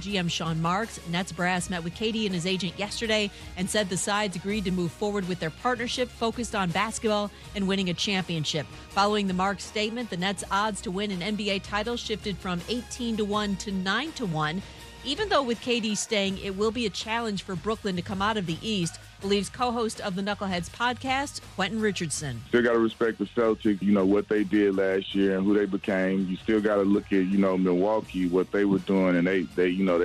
GM Sean Marks. Nets brass met with KD and his agent yesterday and said the sides agreed to move forward with their partnership focused on basketball and winning a championship. Following the Marks statement, the Nets' odds to win an NBA title shifted from 18-1 to 9-1. Even though with KD staying, it will be a challenge for Brooklyn to come out of the East, believes co-host of the Knuckleheads podcast, Quentin Richardson. Still got to respect the Celtics, what they did last year and who they became. You still got to look at, Milwaukee, what they were doing, and they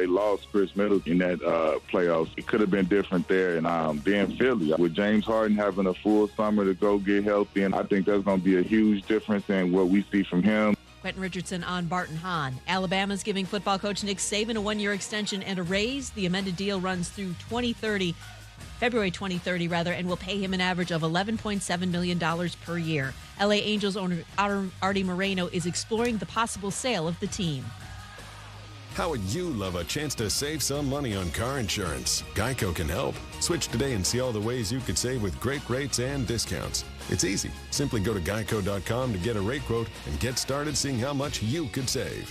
lost Chris Middleton in that playoffs. It could have been different there. And then Philly, with James Harden having a full summer to go get healthy, and I think that's going to be a huge difference in what we see from him. Quentin Richardson on Barton Hahn. Alabama's giving football coach Nick Saban a one-year extension and a raise. The amended deal runs through February 2030, and will pay him an average of $11.7 million per year. LA Angels owner Artie Moreno is exploring the possible sale of the team. How would you love a chance to save some money on car insurance? Geico can help. Switch today and see all the ways you could save with great rates and discounts. It's easy. Simply go to geico.com to get a rate quote and get started seeing how much you could save.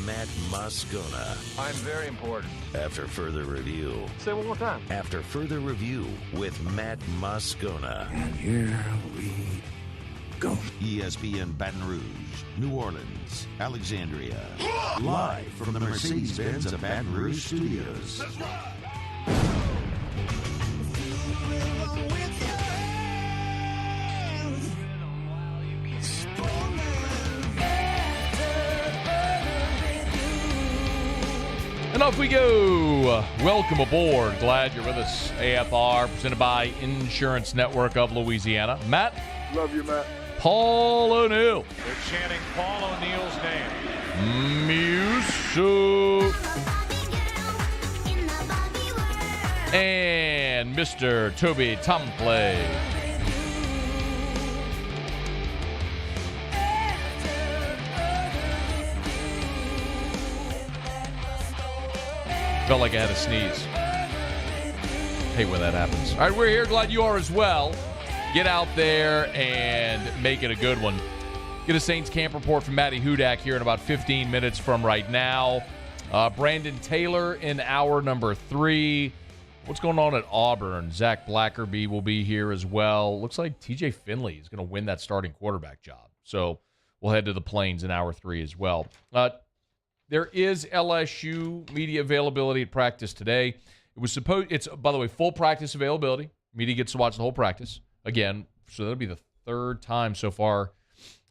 Matt Moscona. I'm very important. After further review. Say it one more time. After further review with Matt Moscona. And here we go. ESPN Baton Rouge, New Orleans, Alexandria. Live from the Mercedes-Benz of Baton Rouge studios. That's right. And off we go. Welcome aboard. Glad you're with us. AFR, presented by Insurance Network of Louisiana. Matt. Love you, Matt. Paul O'Neill. They're chanting Paul O'Neill's name. Musu. And Mr. Toby Tomplay. Felt like I had a sneeze. Hate when that happens. All right, we're here. Glad you are as well. Get out there and make it a good one. Get a Saints camp report from Maddy Hudak here in about 15 minutes from right now. Brandon Taylor in hour number 3. What's going on at Auburn? Zach Blackerby will be here as well. Looks like TJ Finley is going to win that starting quarterback job. So we'll head to the Plains in hour 3 as well. There is LSU media availability at practice today. It's, by the way, full practice availability. Media gets to watch the whole practice. Again, so that'll be the third time so far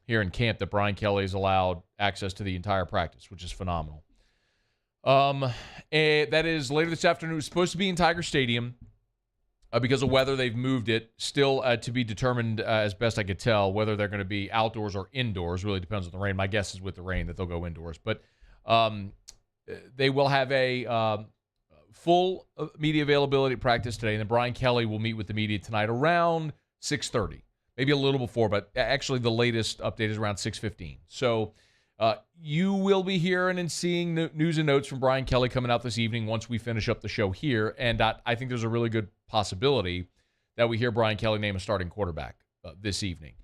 here in camp that Brian Kelly has allowed access to the entire practice, which is phenomenal. And that is later this afternoon. It's supposed to be in Tiger Stadium. Because of weather, they've moved it. Still to be determined, as best I could tell, whether they're going to be outdoors or indoors. Really depends on the rain. My guess is with the rain that they'll go indoors. But they will have a full media availability at practice today. And then Brian Kelly will meet with the media tonight around 6:30. Maybe a little before, but actually the latest update is around 6:15. So you will be hearing and seeing news and notes from Brian Kelly coming out this evening once we finish up the show here. And I think there's a really good possibility that we hear Brian Kelly name a starting quarterback this evening.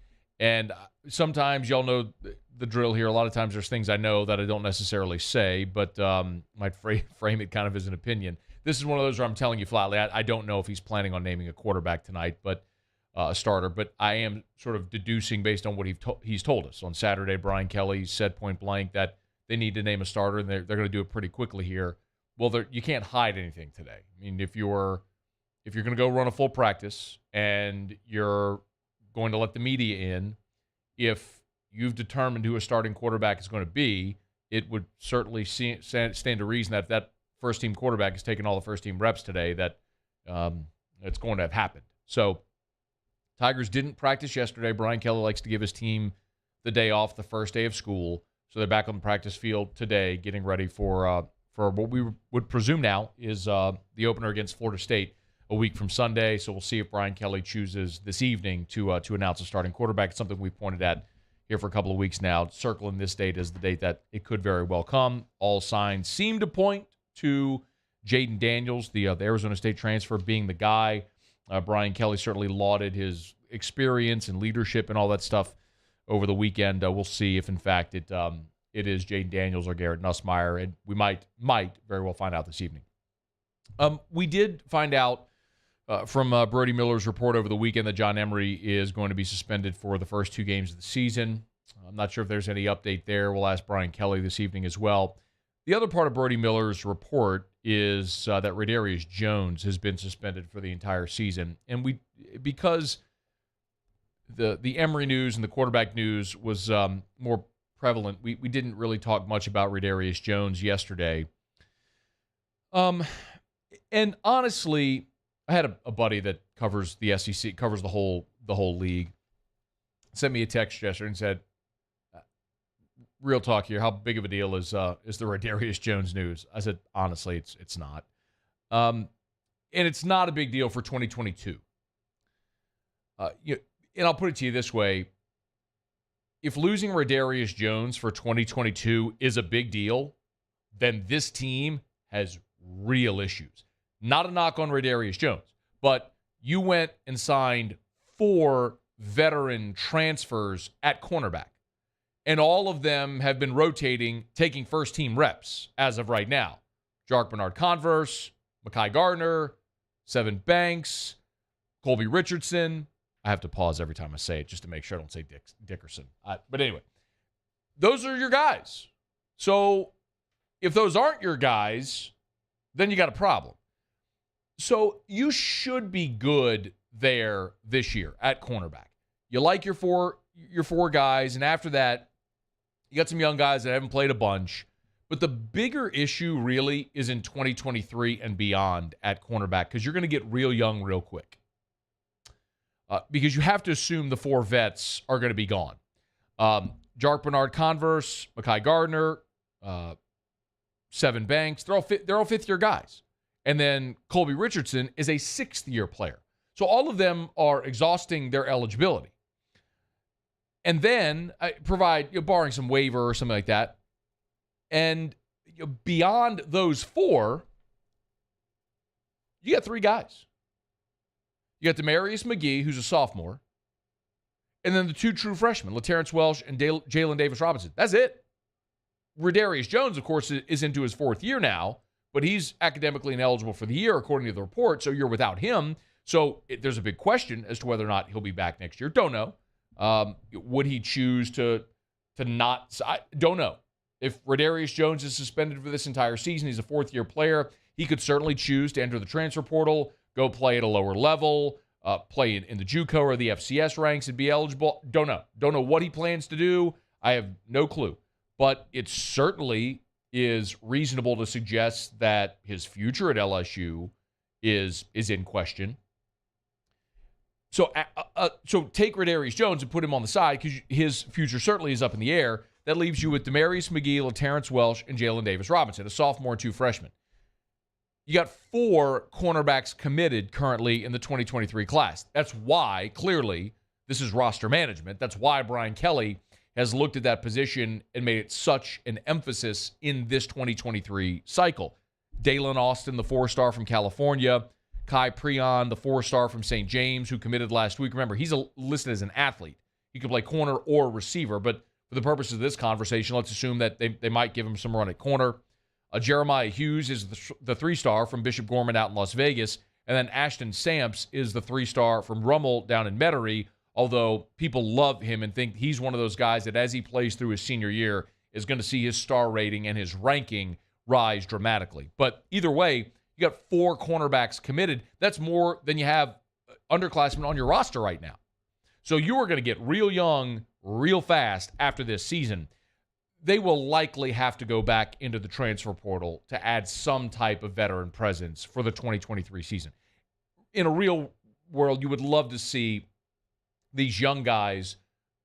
And sometimes y'all know the drill here. A lot of times there's things I know that I don't necessarily say, but might frame it kind of as an opinion. This is one of those where I'm telling you flatly, I don't know if he's planning on naming a quarterback tonight, but a starter. But I am sort of deducing based on what he's told us. On Saturday, Brian Kelly said point blank that they need to name a starter, and they're going to do it pretty quickly here. Well, you can't hide anything today. I mean, if you're going to go run a full practice and you're going to let the media in, if you've determined who a starting quarterback is going to be, it would certainly stand to reason that if that first-team quarterback is taking all the first-team reps today, that it's going to have happened. So Tigers didn't practice yesterday. Brian Kelly likes to give his team the day off, the first day of school. So they're back on the practice field today, getting ready for what we would presume now is the opener against Florida State a week from Sunday. So we'll see if Brian Kelly chooses this evening to announce a starting quarterback. It's something we've pointed at here for a couple of weeks now, circling this date as the date that it could very well come. All signs seem to point to Jaden Daniels, the Arizona State transfer, being the guy. Brian Kelly certainly lauded his experience and leadership and all that stuff over the weekend. We'll see if, in fact, it it is Jaden Daniels or Garrett Nussmeier, and we might very well find out this evening. We did find out from Brody Miller's report over the weekend that John Emery is going to be suspended for the first 2 games of the season. I'm not sure if there's any update there. We'll ask Brian Kelly this evening as well. The other part of Brody Miller's report is that Raydarious Jones has been suspended for the entire season. And because the Emery news and the quarterback news was more prevalent, we didn't really talk much about Raydarious Jones yesterday. And honestly, I had a buddy that covers the SEC, covers the whole league, sent me a text yesterday and said, real talk here, how big of a deal is the Raydarious Jones news? I said, honestly, it's not. And it's not a big deal for 2022. And I'll put it to you this way. If losing Raydarious Jones for 2022 is a big deal, then this team has real issues. Not a knock on Raydarious Jones, but you went and signed 4 veteran transfers at cornerback. And all of them have been rotating, taking first-team reps as of right now. Jark Bernard-Converse, Mekhi Gardner, Sevyn Banks, Colby Richardson. I have to pause every time I say it just to make sure I don't say Dickerson. But anyway, those are your guys. So if those aren't your guys, then you got a problem. So you should be good there this year at cornerback. You like your four guys, and after that, you got some young guys that haven't played a bunch. But the bigger issue really is in 2023 and beyond at cornerback, because you're going to get real young real quick. Because you have to assume the 4 vets are going to be gone. Jark Bernard-Converse, Mekhi Gardner, Sevyn Banks, they're all fifth-year guys. And then Colby Richardson is a 6th-year player. So all of them are exhausting their eligibility. And then provide, barring some waiver or something like that, and beyond those 4, you got 3 guys. You got Demarius McGee, who's a sophomore, and then the 2 true freshmen, LaTerrence Welsh and Jalen Davis-Robinson. That's it. Raydarious Jones, of course, is into his 4th year now, but he's academically ineligible for the year, according to the report, so you're without him. So there's a big question as to whether or not he'll be back next year. Don't know. Would he choose to not? I don't know. If Raydarious Jones is suspended for this entire season, he's a 4th-year player. He could certainly choose to enter the transfer portal, go play at a lower level, play in the JUCO or the FCS ranks and be eligible. Don't know. Don't know what he plans to do. I have no clue. But it certainly is reasonable to suggest that his future at LSU is in question. So take Raydarious Jones and put him on the side because his future certainly is up in the air. That leaves you with Demarius McGee, LaTerrence Welsh, and Jalen Davis-Robinson, a sophomore and 2 freshmen. You got 4 cornerbacks committed currently in the 2023 class. That's why, clearly, this is roster management. That's why Brian Kelly has looked at that position and made it such an emphasis in this 2023 cycle. Dalen Austin, the 4-star from California. Kai Preon, the 4-star from St. James, who committed last week. Remember, he's listed as an athlete. He could play corner or receiver, but for the purposes of this conversation, let's assume that they might give him some run at corner. Jeremiah Hughes is the 3-star from Bishop Gorman out in Las Vegas, and then Ashton Samps is the 3-star from Rummel down in Metairie, although people love him and think he's one of those guys that as he plays through his senior year is going to see his star rating and his ranking rise dramatically. But either way, you got 4 cornerbacks committed. That's more than you have underclassmen on your roster right now. So you are going to get real young real fast after this season. They will likely have to go back into the transfer portal to add some type of veteran presence for the 2023 season. In a real world, you would love to see these young guys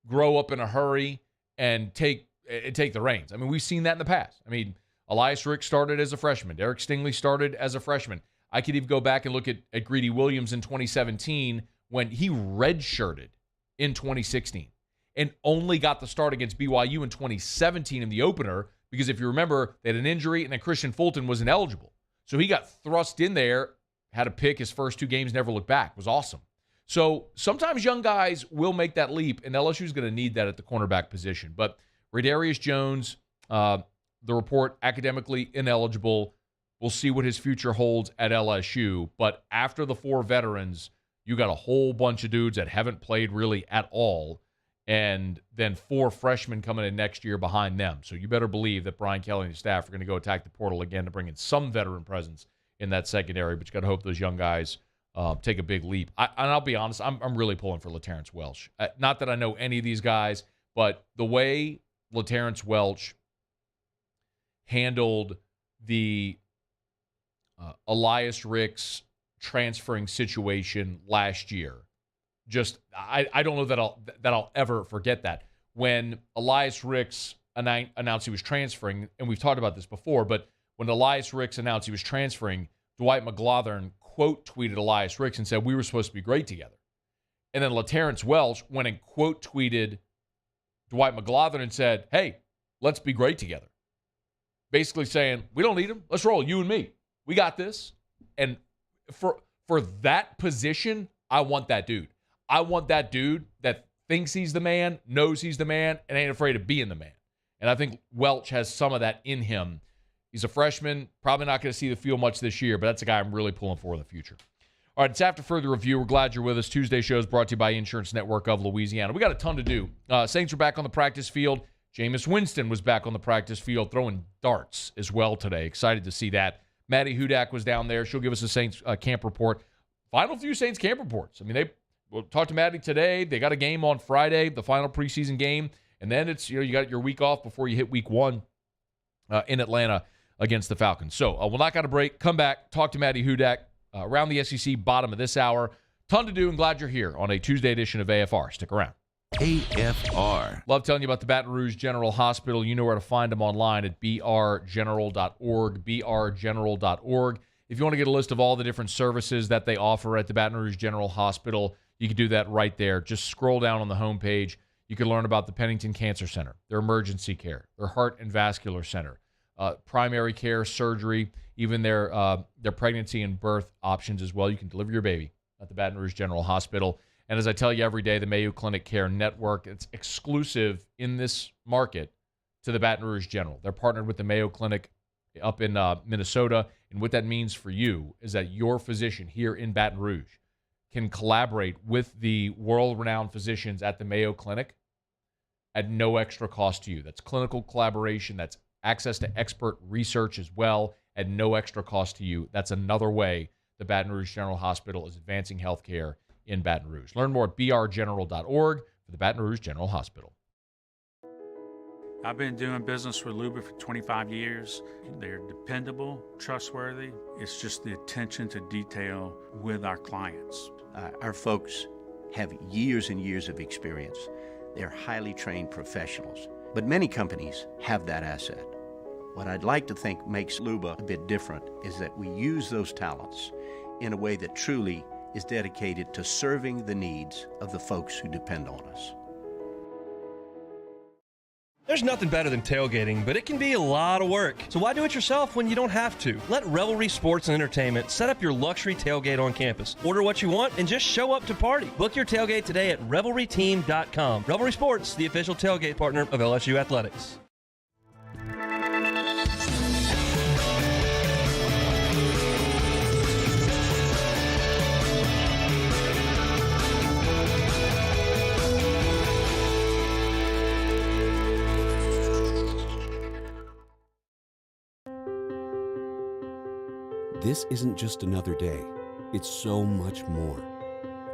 grow up in a hurry and take the reins. I mean, we've seen that in the past. I mean, Elias Rick started as a freshman. Derek Stingley started as a freshman. I could even go back and look at Greedy Williams in 2017 when he redshirted in 2016 and only got the start against BYU in 2017 in the opener because if you remember, they had an injury and then Christian Fulton was ineligible. So he got thrust in there, had a pick his first 2 games, never looked back. It was awesome. So sometimes young guys will make that leap, and LSU is going to need that at the cornerback position. But Raydarious Jones, The report, academically ineligible. We'll see what his future holds at LSU. But after the 4 veterans, you got a whole bunch of dudes that haven't played really at all, and then 4 freshmen coming in next year behind them. So you better believe that Brian Kelly and his staff are going to go attack the portal again to bring in some veteran presence in that secondary. But you got to hope those young guys take a big leap. And I'll be honest, I'm really pulling for LaTerrence Welch. Not that I know any of these guys, but the way LaTerrence Welch handled the Elias Ricks transferring situation last year, just I don't know that I'll ever forget that. When Elias Ricks announced he was transferring, and we've talked about this before, but when Elias Ricks announced he was transferring, Dwight McGlothern quote tweeted Elias Ricks and said, "We were supposed to be great together." And then LaTerrence Welch went and quote tweeted Dwight McGlothern and said, "Hey, let's be great together." Basically saying, we don't need him. Let's roll, you and me. We got this. And for that position, I want that dude. I want that dude that thinks he's the man, knows he's the man, and ain't afraid of being the man. And I think Welch has some of that in him. He's a freshman, probably not going to see the field much this year, but that's a guy I'm really pulling for in the future. All right, it's After Further Review. We're glad you're with us. Tuesday show is brought to you by Insurance Network of Louisiana. We got a ton to do. Saints are back on the practice field. Jameis Winston was back on the practice field throwing darts as well today. Excited to see that. Maddy Hudak was down there. She'll give us a Saints camp report. Final few Saints camp reports. I mean, we'll talk to Maddy today. They got a game on Friday, the final preseason game. And then it's, you got your week off before you hit week 1 in Atlanta against the Falcons. So we'll knock out a break, come back, talk to Maddy Hudak around the SEC bottom of this hour. Ton to do, and glad you're here on a Tuesday edition of AFR. Stick around. AFR. Love telling you about the Baton Rouge General Hospital. You know where to find them online at brgeneral.org, brgeneral.org. If you want to get a list of all the different services that they offer at the Baton Rouge General Hospital, you can do that right there. Just scroll down on the homepage. You can learn about the Pennington Cancer Center, their emergency care, their heart and vascular center, primary care, surgery, even their pregnancy and birth options as well. You can deliver your baby at the Baton Rouge General Hospital. And as I tell you every day, the Mayo Clinic Care Network, it's exclusive in this market to the Baton Rouge General. They're partnered with the Mayo Clinic up in Minnesota. And what that means for you is that your physician here in Baton Rouge can collaborate with the world-renowned physicians at the Mayo Clinic at no extra cost to you. That's clinical collaboration. That's access to expert research as well at no extra cost to you. That's another way the Baton Rouge General Hospital is advancing healthcare in Baton Rouge. Learn more at brgeneral.org for the Baton Rouge General Hospital. I've been doing business with Luba for 25 years. They're dependable, trustworthy. It's just the attention to detail with our clients. Our folks have years and years of experience. They're highly trained professionals, but many companies have that asset. What I'd like to think makes Luba a bit different is that we use those talents in a way that truly is dedicated to serving the needs of the folks who depend on us. There's nothing better than tailgating, but it can be a lot of work. So why do it yourself when you don't have to? Let Revelry Sports and Entertainment set up your luxury tailgate on campus. Order what you want and just show up to party. Book your tailgate today at revelryteam.com. Revelry Sports, the official tailgate partner of LSU Athletics. This isn't just another day. It's so much more.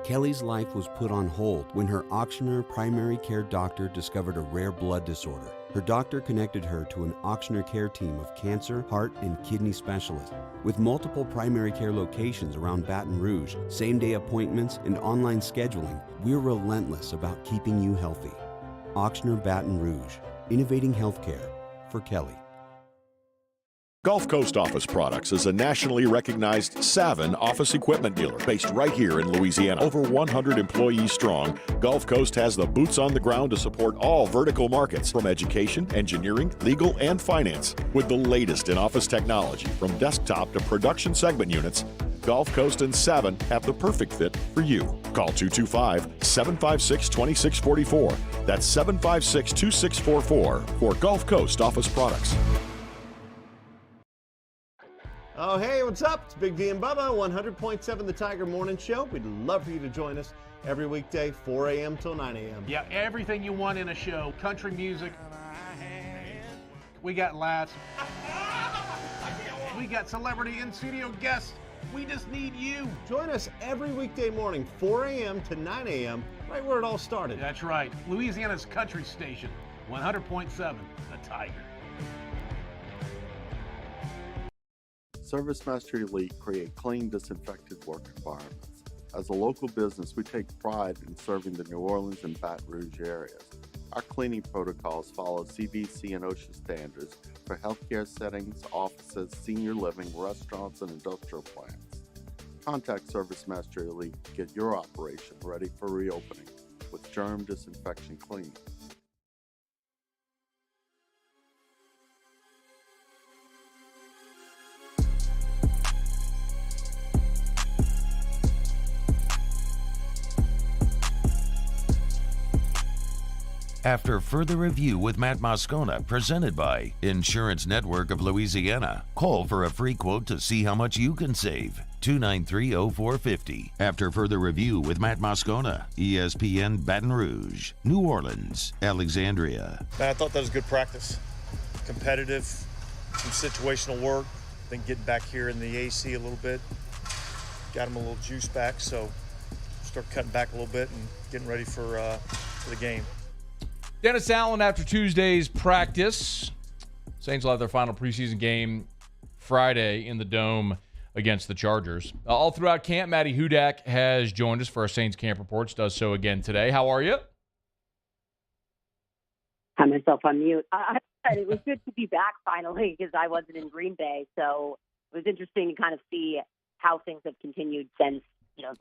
Kelly's life was put on hold when her auctioneer primary care doctor discovered a rare blood disorder. Her doctor connected her to an auctioneer care team of cancer, heart, and kidney specialists. With multiple primary care locations around Baton Rouge, same-day appointments, and online scheduling, we're relentless about keeping you healthy. Auctioneer Baton Rouge, innovating healthcare for Kelly. Gulf Coast Office Products is a nationally recognized Saban office equipment dealer based right here in Louisiana. Over 100 employees strong, Gulf Coast has the boots on the ground to support all vertical markets from education, engineering, legal, and finance. With the latest in office technology from desktop to production segment units, Gulf Coast and Saban have the perfect fit for you. Call 225-756-2644. That's 756-2644 for Gulf Coast office products. Oh, hey, what's up? It's Big D and Bubba, 100.7 The Tiger Morning Show. We'd love for you to join us every weekday, 4 a.m. till 9 a.m. Yeah, everything you want in a show. Country music. We got laughs. We got celebrity in-studio guests. We just need you. Join us every weekday morning, 4 a.m. to 9 a.m., right where it all started. That's right. Louisiana's country station, 100.7 The Tiger. ServiceMaster Elite create clean, disinfected work environments. As a local business, we take pride in serving the New Orleans and Baton Rouge areas. Our cleaning protocols follow CDC and OSHA standards for healthcare settings, offices, senior living, restaurants, and industrial plants. Contact ServiceMaster Elite to get your operation ready for reopening with germ disinfection cleaning. After further review with Matt Moscona, presented by Insurance Network of Louisiana, call for a free quote to see how much you can save. 293-0450. After further review with Matt Moscona, ESPN Baton Rouge, New Orleans, Alexandria. I thought that was good practice. Competitive, some situational work, then getting back here in the AC a little bit. Got him a little juice back, so start cutting back a little bit and getting ready for the game. Dennis Allen after Tuesday's practice. Saints will have their final preseason game Friday in the Dome against the Chargers. All throughout camp, Maddy Hudak has joined us for our Saints camp reports, does so again today. How are you? Had myself on mute. It was good to be back finally because I wasn't in Green Bay, so it was interesting to kind of see how things have continued since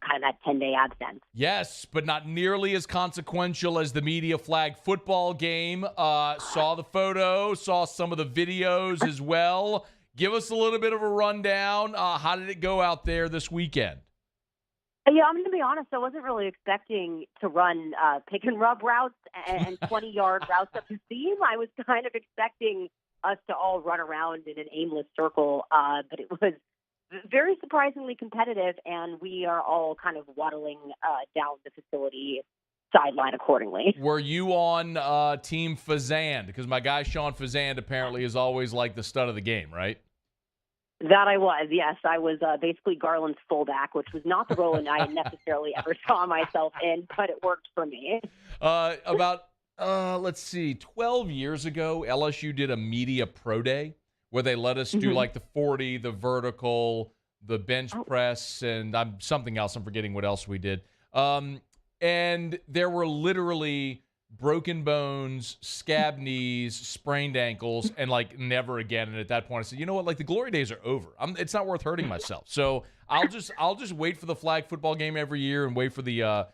kind of that 10-day absence. Yes, but not nearly as consequential as the media flag football game. Saw the photo, saw some of the videos as well. Give us a little bit of a rundown. How did it go out there this weekend? Yeah, I'm going to be honest. I wasn't really expecting to run pick and rub routes and 20-yard routes up the seam. I was kind of expecting us to all run around in an aimless circle, but it was very surprisingly competitive, and we are all kind of waddling down the facility sideline accordingly. Were you on Team Fazand? Because my guy Sean Fazand apparently is always like the stud of the game, right? That I was, yes. I was basically Garland's fullback, which was not the role I necessarily ever saw myself in, but it worked for me. About 12 years ago, LSU did a media pro day where they let us do like the 40, the vertical, the bench press, and something else. I'm forgetting what else we did. And there were literally broken bones, scabbed knees, sprained ankles, and like never again. And at that point, I said, you know what? Like the glory days are over. It's not worth hurting myself. So I'll just wait for the flag football game every year and wait for the. I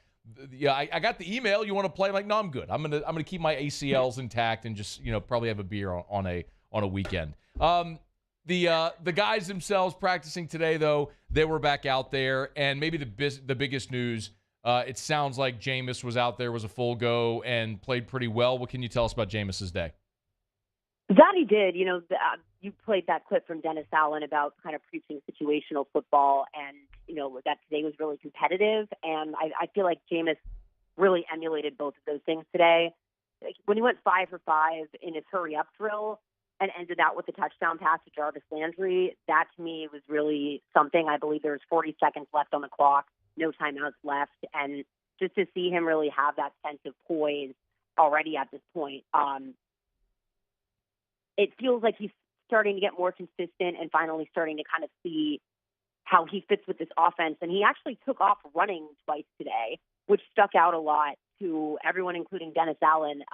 got the email. You want to play? I'm like, no, I'm good. I'm gonna keep my ACLs intact and just probably have a beer on a weekend. The guys themselves practicing today, though, they were back out there, and maybe the biggest news, it sounds like Jameis was out there, was a full go, and played pretty well. What can you tell us about Jameis's day? That he did. You played that clip from Dennis Allen about kind of preaching situational football, and that today was really competitive, and I feel like Jameis really emulated both of those things today. Like, when he went 5 for 5 in his hurry-up drill, and ended out with a touchdown pass to Jarvis Landry, that to me was really something. I believe there's 40 seconds left on the clock, no timeouts left, and just to see him really have that sense of poise already at this point, it feels like he's starting to get more consistent and finally starting to kind of see how he fits with this offense. And he actually took off running twice today, which stuck out a lot to everyone, including Dennis Allen,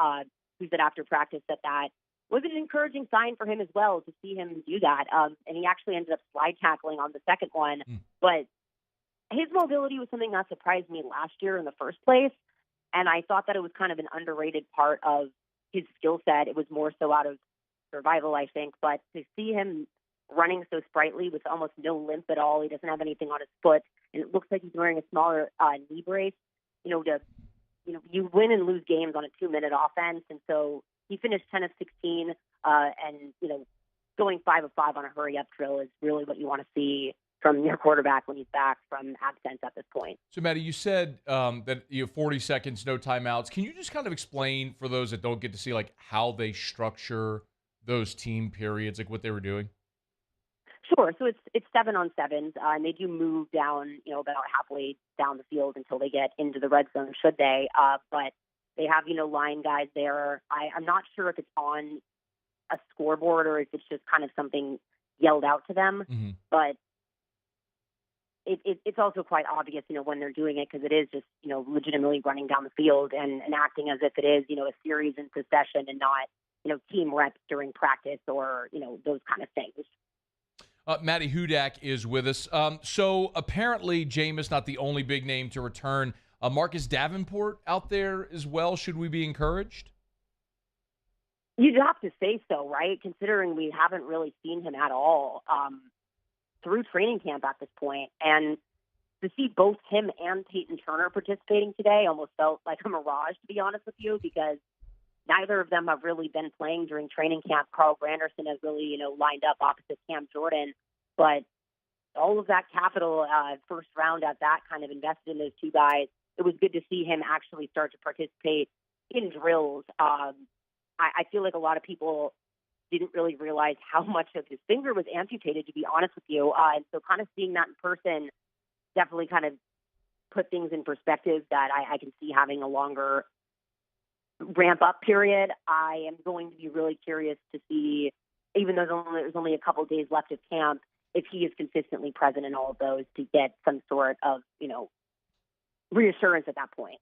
who said after practice that was an encouraging sign for him as well to see him do that. And he actually ended up slide tackling on the second one. But his mobility was something that surprised me last year in the first place. And I thought that it was kind of an underrated part of his skill set. It was more so out of survival, I think. But to see him running so sprightly with almost no limp at all. He doesn't have anything on his foot, and it looks like he's wearing a smaller knee brace. You win and lose games on a 2-minute offense, and so he finished 10 of 16, and going 5 of 5 on a hurry-up drill is really what you want to see from your quarterback when he's back from absence at this point. So, Maddy, you said that you have 40 seconds, no timeouts. Can you just kind of explain for those that don't get to see like how they structure those team periods, like what they were doing? Sure. So it's 7-on-7s, and they do move down, about halfway down the field until they get into the red zone, should they? But they have, line guys there. I'm not sure if it's on a scoreboard or if it's just kind of something yelled out to them. Mm-hmm. But it's also quite obvious, when they're doing it, because it is just, legitimately running down the field and acting as if it is, a series in possession and not, team reps during practice or, those kind of things. Maddy Hudak is with us. So apparently Jameis not the only big name to return. Marcus Davenport out there as well. Should we be encouraged? You'd have to say so, right? Considering we haven't really seen him at all through training camp at this point. And to see both him and Peyton Turner participating today almost felt like a mirage, to be honest with you, because neither of them have really been playing during training camp. Carl Granderson has really, lined up opposite Cam Jordan. But all of that capital first round at that kind of invested in those two guys. It was good to see him actually start to participate in drills. I feel like a lot of people didn't really realize how much of his finger was amputated, to be honest with you. And so kind of seeing that in person definitely kind of put things in perspective that I can see having a longer ramp-up period. I am going to be really curious to see, even though there's only a couple of days left of camp, if he is consistently present in all of those to get some sort of, reassurance at that point.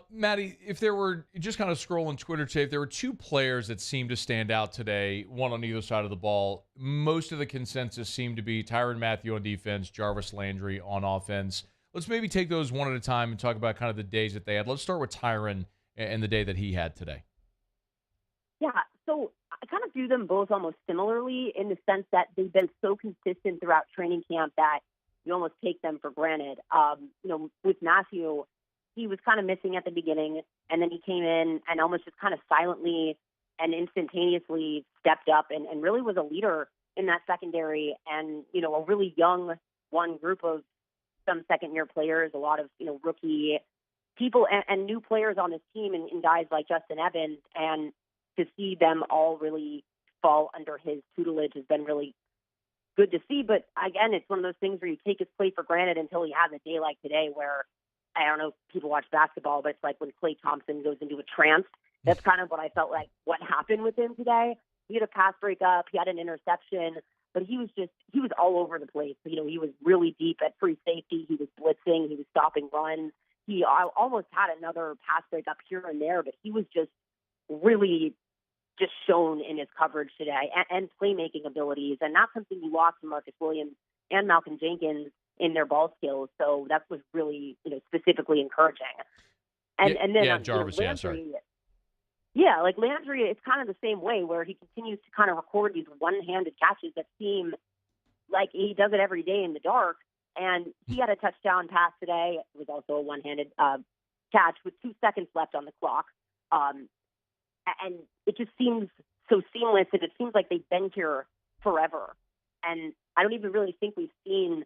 Maddy, if there were, just kind of scrolling Twitter today, if there were two players that seemed to stand out today, one on either side of the ball, most of the consensus seemed to be Tyrann Mathieu on defense, Jarvis Landry on offense. Let's maybe take those one at a time and talk about kind of the days that they had. Let's start with Tyrann and the day that he had today. Yeah, so I kind of view them both almost similarly in the sense that they've been so consistent throughout training camp that you almost take them for granted. With Mathieu, he was kind of missing at the beginning, and then he came in and almost just kind of silently and instantaneously stepped up and really was a leader in that secondary and, a really young one group of some second-year players, a lot of, rookie people and new players on this team and guys like Justin Evans, and to see them all really fall under his tutelage has been really good to see. But again, it's one of those things where you take his play for granted until he has a day like today where, I don't know if people watch basketball, but it's like when Klay Thompson goes into a trance. That's kind of what I felt like what happened with him today. He had a pass breakup, he had an interception, but he was all over the place. He was really deep at free safety. He was blitzing. He was stopping runs. He almost had another pass breakup here and there, but he was just really just shown in his coverage today and playmaking abilities. And that's something you lost from Marcus Williams and Malcolm Jenkins in their ball skills. So that was really, specifically encouraging. And then Jarvis, Landry, yeah, like Landry, it's kind of the same way where he continues to kind of record these one-handed catches that seem like he does it every day in the dark. And he had a touchdown pass today. It was also a one-handed catch with 2 seconds left on the clock. And it just seems so seamless, and it seems like they've been here forever. And I don't even really think we've seen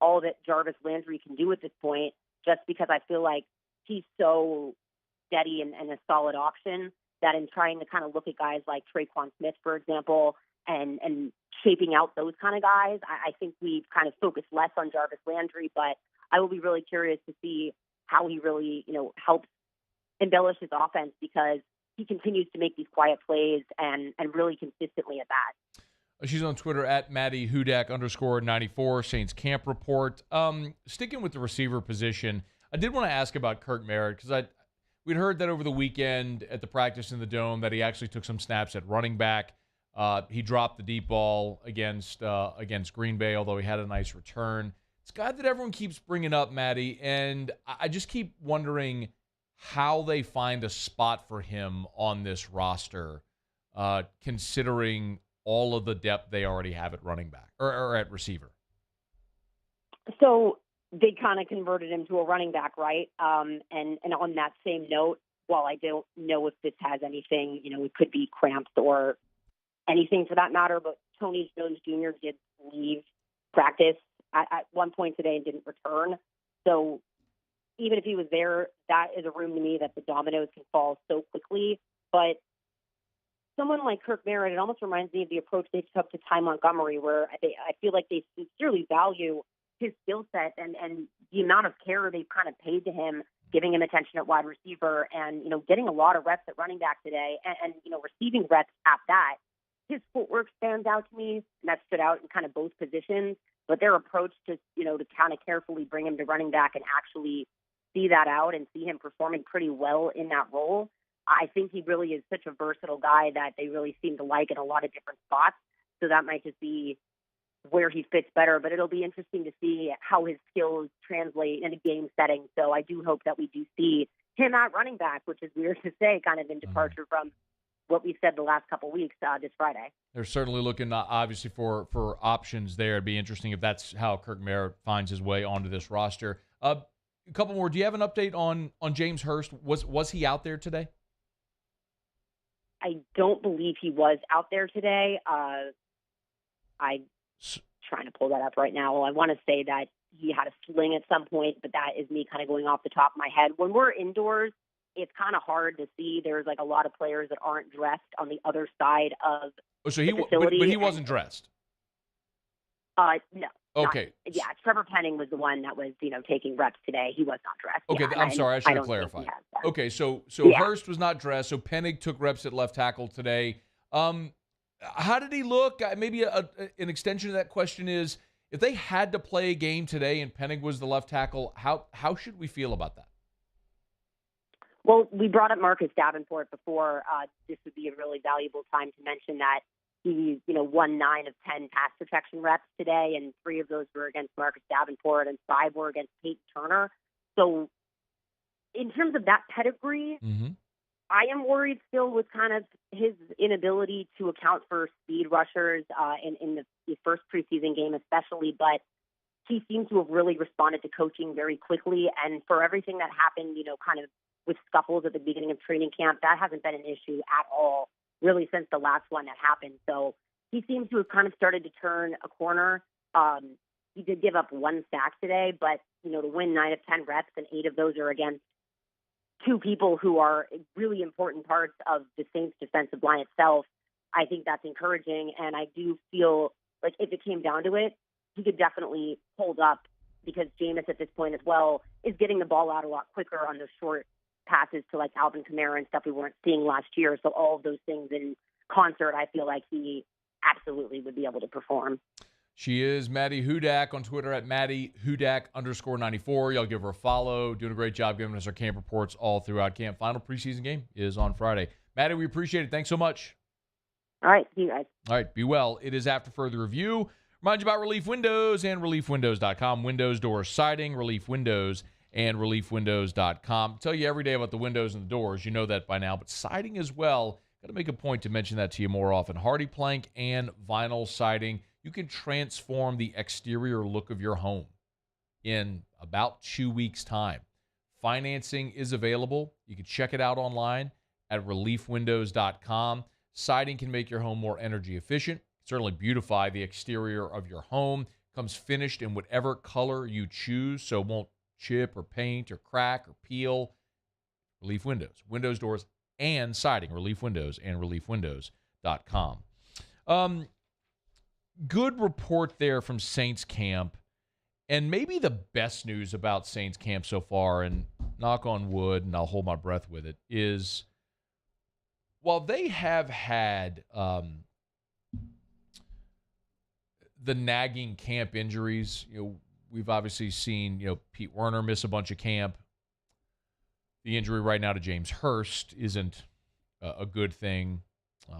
all that Jarvis Landry can do at this point, just because I feel like he's so steady and a solid option that in trying to kind of look at guys like Traquan Smith, for example, and shaping out those kind of guys, I think we've kind of focused less on Jarvis Landry, but I will be really curious to see how he really, helps embellish his offense, because he continues to make these quiet plays and really consistently at that. She's on Twitter at Maddy Hudak _94, Saints Camp Report. Sticking with the receiver position, I did want to ask about Kirk Merritt, because we'd heard that over the weekend at the practice in the Dome that he actually took some snaps at running back. He dropped the deep ball against Green Bay, although he had a nice return. It's a guy that everyone keeps bringing up, Maddy, and I just keep wondering how they find a spot for him on this roster, considering all of the depth they already have at running back or at receiver? So they kind of converted him to a running back, right? And on that same note, while I don't know if this has anything, it could be cramps or anything for that matter, but Tony Jones Jr. did leave practice at one point today and didn't return. So even if he was there, that is a room to me that the dominoes can fall so quickly. But someone like Kirk Merritt, it almost reminds me of the approach they took to Ty Montgomery, where I feel like they sincerely value his skill set and the amount of care they've kind of paid to him, giving him attention at wide receiver and, getting a lot of reps at running back today and receiving reps at that. His footwork stands out to me, and that stood out in kind of both positions. But their approach to kind of carefully bring him to running back and actually see that out and see him performing pretty well in that role, I think he really is such a versatile guy that they really seem to like in a lot of different spots. So that might just be where he fits better. But it'll be interesting to see how his skills translate in a game setting. So I do hope that we do see him at running back, which is weird to say, kind of in departure from what we've said the last couple of weeks this Friday. They're certainly looking, obviously, for options there. It'd be interesting if that's how Kirk Merritt finds his way onto this roster. A couple more. Do you have an update on James Hurst? Was he out there today? I don't believe he was out there today. I'm trying to pull that up right now. I want to say that he had a sling at some point, but that is me kind of going off the top of my head. When we're indoors, it's kind of hard to see. There's like a lot of players that aren't dressed on the other side of the facility. But he wasn't dressed? No. Okay. Trevor Penning was the one that was, taking reps today. He was not dressed. Okay, I'm sorry. I should have clarified. Okay, so Hurst was not dressed. So Penning took reps at left tackle today. How did he look? Maybe an extension of that question is, if they had to play a game today and Penning was the left tackle, how should we feel about that? Well, we brought up Marcus Davenport before. This would be a really valuable time to mention that he, won 9 of 10 pass protection reps today, and 3 of those were against Marcus Davenport, and 5 were against Peyton Turner. So, in terms of that pedigree, I am worried still with kind of his inability to account for speed rushers in the first preseason game, especially. But he seems to have really responded to coaching very quickly, and for everything that happened, kind of with scuffles at the beginning of training camp, that hasn't been an issue at all, really, since the last one that happened. So he seems to have kind of started to turn a corner. He did give up 1 sack today, but, to win 9 of 10 reps, and 8 of those are against 2 people who are really important parts of the Saints defensive line itself, I think that's encouraging. And I do feel like if it came down to it, he could definitely hold up, because Jameis at this point as well is getting the ball out a lot quicker on those short passes to like Alvin Kamara and stuff we weren't seeing last year. So all of those things in concert, I feel like he absolutely would be able to perform. She is Maddy Hudak on Twitter at Maddy Hudak _94. Y'all give her a follow. Doing a great job giving us our camp reports all throughout camp. Final preseason game is on Friday. Maddy, we appreciate it. Thanks so much. All right. See you guys. All right. Be well. It is after further review. Remind you about Relief Windows and ReliefWindows.com. Windows, doors, siding, Relief Windows, and ReliefWindows.com. Tell you every day about the windows and the doors. You know that by now. But siding as well. Got to make a point to mention that to you more often. Hardy plank and vinyl siding. You can transform the exterior look of your home in about 2 weeks' time. Financing is available. You can check it out online at ReliefWindows.com. Siding can make your home more energy efficient. Certainly beautify the exterior of your home. Comes finished in whatever color you choose, so it won't chip or paint or crack or peel. Relief Windows. Windows, doors, and siding. Relief Windows and ReliefWindows.com. Good report there from Saints camp. And maybe the best news about Saints camp so far, and knock on wood, and I'll hold my breath with it, is while they have had the nagging camp injuries, we've obviously seen, Pete Werner miss a bunch of camp. The injury right now to James Hurst isn't a good thing.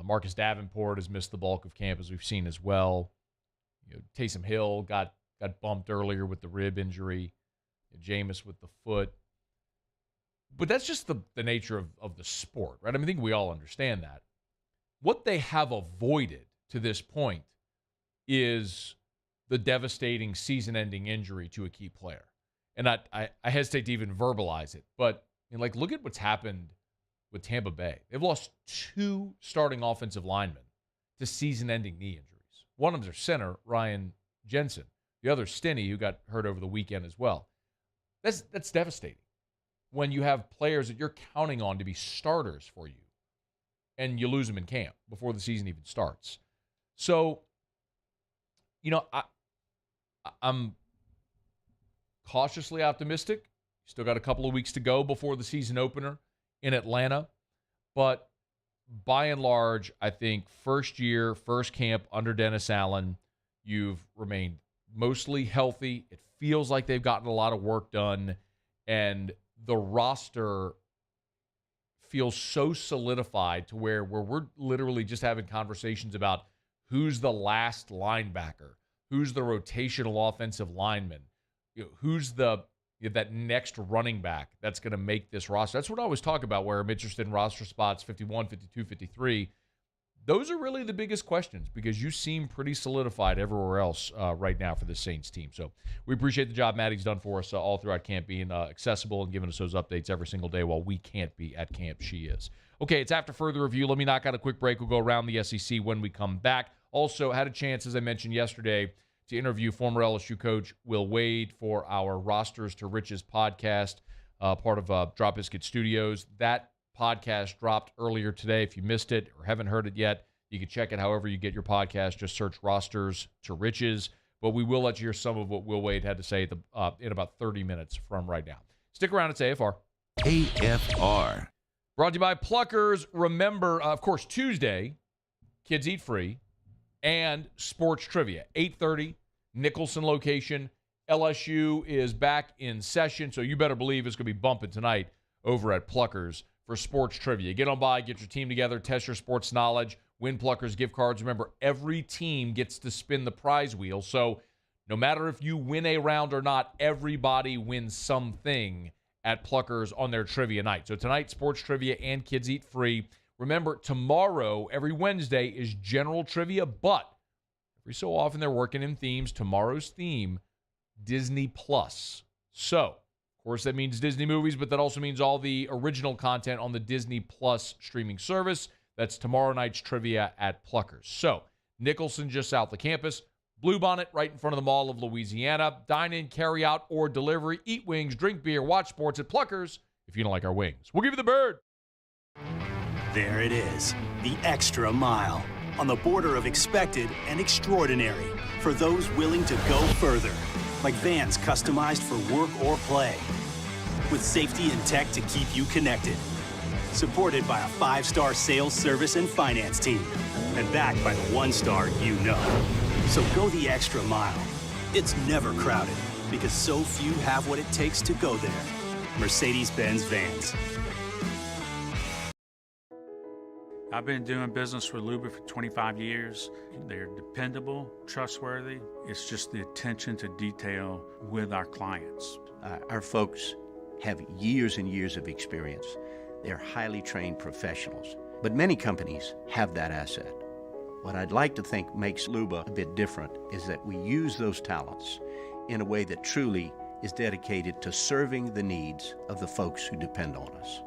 Marcus Davenport has missed the bulk of camp, as we've seen as well. Taysom Hill got bumped earlier with the rib injury. Jameis with the foot. But that's just the nature of the sport, right? I think we all understand that. What they have avoided to this point is the devastating season-ending injury to a key player. And I hesitate to even verbalize it, but look at what's happened with Tampa Bay. They've lost 2 starting offensive linemen to season-ending knee injuries. One of them's their center, Ryan Jensen. The other, Stinney, who got hurt over the weekend as well. That's devastating when you have players that you're counting on to be starters for you, and you lose them in camp before the season even starts. So, I'm cautiously optimistic. Still got a couple of weeks to go before the season opener in Atlanta. But by and large, I think first year, first camp under Dennis Allen, you've remained mostly healthy. It feels like they've gotten a lot of work done. And the roster feels so solidified to where we're literally just having conversations about who's the last linebacker, who's the rotational offensive lineman, who's that next running back that's going to make this roster. That's what I always talk about, where I'm interested in roster spots 51, 52, 53. Those are really the biggest questions because you seem pretty solidified everywhere else right now for the Saints team. So we appreciate the job Maddy's done for us all throughout camp, being accessible and giving us those updates every single day while we can't be at camp. She is. Okay, it's after further review. Let me knock out a quick break. We'll go around the SEC when we come back. Also, had a chance, as I mentioned yesterday, to interview former LSU coach Will Wade for our Rosters to Riches podcast, part of Drop Biscuit Studios. That podcast dropped earlier today. If you missed it or haven't heard it yet, you can check it however you get your podcast. Just search Rosters to Riches. But we will let you hear some of what Will Wade had to say in about 30 minutes from right now. Stick around. It's AFR. AFR. Brought to you by Pluckers. Remember, of course, Tuesday, Kids Eat Free and Sports Trivia. 8:30, Nicholson location. LSU is back in session, so you better believe it's going to be bumping tonight over at Pluckers for Sports Trivia. Get on by, get your team together, test your sports knowledge, win Pluckers gift cards. Remember, every team gets to spin the prize wheel, so no matter if you win a round or not, everybody wins something at Pluckers on their trivia night. So tonight, Sports Trivia and Kids Eat Free. Remember, tomorrow, every Wednesday, is general trivia, but every so often they're working in themes. Tomorrow's theme, Disney Plus. So, of course, that means Disney movies, but that also means all the original content on the Disney Plus streaming service. That's tomorrow night's trivia at Pluckers. So, Nicholson just south of campus. Bluebonnet right in front of the Mall of Louisiana. Dine in, carry out, or delivery. Eat wings, drink beer, watch sports at Pluckers if you don't like our wings. We'll give you the bird. There it is, the extra mile. On the border of expected and extraordinary for those willing to go further. Like vans customized for work or play. With safety and tech to keep you connected. Supported by a 5-star sales, service, and finance team. And backed by the 1-star you know. So go the extra mile. It's never crowded because so few have what it takes to go there. Mercedes-Benz Vans. I've been doing business with Luba for 25 years. They're dependable, trustworthy. It's just the attention to detail with our clients. Our folks have years and years of experience. They're highly trained professionals, but many companies have that asset. What I'd like to think makes Luba a bit different is that we use those talents in a way that truly is dedicated to serving the needs of the folks who depend on us.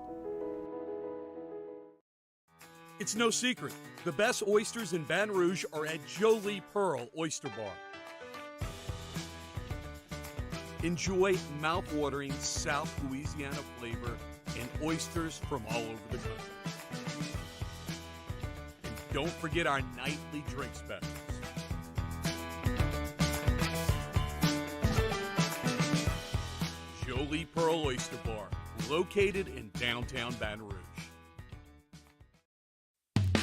It's no secret, the best oysters in Baton Rouge are at Jolie Pearl Oyster Bar. Enjoy mouth-watering South Louisiana flavor and oysters from all over the country. And don't forget our nightly drink specials. Jolie Pearl Oyster Bar, located in downtown Baton Rouge.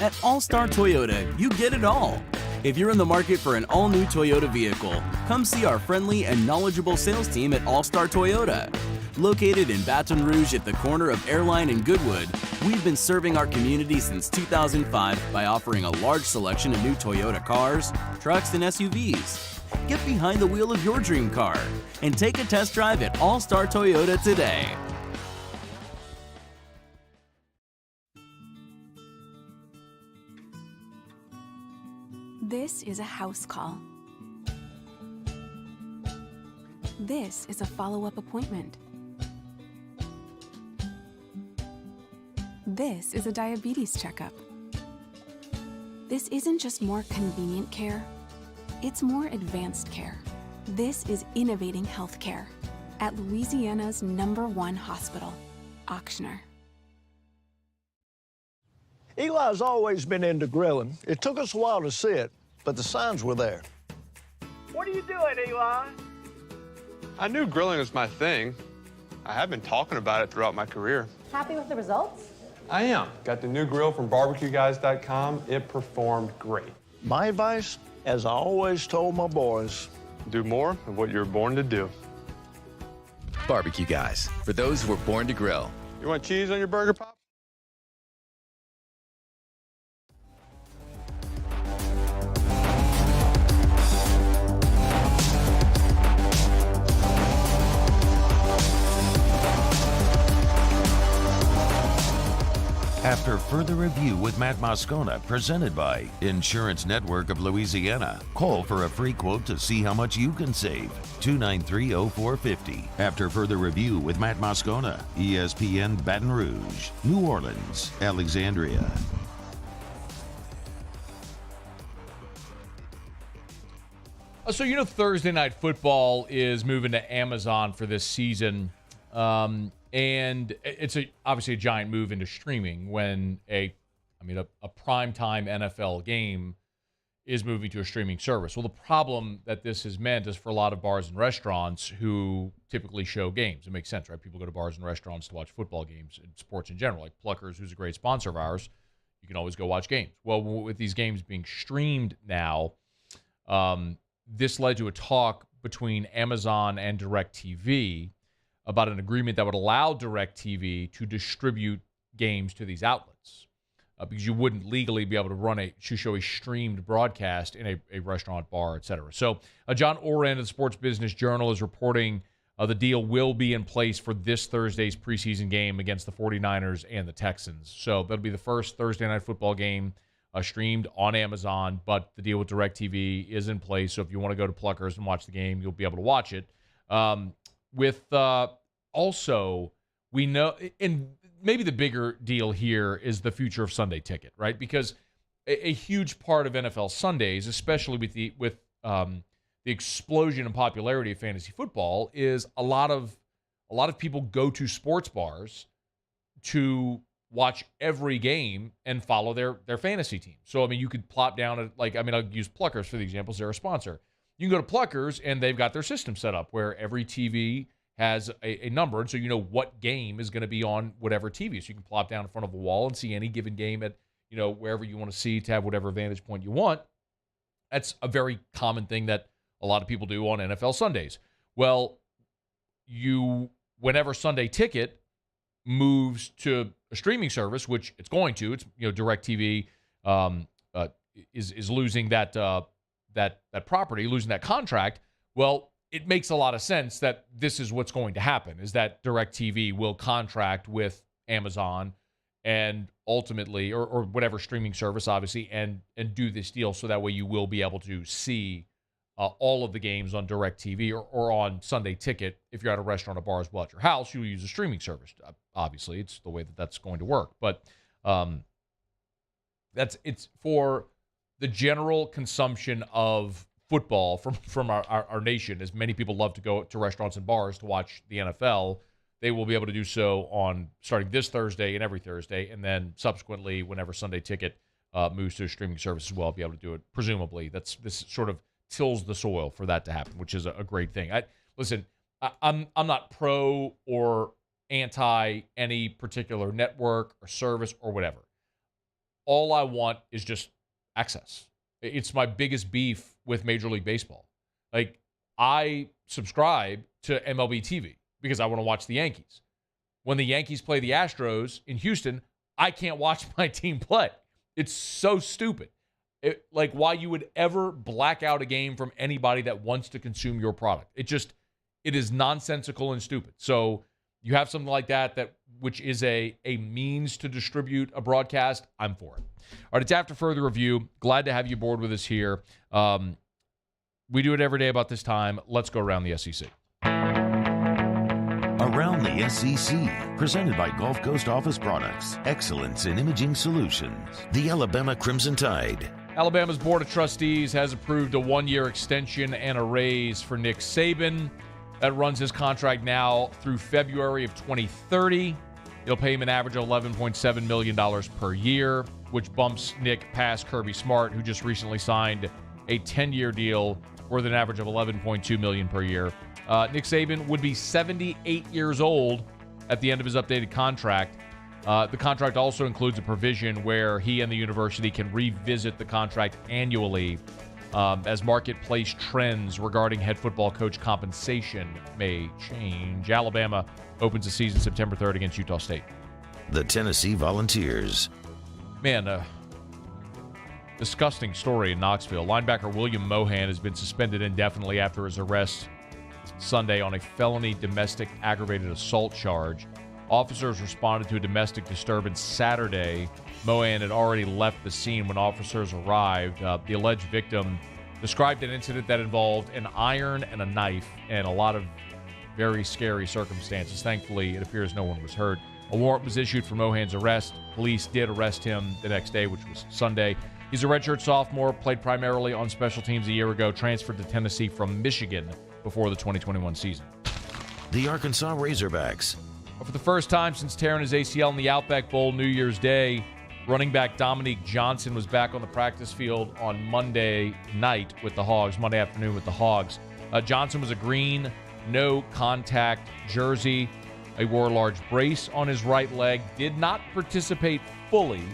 At All-Star Toyota, you get it all. If you're in the market for an all-new Toyota vehicle, come see our friendly and knowledgeable sales team at All-Star Toyota. Located in Baton Rouge at the corner of Airline and Goodwood, we've been serving our community since 2005 by offering a large selection of new Toyota cars, trucks, and SUVs. Get behind the wheel of your dream car and take a test drive at All-Star Toyota today. This is a house call. This is a follow-up appointment. This is a diabetes checkup. This isn't just more convenient care, it's more advanced care. This is innovating healthcare at Louisiana's #1 hospital, Ochsner. Eli's always been into grilling. It took us a while to see it, but the signs were there. What are you doing, Eli? I knew grilling was my thing. I have been talking about it throughout my career. Happy with the results? I am. Got the new grill from barbecueguys.com. It performed great. My advice, as I always told my boys, do more of what you're born to do. Barbecue Guys, for those who were born to grill. You want cheese on your burger, Pop? After further review with Matt Moscona, presented by Insurance Network of Louisiana. Call for a free quote to see how much you can save. 293-0450. After further review with Matt Moscona, ESPN Baton Rouge, New Orleans, Alexandria. So, Thursday Night Football is moving to Amazon for this season. And it's obviously a giant move into streaming when a primetime NFL game is moving to a streaming service. Well, the problem that this has meant is for a lot of bars and restaurants who typically show games. It makes sense, right? People go to bars and restaurants to watch football games and sports in general. Like Pluckers, who's a great sponsor of ours, you can always go watch games. Well, with these games being streamed now, this led to a talk between Amazon and DirecTV about an agreement that would allow DirecTV to distribute games to these outlets, because you wouldn't legally be able to show a streamed broadcast in a restaurant, bar, etc. So John Oren of the Sports Business Journal is reporting the deal will be in place for this Thursday's preseason game against the 49ers and the Texans. So that'll be the first Thursday Night Football game streamed on Amazon, but the deal with DirecTV is in place. So if you want to go to Pluckers and watch the game, you'll be able to watch it. Also, we know, and maybe the bigger deal here is the future of Sunday Ticket, right? Because a huge part of NFL Sundays, especially with the explosion in popularity of fantasy football, is a lot of people go to sports bars to watch every game and follow their fantasy team. So, you could plop down I'll use Pluckers for the example, they're a sponsor. You can go to Pluckers, and they've got their system set up where every TV has a number, and so you know what game is going to be on whatever TV. So you can plop down in front of a wall and see any given game at, wherever you want to see to have whatever vantage point you want. That's a very common thing that a lot of people do on NFL Sundays. Well, whenever Sunday Ticket moves to a streaming service, which it's going to, it's DirecTV is losing that property, losing that contract. Well, it makes a lot of sense that this is what's going to happen, is that DirecTV will contract with Amazon and ultimately, or whatever streaming service, obviously, and do this deal so that way you will be able to see all of the games on DirecTV or on Sunday Ticket. If you're at a restaurant or bar as well at your house, you'll use a streaming service. Obviously, it's the way that's going to work. But it's for the general consumption of football from our nation, as many people love to go to restaurants and bars to watch the NFL. They will be able to do so on starting this Thursday and every Thursday, and then subsequently, whenever Sunday Ticket moves to a streaming service as well, be able to do it. Presumably, this sort of tills the soil for that to happen, which is a great thing. I'm not pro or anti any particular network or service or whatever. All I want is just access. It's my biggest beef with Major League Baseball. I subscribe to MLB TV because I want to watch the Yankees. When the Yankees play the Astros in Houston, I can't watch my team play. It's so stupid. Why you would ever black out a game from anybody that wants to consume your product. It is nonsensical and stupid. So you have something like that which is a means to distribute a broadcast, I'm for it. All right, it's After Further Review. Glad to have you aboard with us here. We do it every day about this time. Let's go around the SEC. Around the SEC, presented by Gulf Coast Office Products, excellence in imaging solutions. The Alabama Crimson Tide. Alabama's Board of Trustees has approved a 1-year extension and a raise for Nick Saban. That runs his contract now through February of 2030. It'll pay him an average of $11.7 million per year, which bumps Nick past Kirby Smart, who just recently signed a 10-year deal worth an average of $11.2 million per year. Nick Saban would be 78 years old at the end of his updated contract. The contract also includes a provision where he and the university can revisit the contract annually as marketplace trends regarding head football coach compensation may change. Alabama opens the season September 3rd against Utah State. The Tennessee Volunteers. Man, disgusting story in Knoxville. Linebacker William Mohan has been suspended indefinitely after his arrest Sunday on a felony domestic aggravated assault charge. Officers responded to a domestic disturbance Saturday. Mohan had already left the scene when officers arrived. The alleged victim described an incident that involved an iron and a knife and a lot of very scary circumstances. Thankfully, it appears no one was hurt. A warrant was issued for Mohan's arrest. Police did arrest him the next day, which was Sunday. He's a redshirt sophomore, played primarily on special teams a year ago, transferred to Tennessee from Michigan before the 2021 season. The Arkansas Razorbacks. For the first time since tearing his ACL in the Outback Bowl New Year's Day, running back Dominique Johnson was back on the practice field on Monday afternoon with the Hogs. Johnson was a green, no-contact jersey. He wore a large brace on his right leg, did not participate fully.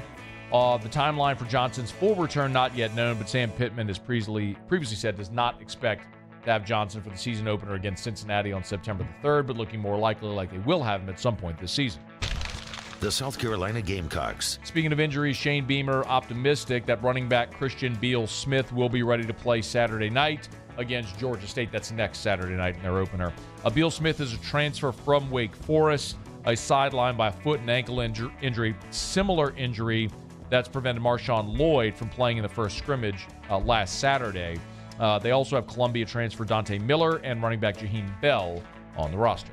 The timeline for Johnson's full return not yet known, but Sam Pittman has previously said does not expect to have Johnson for the season opener against Cincinnati on September the 3rd, but looking more likely like they will have him at some point this season. The South Carolina Gamecocks. Speaking of injuries, Shane Beamer optimistic that running back Christian Beal-Smith will be ready to play Saturday night against Georgia State. That's next Saturday night in their opener. Beal-Smith is a transfer from Wake Forest, a sidelined by a foot and ankle injury, similar injury that's prevented Marshawn Lloyd from playing in the first scrimmage last Saturday. They also have Columbia transfer Dante Miller and running back Jaheim Bell on the roster.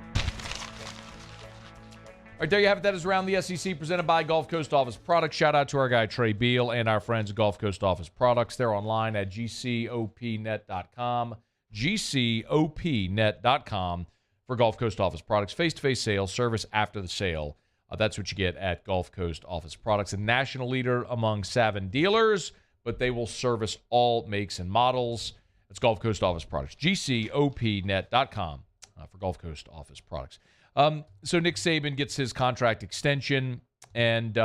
All right, there you have it. That is Around the SEC, presented by Gulf Coast Office Products. Shout out to our guy Trey Beal and our friends at Gulf Coast Office Products. They're online at gcopnet.com, gcopnet.com for Gulf Coast Office Products. Face-to-face sales, service after the sale. That's what you get at Gulf Coast Office Products. A national leader among Saban dealers, but they will service all makes and models. It's Gulf Coast Office Products. gcopnet.com for Gulf Coast Office Products. So Nick Saban gets his contract extension, and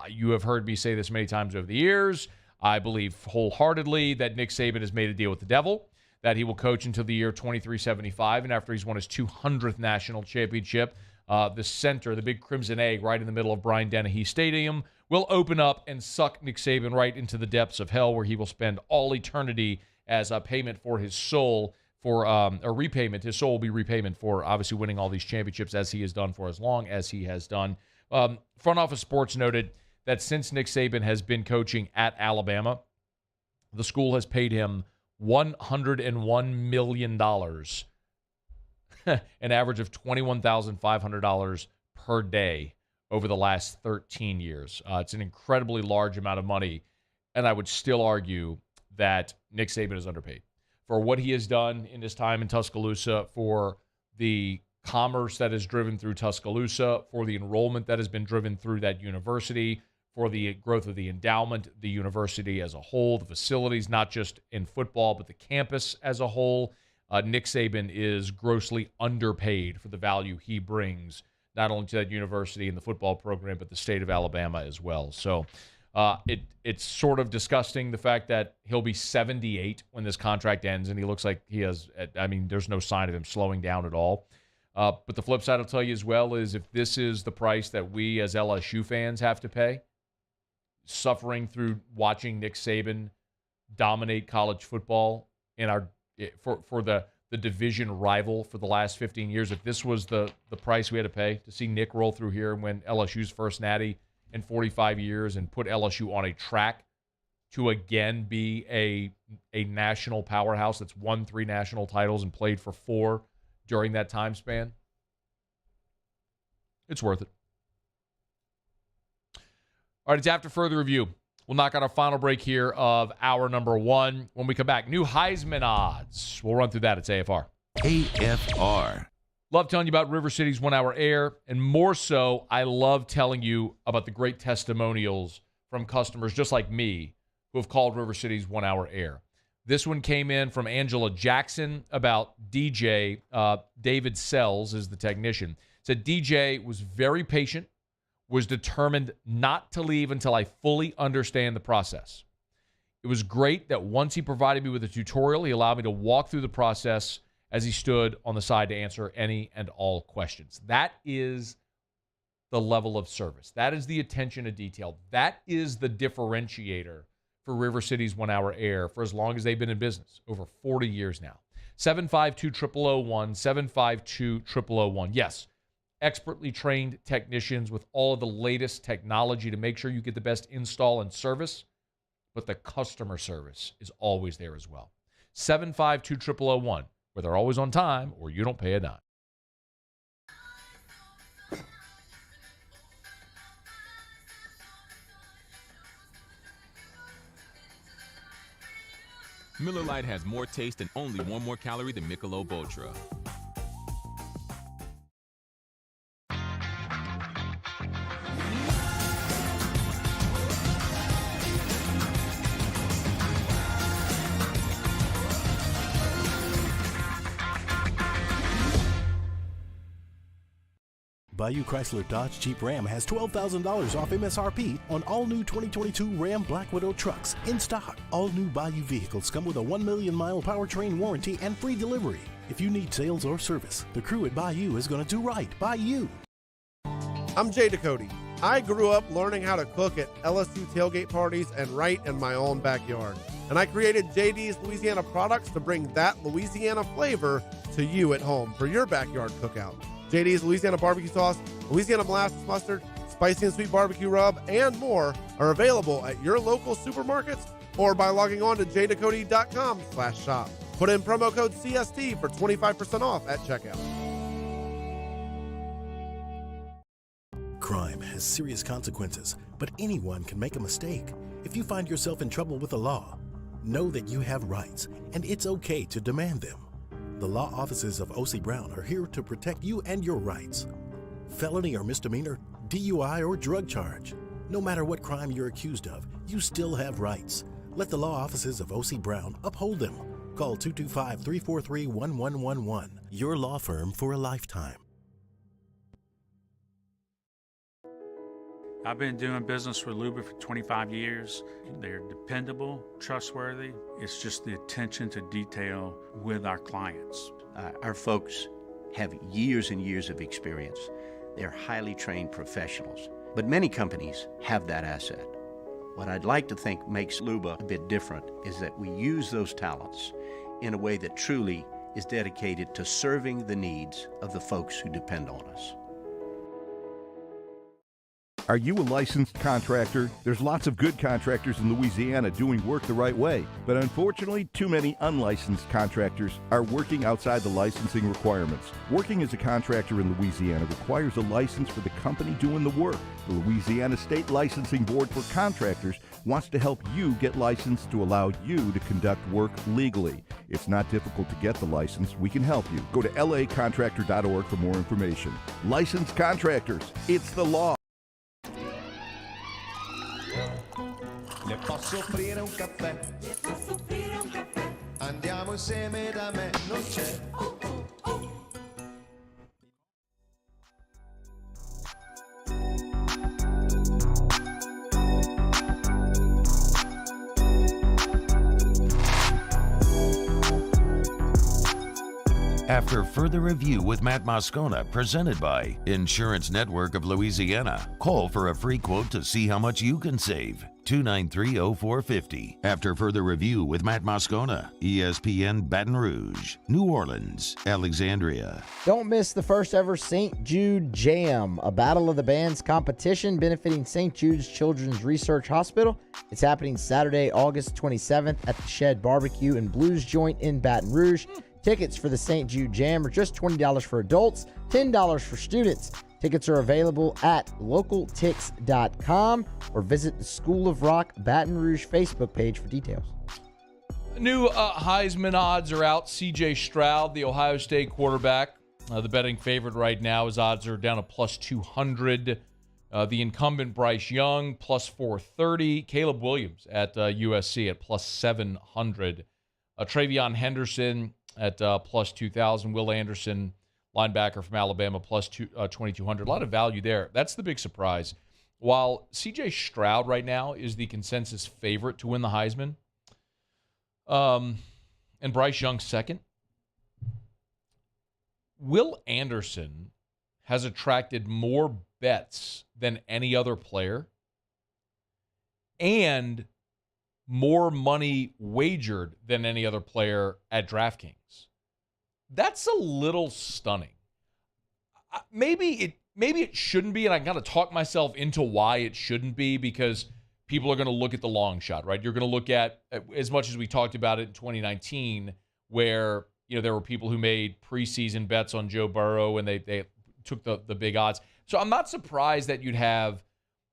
you have heard me say this many times over the years. I believe wholeheartedly that Nick Saban has made a deal with the devil, that he will coach until the year 2375, and after he's won his 200th national championship, the center, the big crimson egg right in the middle of Bryant-Dennehy Stadium, will open up and suck Nick Saban right into the depths of hell, where he will spend all eternity as a payment for his soul, for a repayment. His soul will be repayment for obviously winning all these championships, as he has done for as long as he has done. Front Office Sports noted that since Nick Saban has been coaching at Alabama, the school has paid him $101 million, an average of $21,500 per day over the last 13 years. It's an incredibly large amount of money, and I would still argue that Nick Saban is underpaid for what he has done in his time in Tuscaloosa, for the commerce that is driven through Tuscaloosa, for the enrollment that has been driven through that university, for the growth of the endowment, the university as a whole, the facilities, not just in football, but the campus as a whole. Nick Saban is grossly underpaid for the value he brings, not only to that university and the football program, but the state of Alabama as well. So it's sort of disgusting, the fact that he'll be 78 when this contract ends, and he looks like he has, there's no sign of him slowing down at all. But the flip side I'll tell you as well is, if this is the price that we as LSU fans have to pay, suffering through watching Nick Saban dominate college football in our for the the division rival for the last 15 years. If this was the price we had to pay to see Nick roll through here and win LSU's first natty in 45 years and put LSU on a track to again be a national powerhouse that's won 3 national titles and played for 4 during that time span, it's worth it. All right, it's after further review. We'll knock out our final break here of hour number 1. When we come back, new Heisman odds. We'll run through that. It's AFR. AFR. Love telling you about River City's 1 Hour Air, and more so, I love telling you about the great testimonials from customers just like me who have called River City's 1 Hour Air. This one came in from Angela Jackson about DJ. David Sells is the technician. Said DJ was very patient, was determined not to leave until I fully understand the process. It was great that once he provided me with a tutorial, he allowed me to walk through the process as he stood on the side to answer any and all questions. That is the level of service. That is the attention to detail. That is the differentiator for River City's 1 Hour Air for as long as they've been in business, over 40 years now. 752-0001, 752-0001. Yes, expertly trained technicians with all of the latest technology to make sure you get the best install and service, but the customer service is always there as well. 752-0001, where they're always on time or you don't pay a dime. Miller Lite has more taste and only 1 more calorie than Michelob Ultra. Bayou Chrysler Dodge Jeep Ram has $12,000 off MSRP on all new 2022 Ram Black Widow trucks in stock. All new Bayou vehicles come with a 1 million mile powertrain warranty and free delivery. If you need sales or service, the crew at Bayou is going to do right by you. I'm Jay Ducote. I grew up learning how to cook at LSU tailgate parties and right in my own backyard. And I created JD's Louisiana products to bring that Louisiana flavor to you at home for your backyard cookout. JD's Louisiana barbecue sauce, Louisiana molasses mustard, spicy and sweet barbecue rub, and more are available at your local supermarkets or by logging on to jducote.com/shop. Put in promo code CST for 25% off at checkout. Crime has serious consequences, but anyone can make a mistake. If you find yourself in trouble with the law, know that you have rights, and it's okay to demand them. The law offices of O.C. Brown are here to protect you and your rights. Felony or misdemeanor, DUI or drug charge. No matter what crime you're accused of, you still have rights. Let the law offices of O.C. Brown uphold them. Call 225-343-1111. Your law firm for a lifetime. I've been doing business with Luba for 25 years. They're dependable, trustworthy. It's just the attention to detail with our clients. Our folks have years and years of experience. They're highly trained professionals. But many companies have that asset. What I'd like to think makes Luba a bit different is that we use those talents in a way that truly is dedicated to serving the needs of the folks who depend on us. Are you a licensed contractor? There's lots of good contractors in Louisiana doing work the right way, but unfortunately, too many unlicensed contractors are working outside the licensing requirements. Working as a contractor in Louisiana requires a license for the company doing the work. The Louisiana State Licensing Board for Contractors wants to help you get licensed to allow you to conduct work legally. It's not difficult to get the license. We can help you. Go to lacontractor.org for more information. Licensed contractors, it's the law. Le posso offrire un caffè? Le posso offrire un caffè? Andiamo insieme da me, non c'è. After further review with Matt Moscona, presented by Insurance Network of Louisiana, call for a free quote to see how much you can save. 293-0450. After further review with Matt Moscona, ESPN Baton Rouge, New Orleans, Alexandria. Don't miss the first ever St. Jude Jam, a Battle of the Bands competition benefiting St. Jude's Children's Research Hospital. It's happening Saturday, August 27th at the Shed Barbecue and Blues Joint in Baton Rouge. Tickets for the St. Jude Jam are just $20 for adults, $10 for students. Tickets are available at localtix.com or visit the School of Rock Baton Rouge Facebook page for details. New Heisman odds are out. C.J. Stroud, the Ohio State quarterback, the betting favorite right now. His odds are down to plus 200. The incumbent Bryce Young, plus 430. Caleb Williams at USC at plus 700. Travion Henderson at plus 2,000. Will Anderson, linebacker from Alabama, plus 2,200. A lot of value there. That's the big surprise. While C.J. Stroud right now is the consensus favorite to win the Heisman, and Bryce Young second, Will Anderson has attracted more bets than any other player and more money wagered than any other player at DraftKings. That's a little stunning. Maybe it shouldn't be, and I got to talk myself into why it shouldn't be, because people are going to look at the long shot, right? You're going to look at, as much as we talked about it in 2019, where there were people who made preseason bets on Joe Burrow and they took the big odds. So I'm not surprised that you'd have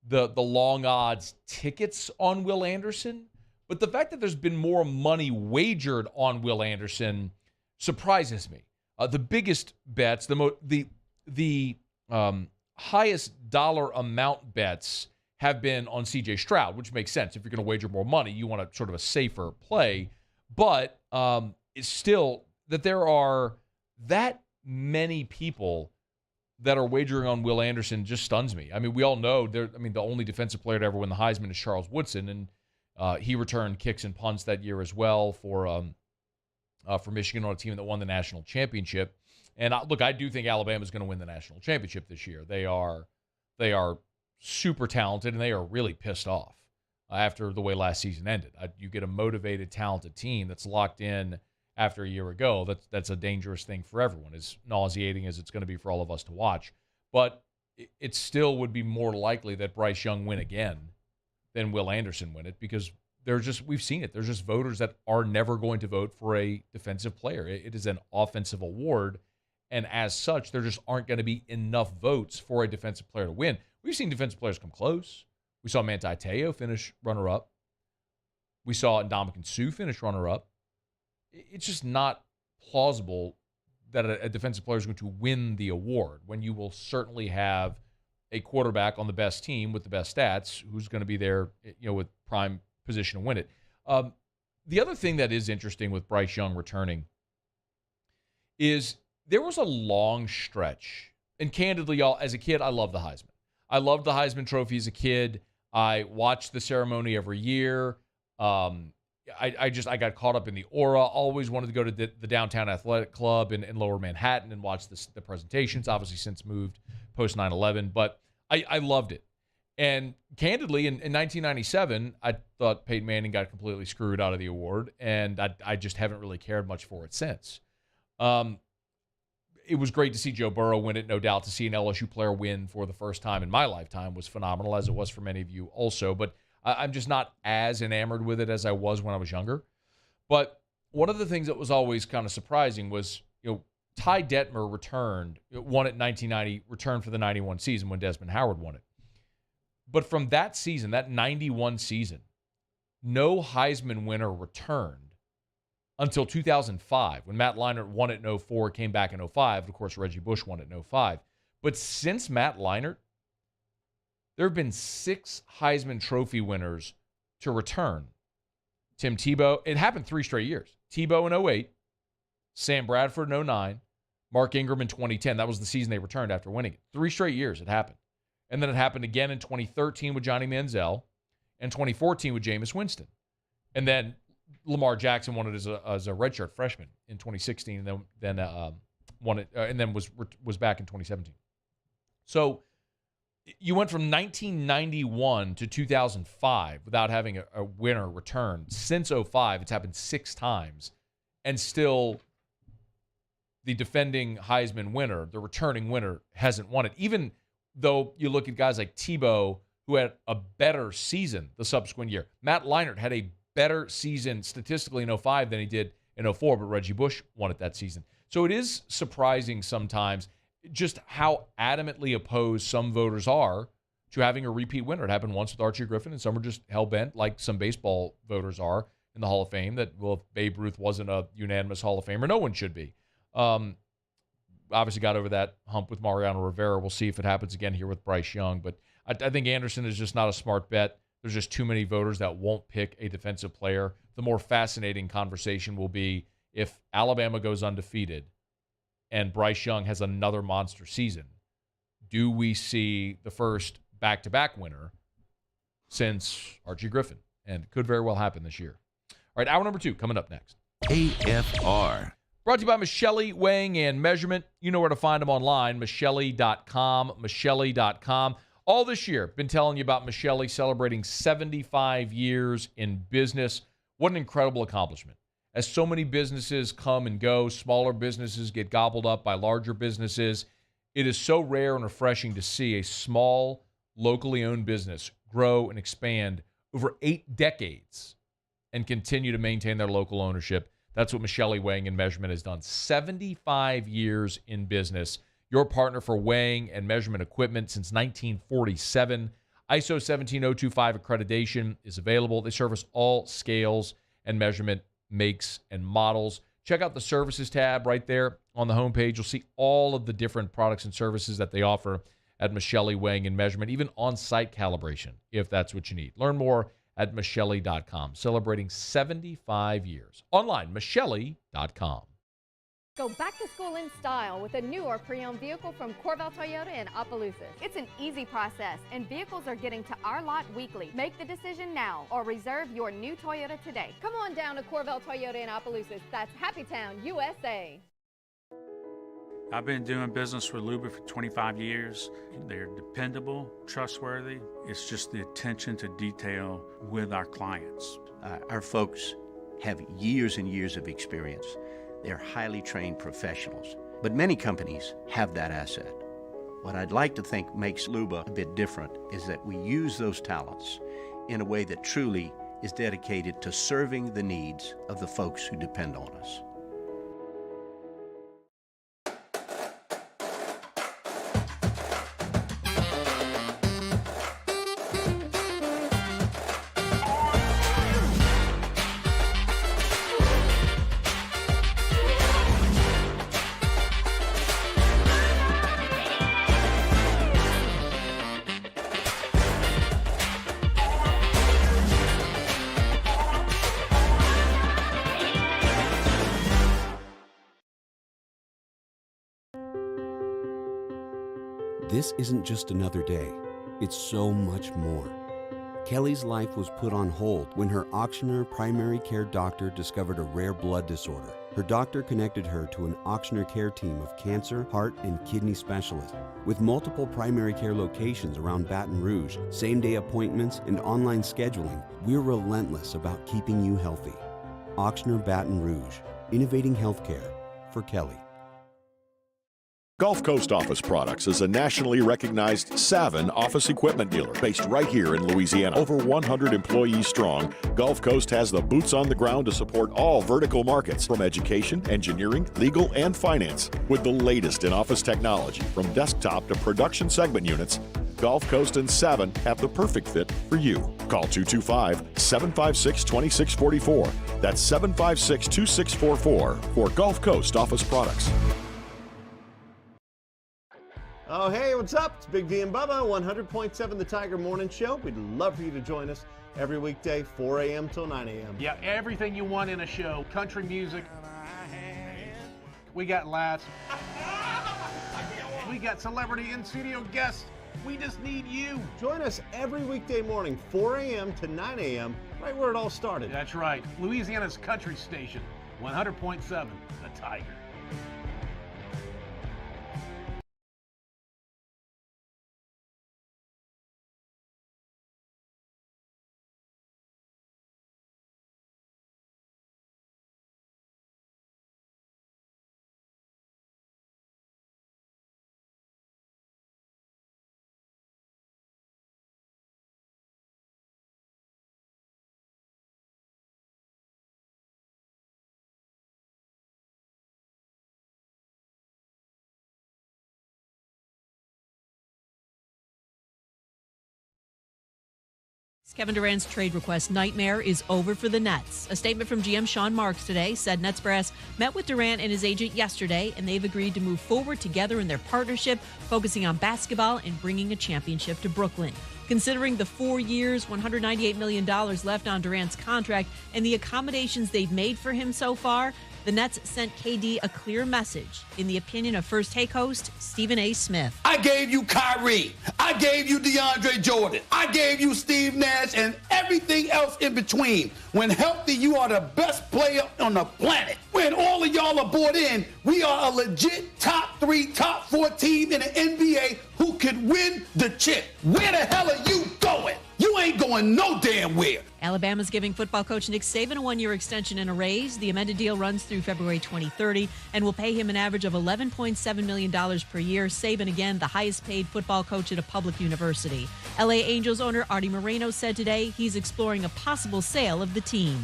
the long odds tickets on Will Anderson, but the fact that there's been more money wagered on Will Anderson surprises me. The biggest bets, the highest dollar amount bets have been on C.J. Stroud, which makes sense. If you're going to wager more money, you want a sort of a safer play. But it's still that there are that many people that are wagering on Will Anderson just stuns me. I mean, we all know the only defensive player to ever win the Heisman is Charles Woodson, and he returned kicks and punts that year as well for Michigan on a team that won the national championship. And I do think Alabama's going to win the national championship this year. They are super talented, and they are really pissed off after the way last season ended. You get a motivated, talented team that's locked in after a year ago. That's a dangerous thing for everyone, as nauseating as it's going to be for all of us to watch. But it still would be more likely that Bryce Young win again than Will Anderson win it, because we've seen it. There's just voters that are never going to vote for a defensive player. It is an offensive award, and as such, there just aren't going to be enough votes for a defensive player to win. We've seen defensive players come close. We saw Manti Te'o finish runner-up. We saw Ndamukong Suh finish runner-up. It's just not plausible that a defensive player is going to win the award when you will certainly have a quarterback on the best team with the best stats who's going to be there, with prime position to win it. The other thing that is interesting with Bryce Young returning is there was a long stretch, and candidly, y'all, as a kid, I loved the Heisman. I loved the Heisman Trophy as a kid. I watched the ceremony every year. I got caught up in the aura. Always wanted to go to the Downtown Athletic Club in Lower Manhattan and watch the presentations. Obviously, since moved post 9/11, but I loved it. And candidly, in 1997, I thought Peyton Manning got completely screwed out of the award, and I just haven't really cared much for it since. It was great to see Joe Burrow win it, no doubt. To see an LSU player win for the first time in my lifetime was phenomenal, as it was for many of you also. But I'm just not as enamored with it as I was when I was younger. But one of the things that was always kind of surprising was, Ty Detmer won it in 1990, returned for the 91 season when Desmond Howard won it. But from that season, that 91 season, no Heisman winner returned until 2005, when Matt Leinart won it in 2004, came back in 2005. Of course, Reggie Bush won it in 2005. But since Matt Leinart, there have been 6 Heisman Trophy winners to return. Tim Tebow, it happened 3 straight years. Tebow in 2008, Sam Bradford in 2009, Mark Ingram in 2010. That was the season they returned after winning it. 3 straight years it happened. And then it happened again in 2013 with Johnny Manziel and 2014 with Jameis Winston. And then Lamar Jackson won it as a redshirt freshman in 2016, and then won it, and then was back in 2017. So you went from 1991 to 2005 without having a winner return. Since 05, it's happened 6 times, and still the defending Heisman winner, the returning winner, hasn't won it. Even though you look at guys like Tebow, who had a better season the subsequent year. Matt Leinart had a better season statistically in 05 than he did in 04, but Reggie Bush won it that season. So it is surprising sometimes just how adamantly opposed some voters are to having a repeat winner. It happened once with Archie Griffin, and some are just hell-bent, like some baseball voters are in the Hall of Fame, that, well, if Babe Ruth wasn't a unanimous Hall of Famer, no one should be. Obviously got over that hump with Mariano Rivera. We'll see if it happens again here with Bryce Young. But I think Anderson is just not a smart bet. There's just too many voters that won't pick a defensive player. The more fascinating conversation will be if Alabama goes undefeated and Bryce Young has another monster season. Do we see the first back-to-back winner since Archie Griffin? And it could very well happen this year. All right, hour number 2 coming up next. AFR. Brought to you by Michelli Weighing and Measurement. You know where to find them online, Michelli.com, Michelli.com. All this year, been telling you about Michelli celebrating 75 years in business. What an incredible accomplishment. As so many businesses come and go, smaller businesses get gobbled up by larger businesses. It is so rare and refreshing to see a small, locally owned business grow and expand over 8 decades and continue to maintain their local ownership. That's what Michelli Weighing and Measurement has done. 75 years in business. Your partner for weighing and measurement equipment since 1947. ISO 17025 accreditation is available. They service all scales and measurement makes and models. Check out the services tab right there on the homepage. You'll see all of the different products and services that they offer at Michelli Weighing and Measurement, even on-site calibration, if that's what you need. Learn more at Michelli.com. Celebrating 75 years. Online, Michelli.com. Go back to school in style with a new or pre-owned vehicle from Corval Toyota in Opelousas. It's an easy process, and vehicles are getting to our lot weekly. Make the decision now or reserve your new Toyota today. Come on down to Corval Toyota in Opelousas. That's Happy Town, USA. I've been doing business with Luba for 25 years. They're dependable, trustworthy. It's just the attention to detail with our clients. Our folks have years and years of experience. They're highly trained professionals, but many companies have that asset. What I'd like to think makes Luba a bit different is that we use those talents in a way that truly is dedicated to serving the needs of the folks who depend on us. This isn't just another day, it's so much more. Kelly's life was put on hold when her auctioneer primary care doctor discovered a rare blood disorder. Her doctor connected her to an auctioneer care team of cancer, heart, and kidney specialists. With multiple primary care locations around Baton Rouge, same-day appointments, and online scheduling, we're relentless about keeping you healthy. Auctioneer Baton Rouge, innovating healthcare for Kelly. Gulf Coast Office Products is a nationally recognized Saban office equipment dealer based right here in Louisiana. Over 100 employees strong, Gulf Coast has the boots on the ground to support all vertical markets from education, engineering, legal, and finance. With the latest in office technology from desktop to production segment units, Gulf Coast and Saban have the perfect fit for you. Call 225-756-2644. That's 756-2644 for Gulf Coast Office Products. Oh, hey, what's up? It's Big D and Bubba, 100.7 The Tiger Morning Show. We'd love for you to join us every weekday, 4 a.m. till 9 a.m. Yeah, everything you want in a show. Country music. We got laughs. We got celebrity in-studio guests. We just need you. Join us every weekday morning, 4 a.m. to 9 a.m., right where it all started. That's right. Louisiana's country station, 100.7 The Tiger. Kevin Durant's trade request nightmare is over for the Nets. A statement from GM Sean Marks today said Nets brass met with Durant and his agent yesterday, and they've agreed to move forward together in their partnership, focusing on basketball and bringing a championship to Brooklyn. Considering the 4 years, $198 million left on Durant's contract and the accommodations they've made for him so far, the Nets sent KD a clear message, in the opinion of First Take host Stephen A. Smith. I gave you Kyrie. I gave you DeAndre Jordan. I gave you Steve Nash and everything else in between. When healthy, you are the best player on the planet. When all of y'all are bought in, we are a legit top 3, top 4 team in the NBA who could win the chip. Where the hell are you going? You ain't going no damn where. Alabama's giving football coach Nick Saban a 1-year extension and a raise. The amended deal runs through February 2030 and will pay him an average of $11.7 million per year. Saban, again, the highest paid football coach at a public university. LA Angels owner Artie Moreno said today he's exploring a possible sale of the team.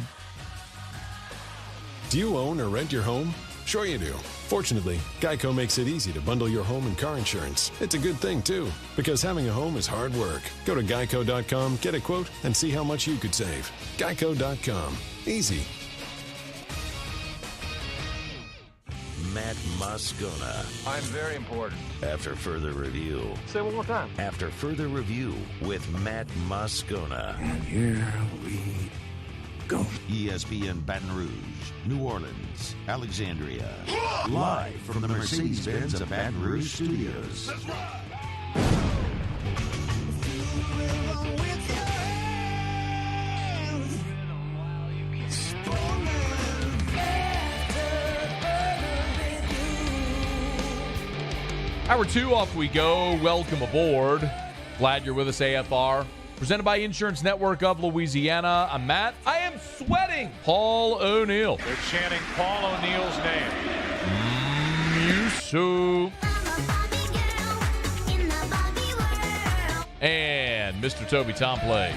Do you own or rent your home? Sure you do. Fortunately, Geico makes it easy to bundle your home and car insurance. It's a good thing, too, because having a home is hard work. Go to geico.com, get a quote, and see how much you could save. Geico.com. Easy. Matt Moscona. I'm very important. After further review. Say it one more time. After further review with Matt Moscona. And here we go. ESPN Baton Rouge, New Orleans, Alexandria. Live from the Mercedes-Benz of Baton Rouge studios. Hour 2, off we go. Welcome aboard. Glad you're with us, AFR. Presented by Insurance Network of Louisiana. I'm Matt. I am sweating. Paul O'Neill. They're chanting Paul O'Neill's name. Yusu. And Mr. Toby Tomplay.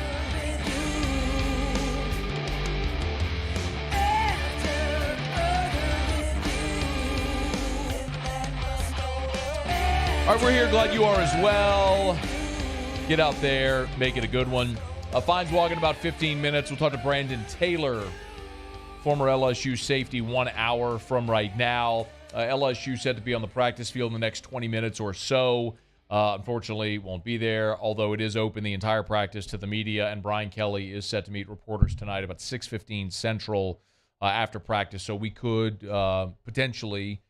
All right, we're here. Glad you are as well. Get out there, make it a good one. Feinswog in about 15 minutes. We'll talk to Brandon Taylor, former LSU safety, 1 hour from right now. LSU said to be on the practice field in the next 20 minutes or so. Unfortunately, won't be there, although it is open the entire practice to the media, and Brian Kelly is set to meet reporters tonight about 6:15 Central after practice, so we could potentially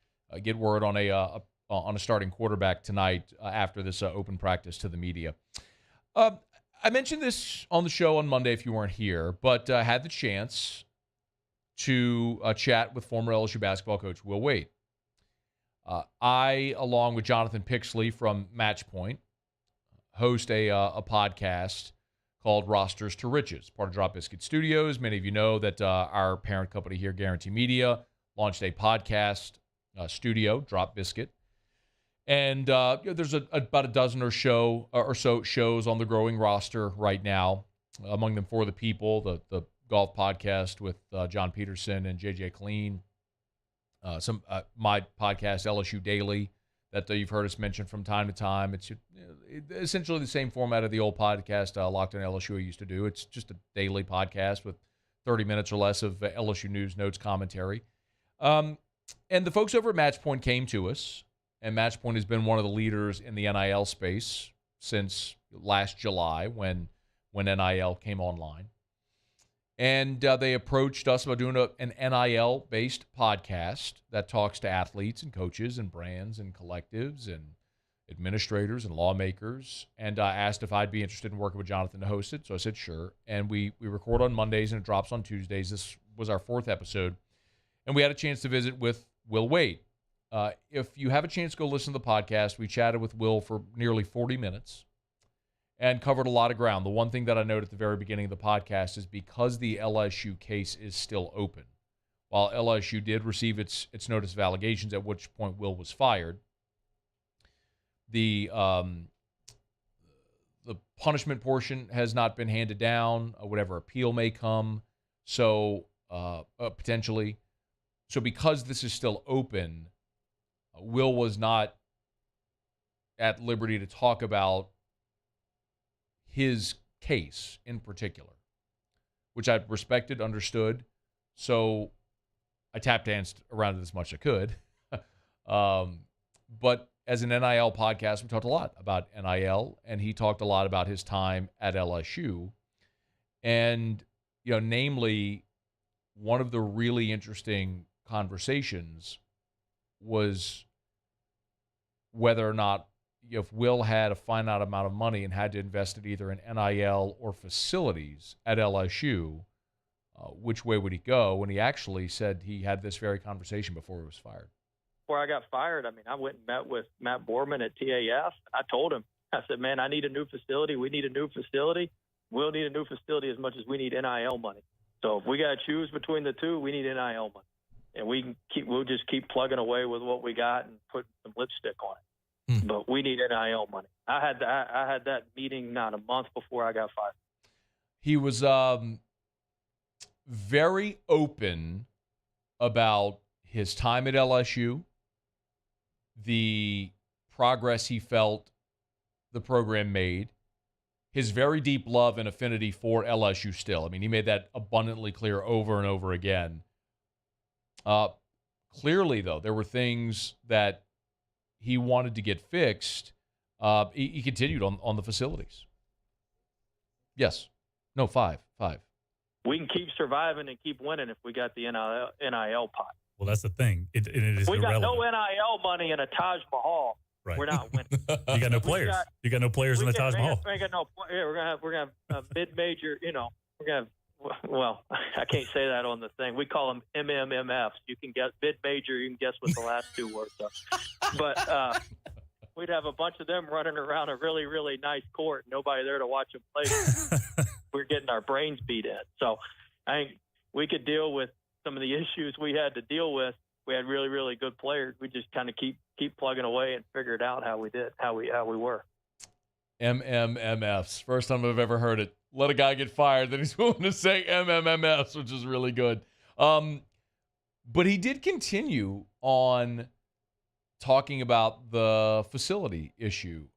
get word on a starting quarterback tonight after this open practice to the media. I mentioned this on the show on Monday if you weren't here, but had the chance to chat with former LSU basketball coach Will Wade. I, along with Jonathan Pixley from Matchpoint, host a podcast called Rosters to Riches, part of Drop Biscuit Studios. Many of you know that our parent company here, Guarantee Media, launched a podcast studio, Drop Biscuit. And there's about a dozen or so shows on the growing roster right now, among them For the People, the golf podcast with John Peterson and JJ Clean. My podcast, LSU Daily, that you've heard us mention from time to time. It's essentially the same format of the old podcast Locked on LSU I used to do. It's just a daily podcast with 30 minutes or less of LSU news, notes, commentary. And the folks over at Matchpoint came to us, and Matchpoint has been one of the leaders in the NIL space since last July when NIL came online. And they approached us about doing an NIL-based podcast that talks to athletes and coaches and brands and collectives and administrators and lawmakers, and asked if I'd be interested in working with Jonathan to host it. So I said sure. And we record on Mondays and it drops on Tuesdays. This was our 4th episode. And we had a chance to visit with Will Wade. If you have a chance to go listen to the podcast, we chatted with Will for nearly 40 minutes and covered a lot of ground. The one thing that I noted at the very beginning of the podcast is because the LSU case is still open, while LSU did receive its notice of allegations, at which point Will was fired, the punishment portion has not been handed down, whatever appeal may come, so potentially. So because this is still open, Will was not at liberty to talk about his case in particular, which I respected, understood. So I tap danced around it as much as I could. But as an NIL podcast, we talked a lot about NIL, and he talked a lot about his time at LSU. And, namely, one of the really interesting conversations was whether or not, if Will had a finite amount of money and had to invest it either in NIL or facilities at LSU, which way would he go? And he actually said he had this very conversation before he was fired. Before I got fired, I went and met with Matt Borman at TAF. I told him, I said, man, I need a new facility. We need a new facility. We'll need a new facility as much as we need NIL money. So if we got to choose between the two, we need NIL money. And we'll just keep plugging away with what we got and put some lipstick on it. But we need NIL money. I had that meeting not a month before I got fired. He was very open about his time at LSU, the progress he felt the program made, his very deep love and affinity for LSU still. I mean, he made that abundantly clear over and over again. Clearly, though, there were things that he wanted to get fixed. He continued on the facilities. Yes. No, five. We can keep surviving and keep winning if we got the NIL pot. Well, that's the thing. It is we irrelevant. got no NIL money in a Taj Mahal. Right. We're not winning. You got no players. You got no players in the Taj Mahal. We got no. We're gonna have a mid-major. We're gonna have. Well, I can't say that on the thing. We call them MMMFs. You can guess mid-major. You can guess what the last two words are. But we'd have a bunch of them running around a really, really nice court. Nobody there to watch them play. We're getting our brains beat in. So I think we could deal with some of the issues we had to deal with. We had really, really good players. We just kind of keep plugging away and figured out how we did, how we were. MMMFs. First time I've ever heard it. Let a guy get fired, then he's willing to say MMMFs, which is really good. But he did continue on talking about the facility issue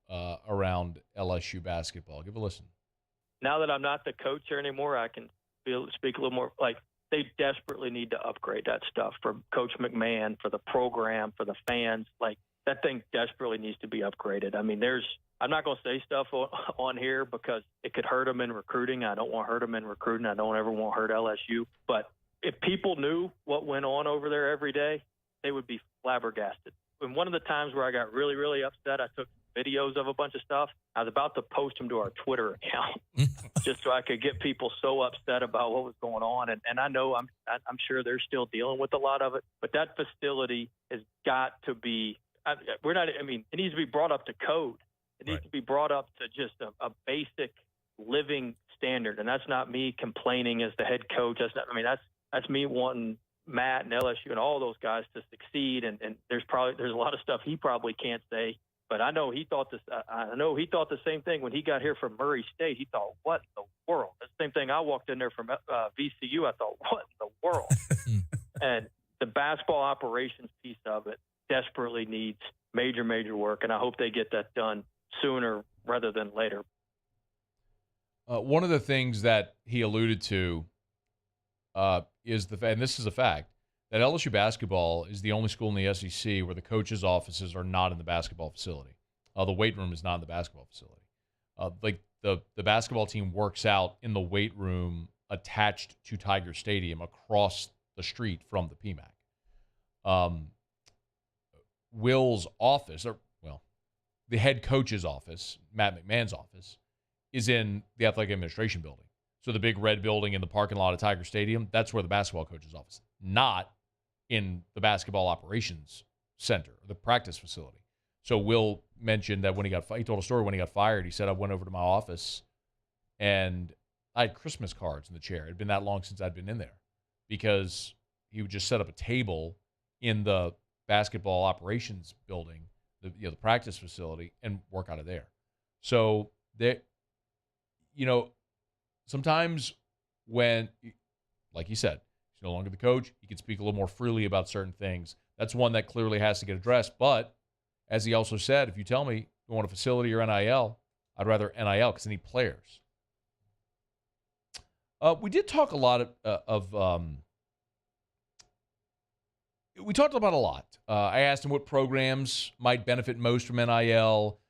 around LSU basketball. Give a listen. Now that I'm not the coach here anymore, I can speak a little more. Like, they desperately need to upgrade that stuff for Coach McMahon, for the program, for the fans. Like, that thing desperately needs to be upgraded. I mean, I'm not going to say stuff on here because it could hurt them in recruiting. I don't want to hurt them in recruiting. I don't ever want to hurt LSU. But if people knew what went on over there every day, they would be flabbergasted. And one of the times where I got really, really upset, I took videos of a bunch of stuff. I was about to post them to our Twitter account just so I could get people so upset about what was going on. And I know I'm sure they're still dealing with a lot of it. But that facility has got to be it needs to be brought up to code. It needs to be brought up to just a basic living standard. And that's not me complaining as the head coach. That's me wanting Matt and LSU and all those guys to succeed. And there's a lot of stuff he probably can't say. But I know he thought this. I know he thought the same thing when he got here from Murray State. He thought, "What in the world?" The same thing. I walked in there from VCU. I thought, "What in the world?" And the basketball operations piece of it desperately needs major, major work. And I hope they get that done sooner rather than later. One of the things that he alluded to is and this is a fact, that LSU basketball is the only school in the SEC where the coaches' offices are not in the basketball facility. The weight room is not in the basketball facility. The basketball team works out in the weight room attached to Tiger Stadium across the street from the PMAC. Will's office, the head coach's office, Matt McMahon's office, is in the athletic administration building. So the big red building in the parking lot of Tiger Stadium, that's where the basketball coach's office is, not in the basketball operations center, the practice facility. So Will mentioned that he told a story when he got fired. He said, I went over to my office and I had Christmas cards in the chair. It had been that long since I'd been in there because he would just set up a table in the basketball operations building, the practice facility, and work out of there. So sometimes when, like you said, he's no longer the coach, he can speak a little more freely about certain things. That's one that clearly has to get addressed. But as he also said, if you tell me you want a facility or NIL, I'd rather NIL because I need players. We did talk a lot we talked about a lot. I asked him what programs might benefit most from NIL.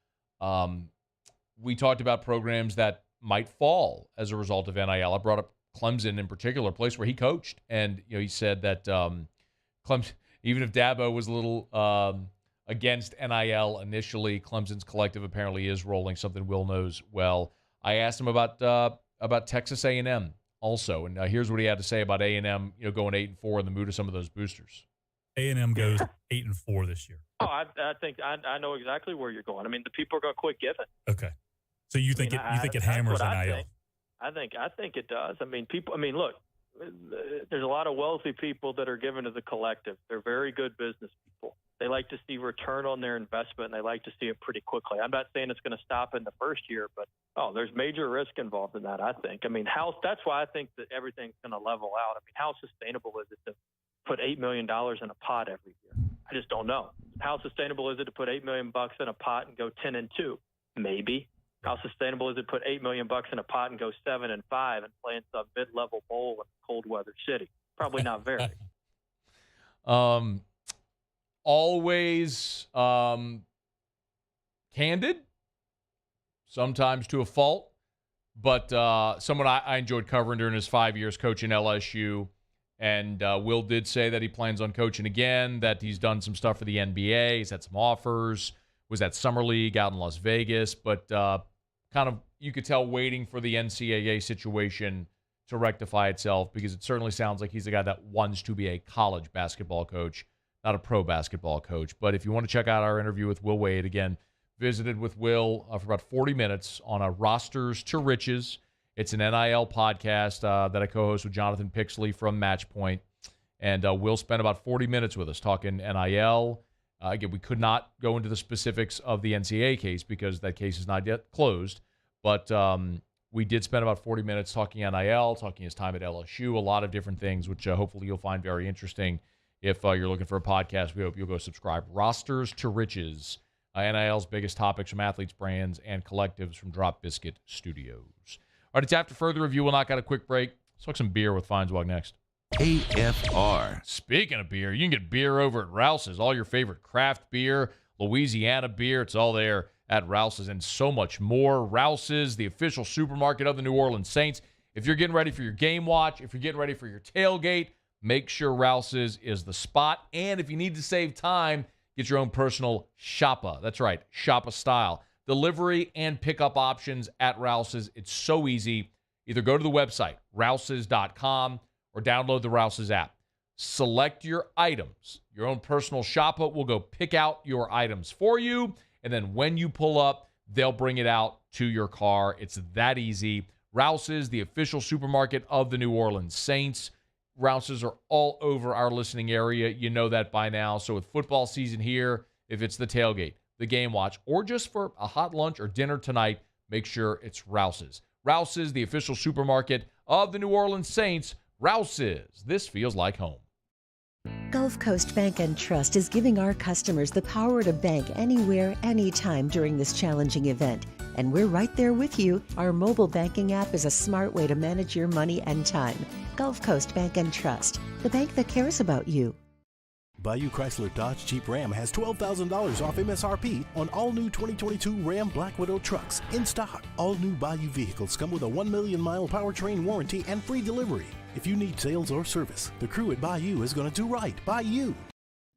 We talked about programs that might fall as a result of NIL. I brought up Clemson in particular, a place where he coached. And, he said that Clemson, even if Dabo was a little against NIL initially, Clemson's collective apparently is rolling, something Will knows well. I asked him about Texas A&M also, and here's what he had to say about A&M, going 8-4 in the mood of some of those boosters. A&M goes 8-4 this year. Oh, I think I know exactly where you're going. I mean, the people are going to quit giving. Okay, so you think it hammers NIL? I think it does. I mean, people. I mean, look, there's a lot of wealthy people that are given to the collective. They're very good business people. They like to see return on their investment, and they like to see it pretty quickly. I'm not saying it's going to stop in the first year, but there's major risk involved in that. I think. I mean, that's why I think that everything's going to level out. I mean, how sustainable is it to put $8 million in a pot every year? I just don't know. How sustainable is it to put $8 million in a pot and go 10-2? Maybe. How sustainable is it to put $8 million in a pot and go 7-5 and play in some mid-level bowl in a cold weather city? Probably not very. Always candid, sometimes to a fault, but someone I enjoyed covering during his 5 years coaching LSU. And Will did say that he plans on coaching again, that he's done some stuff for the NBA. He's had some offers, was at Summer League out in Las Vegas, but kind of you could tell waiting for the NCAA situation to rectify itself, because it certainly sounds like he's a guy that wants to be a college basketball coach, not a pro basketball coach. But if you want to check out our interview with Will Wade, again, visited with Will for about 40 minutes on a Rosters to Riches. It's an NIL podcast that I co-host with Jonathan Pixley from Matchpoint. And Will spent about 40 minutes with us talking NIL. Again, we could not go into the specifics of the NCAA case because that case is not yet closed. But we did spend about 40 minutes talking NIL, talking his time at LSU, a lot of different things, which hopefully you'll find very interesting. If you're looking for a podcast, we hope you'll go subscribe. Rosters to Riches, NIL's biggest topics from athletes, brands, and collectives from Drop Biscuit Studios. All right, it's after further review. We'll knock out a quick break. Let's talk some beer with Feinswog next. AFR. Speaking of beer, you can get beer over at Rouse's. All your favorite craft beer, Louisiana beer, it's all there at Rouse's and so much more. Rouse's, the official supermarket of the New Orleans Saints. If you're getting ready for your game watch, if you're getting ready for your tailgate, make sure Rouse's is the spot. And if you need to save time, get your own personal shoppa. That's right, shoppa style. Delivery and pickup options at Rouse's. It's so easy. Either go to the website, rouses.com, or download the Rouse's app. Select your items. Your own personal shopper will go pick out your items for you, and then when you pull up, they'll bring it out to your car. It's that easy. Rouse's, the official supermarket of the New Orleans Saints. Rouse's are all over our listening area. You know that by now. So with football season here, if it's the tailgate, the game watch, or just for a hot lunch or dinner tonight, make sure it's Rouse's. Rouse's, the official supermarket of the New Orleans Saints. Rouse's, this feels like home. Gulf Coast Bank and Trust is giving our customers the power to bank anywhere, anytime during this challenging event. And we're right there with you. Our mobile banking app is a smart way to manage your money and time. Gulf Coast Bank and Trust, the bank that cares about you. Bayou Chrysler Dodge Jeep Ram has $12,000 off MSRP on all new 2022 Ram Black Widow trucks in stock. All new Bayou vehicles come with a 1 million mile powertrain warranty and free delivery. If you need sales or service, the crew at Bayou is going to do right by you.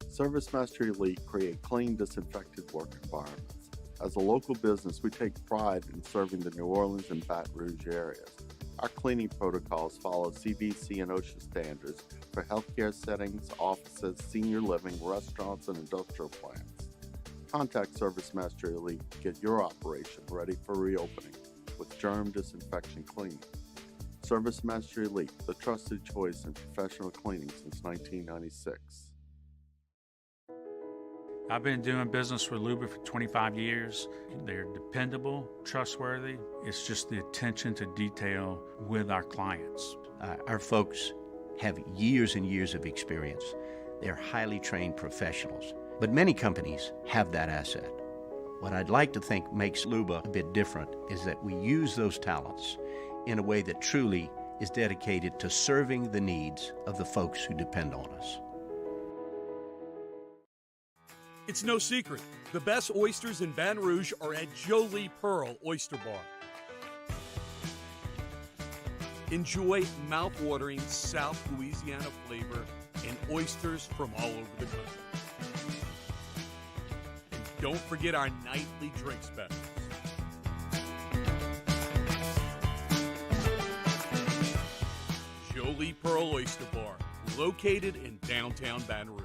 Service Master Elite create clean, disinfected work environments. As a local business, we take pride in serving the New Orleans and Baton Rouge areas. Our cleaning protocols follow CDC and OSHA standards for healthcare settings, offices, senior living, restaurants, and industrial plants. Contact Service Master Elite to get your operation ready for reopening with germ disinfection cleaning. Service Master Elite, the trusted choice in professional cleaning since 1996. I've been doing business with Luba for 25 years. They're dependable, trustworthy. It's just the attention to detail with our clients. Our folks have years and years of experience. They're highly trained professionals, but many companies have that asset. What I'd like to think makes Luba a bit different is that we use those talents in a way that truly is dedicated to serving the needs of the folks who depend on us. It's no secret. The best oysters in Baton Rouge are at Jolie Pearl Oyster Bar. Enjoy mouth-watering South Louisiana flavor and oysters from all over the country. And don't forget our nightly drink specials. Jolie Pearl Oyster Bar, located in downtown Baton Rouge.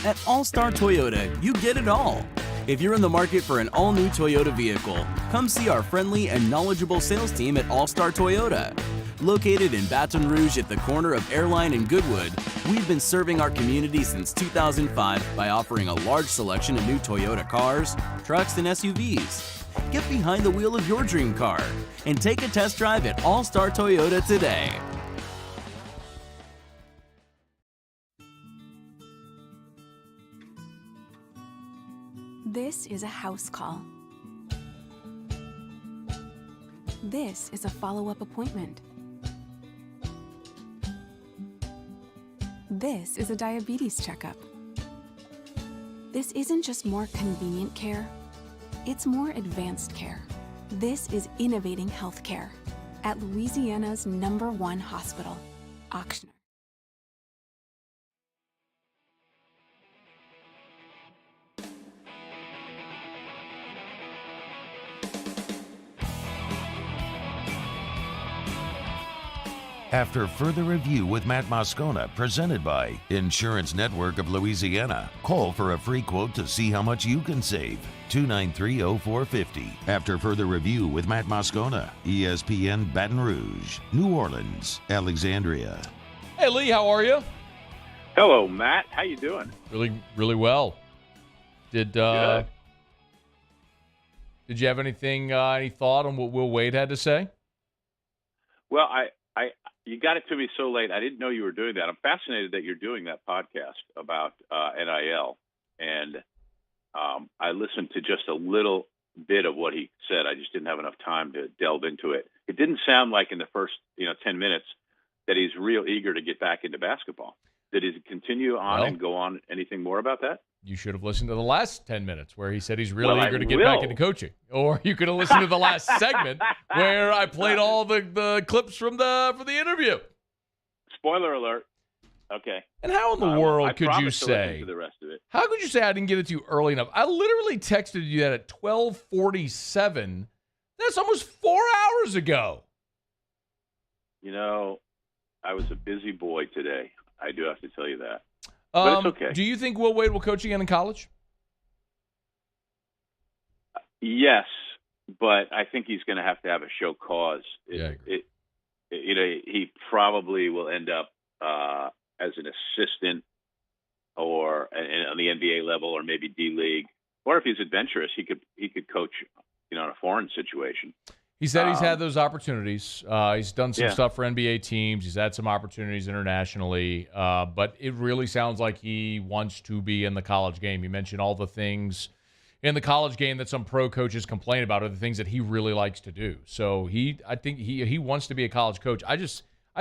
At All-Star Toyota, you get it all. If you're in the market for an all-new Toyota vehicle, come see our friendly and knowledgeable sales team at All-Star Toyota. Located in Baton Rouge at the corner of Airline and Goodwood, we've been serving our community since 2005 by offering a large selection of new Toyota cars, trucks, and SUVs. Get behind the wheel of your dream car and take a test drive at All-Star Toyota today. This is a house call. This is a follow-up appointment. This is a diabetes checkup. This isn't just more convenient care, it's more advanced care. This is innovating healthcare at Louisiana's #1 hospital, Ochsner. After further review with Matt Moscona, presented by Insurance Network of Louisiana. Call for a free quote to see how much you can save. 293-0450. After further review with Matt Moscona, ESPN Baton Rouge, New Orleans, Alexandria. Hey, Lee, how are you? Hello, Matt. How you doing? Really well. Did you have anything, any thought on what Will Wade had to say? Well, you got it to me so late. I didn't know you were doing that. I'm fascinated that you're doing that podcast about NIL, and I listened to just a little bit of what he said. I just didn't have enough time to delve into it. It didn't sound like in the first 10 minutes that he's real eager to get back into basketball. Did he continue on and go on anything more about that? You should have listened to the last 10 minutes where he said he's really eager to get back into coaching. Or you could have listened to the last segment where I played all the clips from the interview. Spoiler alert. Okay. And how in the world could you say? To the rest of it. How could you say I didn't get it to you early enough? I literally texted you that at 12:47. That's almost 4 hours ago. I was a busy boy today. I do have to tell you that. But it's okay. Do you think Will Wade will coach again in college? Yes, but I think he's going to have a show cause. He probably will end up as an assistant or on the NBA level or maybe D League. Or if he's adventurous, he could coach, in a foreign situation. He said he's had those opportunities. He's done some stuff for NBA teams. He's had some opportunities internationally. But it really sounds like he wants to be in the college game. You mentioned all the things in the college game that some pro coaches complain about are the things that he really likes to do. So I think he wants to be a college coach. I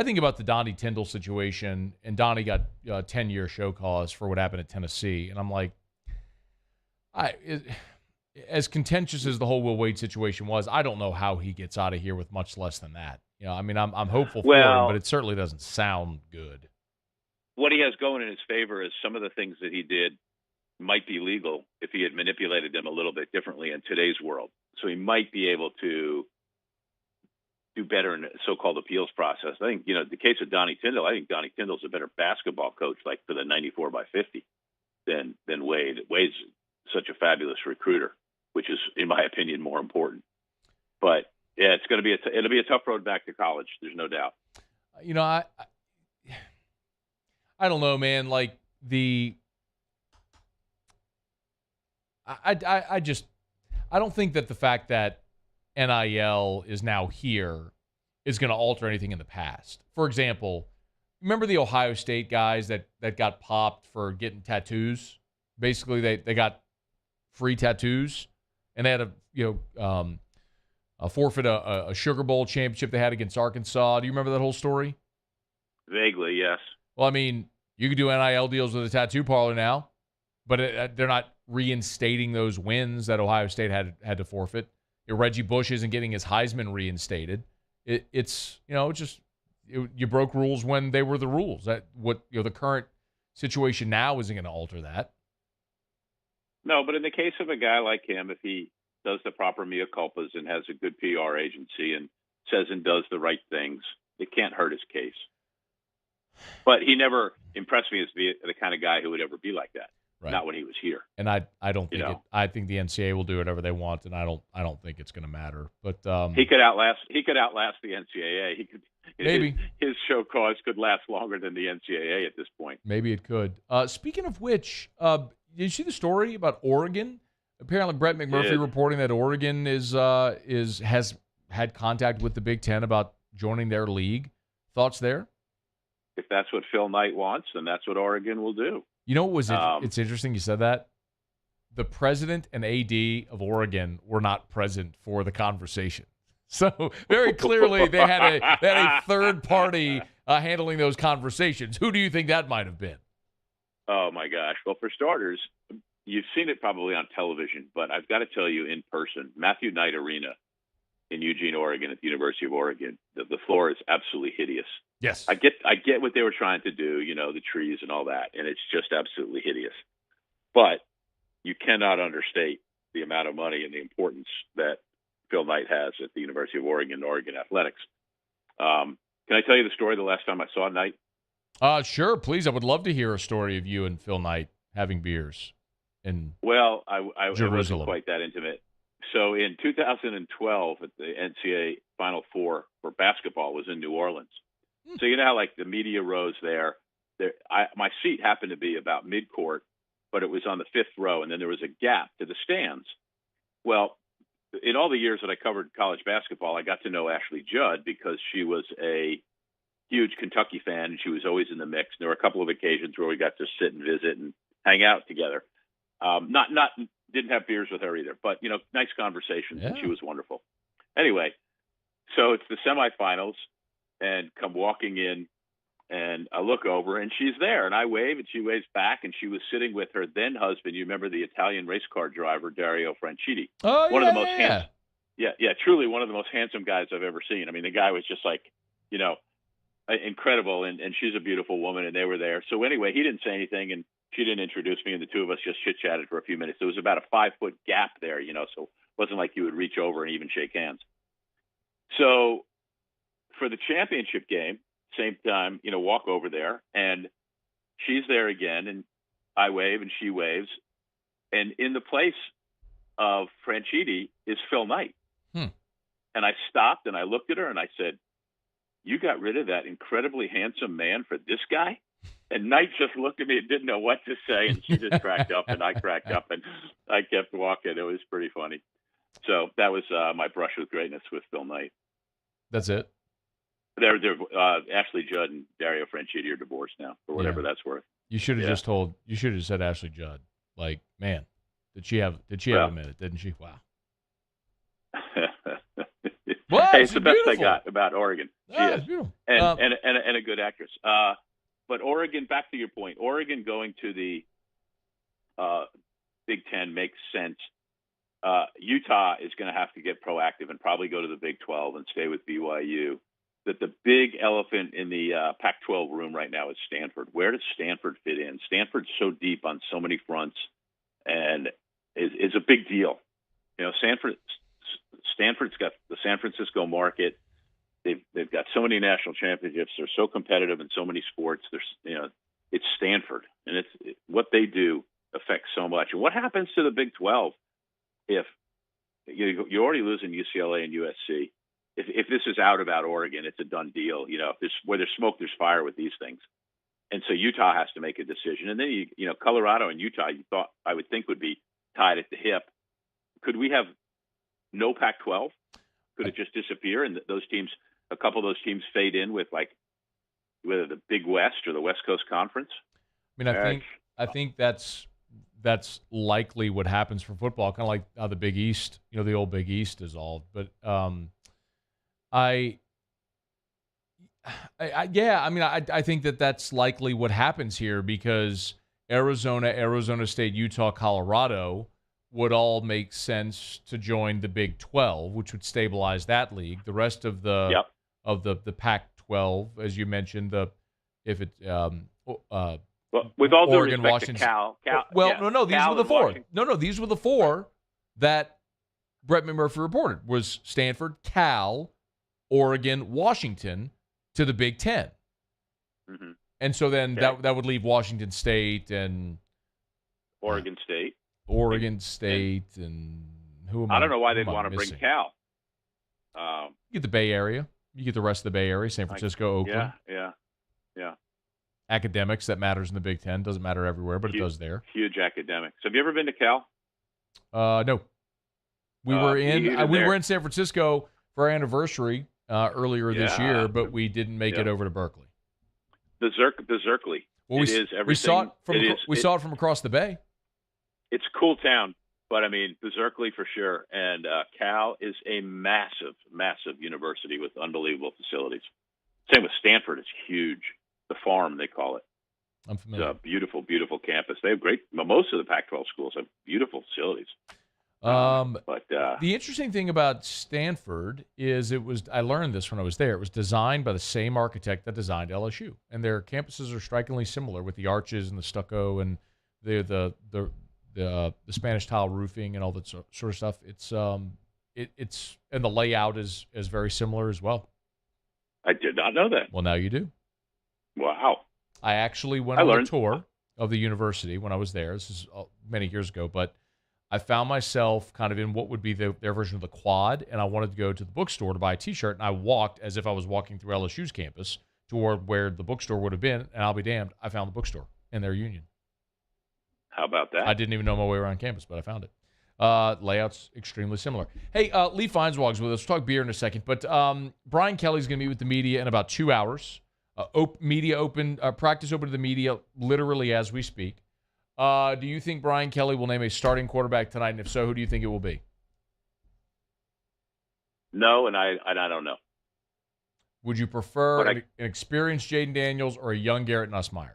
think about the Donnie Tyndall situation, and Donnie got a 10-year show cause for what happened at Tennessee. And I'm like, as contentious as the whole Will Wade situation was, I don't know how he gets out of here with much less than that. I'm hopeful for him, but it certainly doesn't sound good. What he has going in his favor is some of the things that he did might be legal if he had manipulated them a little bit differently in today's world. So he might be able to do better in the so-called appeals process. I think, the case of Donnie Tyndall, I think Donnie Tyndall's a better basketball coach, like for the 94x50 than Wade. Wade's such a fabulous recruiter, which is, in my opinion, more important. But yeah, it's going to be it'll be a tough road back to college. There's no doubt. I don't know, man. Like I don't think that the fact that NIL is now here is going to alter anything in the past. For example, remember the Ohio State guys that got popped for getting tattoos? Basically, they got free tattoos, and they had forfeit a Sugar Bowl championship they had against Arkansas. Do you remember that whole story? Vaguely, yes. Well, I mean, you could do NIL deals with a tattoo parlor now, but they're not reinstating those wins that Ohio State had to forfeit. Reggie Bush isn't getting his Heisman reinstated. It's you broke rules when they were the rules. The current situation now isn't going to alter that. No, but in the case of a guy like him, if he does the proper mea culpas and has a good PR agency and says and does the right things, it can't hurt his case. But he never impressed me as the kind of guy who would ever be like that. Right. Not when he was here. And I don't think I think the NCAA will do whatever they want, and I don't think it's going to matter. But he could outlast the NCAA. He could maybe his show cause could last longer than the NCAA at this point. Maybe it could. Speaking of which, did you see the story about Oregon? Apparently, Brett McMurphy reporting that Oregon has had contact with the Big Ten about joining their league. Thoughts there? If that's what Phil Knight wants, then that's what Oregon will do. You know what was it's interesting you said that? The president and AD of Oregon were not present for the conversation. So very clearly they had a third party handling those conversations. Who do you think that might have been? Oh, my gosh. Well, for starters, you've seen it probably on television, but I've got to tell you in person, Matthew Knight Arena in Eugene, Oregon, at the University of Oregon, the floor is absolutely hideous. Yes. I get what they were trying to do, the trees and all that, and it's just absolutely hideous. But you cannot understate the amount of money and the importance that Phil Knight has at the University of Oregon and Oregon Athletics. Can I tell you the story the last time I saw Knight? Sure, please. I would love to hear a story of you and Phil Knight having beers in it wasn't quite that intimate. So in 2012, at the NCAA Final Four for basketball was in New Orleans. So you know how like the media rows there. My seat happened to be about midcourt, but it was on the fifth row, and then there was a gap to the stands. Well, in all the years that I covered college basketball, I got to know Ashley Judd because she was a huge Kentucky fan, and she was always in the mix. There were a couple of occasions where we got to sit and visit and hang out together. Didn't have beers with her either, but nice conversations, and she was wonderful. Anyway, so it's the semifinals, and come walking in, and I look over, and she's there, and I wave, and she waves back, and she was sitting with her then husband. You remember the Italian race car driver Dario Franchitti? Oh, one of the most handsome. Yeah, truly one of the most handsome guys I've ever seen. I mean, the guy was just like, incredible, and she's a beautiful woman, and they were there. So anyway, he didn't say anything, and she didn't introduce me, and the two of us just chit-chatted for a few minutes. There was about a 5-foot gap there, so it wasn't like you would reach over and even shake hands. So for the championship game, same time, walk over there, and she's there again, and I wave, and she waves. And in the place of Franchitti is Phil Knight. And I stopped, and I looked at her, and I said, "You got rid of that incredibly handsome man for this guy?" And Knight just looked at me and didn't know what to say, and she just cracked up, and I cracked up, and I kept walking. It was pretty funny. So that was my brush with greatness with Phil Knight. That's it? They're Ashley Judd and Dario Franchitti are divorced now, for whatever that's worth. You should have you should have said Ashley Judd. Like, man, did she have a minute, didn't she? Wow. Hey, it's the best I got about Oregon. She is. Beautiful. And a good actress. But Oregon, back to your point, Oregon going to the Big Ten makes sense. Utah is going to have to get proactive and probably go to the Big 12 and stay with BYU. That the big elephant in the Pac-12 room right now is Stanford. Where does Stanford fit in? Stanford's so deep on so many fronts and is a big deal. Stanford's got the San Francisco market. They've got so many national championships. They're so competitive in so many sports. It's Stanford, and what they do affects so much. And what happens to the Big 12 if you're already losing UCLA and USC? If this is out about Oregon, it's a done deal. Where there's smoke, there's fire with these things. And so Utah has to make a decision. And then Colorado and Utah, I would think would be tied at the hip. Could we have no Pac-12? Could it just disappear and a couple of those teams fade in with like whether the Big West or the West Coast Conference? I mean, I think that's likely what happens for football, kind of like how the Big East, the old Big East dissolved. But I think that's likely what happens here because Arizona State, Utah, Colorado would all make sense to join the Big 12, which would stabilize that league. The rest of the Pac-12, as you mentioned, with all due Oregon, respect Washington. to Cal. These were the four. These were the four that Brett McMurphy reported was Stanford, Cal, Oregon, Washington to the Big Ten. Mm-hmm. And so then that would leave Washington State and Oregon State. And who am I? I don't know why they'd want to bring Cal. You get the Bay Area. You get the rest of the Bay Area, San Francisco, Oakland. Yeah. Academics, that matters in the Big Ten. Doesn't matter everywhere, but it does there. Huge academics. Have you ever been to Cal? No. We were in San Francisco for our anniversary earlier this year, but we didn't make it over to Berkeley. The Zerkly. Well, it is everything. We saw it from across the bay. It's a cool town, but I mean, the Zerkly for sure. And Cal is a massive, massive university with unbelievable facilities. Same with Stanford. It's huge. The Farm, they call it. I'm familiar. It's a beautiful, beautiful campus. They have most of the Pac-12 schools have beautiful facilities. The interesting thing about Stanford is I learned this when I was there. It was designed by the same architect that designed LSU, and their campuses are strikingly similar with the arches and the stucco and the Spanish tile roofing and all that sort of stuff. It's and the layout is very similar as well. I did not know that. Well, now you do. Wow. I actually went on a tour of the university when I was there. This is many years ago, but I found myself kind of in what would be their version of the quad, and I wanted to go to the bookstore to buy a T-shirt, and I walked as if I was walking through LSU's campus toward where the bookstore would have been, and I'll be damned, I found the bookstore in their union. How about that? I didn't even know my way around campus, but I found it. Layout's extremely similar. Hey, Lee Feinswog's with us. We'll talk beer in a second, but Brian Kelly's going to meet with the media in about 2 hours. Practice open to the media literally as we speak. Do you think Brian Kelly will name a starting quarterback tonight? And if so, who do you think it will be? No, and I don't know. Would you prefer an experienced Jaden Daniels or a young Garrett Nussmeier?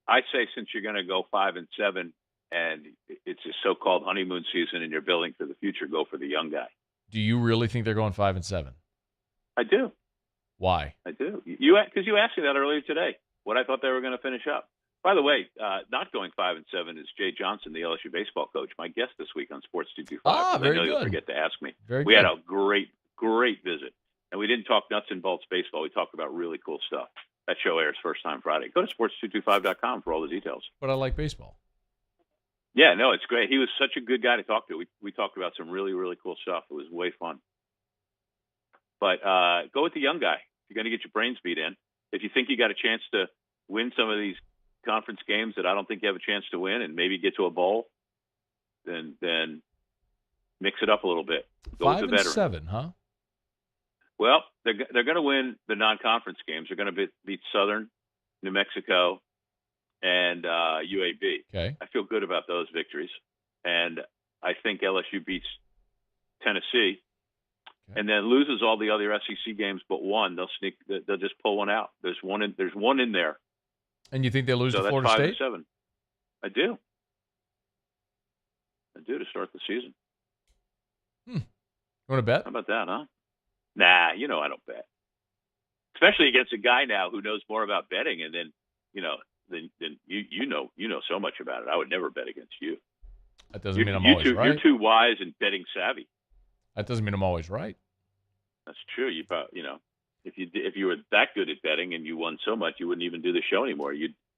I say since you're going to go 5-7 and it's a so-called honeymoon season and you're building for the future, go for the young guy. Do you really think they're going 5-7? I do. Why? I do. Because you asked me that earlier today, what I thought they were going to finish up. By the way, not going 5-7 is Jay Johnson, the LSU baseball coach, my guest this week on Sports 225. Very I know good. You'll forget to ask me. Very we good. had a great visit. And we didn't talk nuts and bolts baseball. We talked about really cool stuff. That show airs first time Friday. Go to sports225.com for all the details. But I like baseball. Yeah, no, it's great. He was such a good guy to talk to. We talked about some really, really cool stuff. It was way fun. But go with the young guy. You're going to get your brains beat in. If you think you got a chance to win some of these conference games that I don't think you have a chance to win and maybe get to a bowl, then mix it up a little bit. Go with the veteran. 5-7, huh? Well, they're going to win the non-conference games. They're going to beat Southern, New Mexico, and UAB. Okay. I feel good about those victories. And I think LSU beats Tennessee. Okay. And then loses all the other SEC games but one. They'll just pull one out. There's one in there. And you think they lose to Florida State? 5-7. I do to start the season. You want to bet? How about that, huh? Nah, I don't bet. Especially against a guy now who knows more about betting, and then you know so much about it. I would never bet against you. That doesn't mean I'm always right. You're too wise and betting savvy. That doesn't mean I'm always right. That's true. If you were that good at betting and you won so much, you wouldn't even do the show anymore.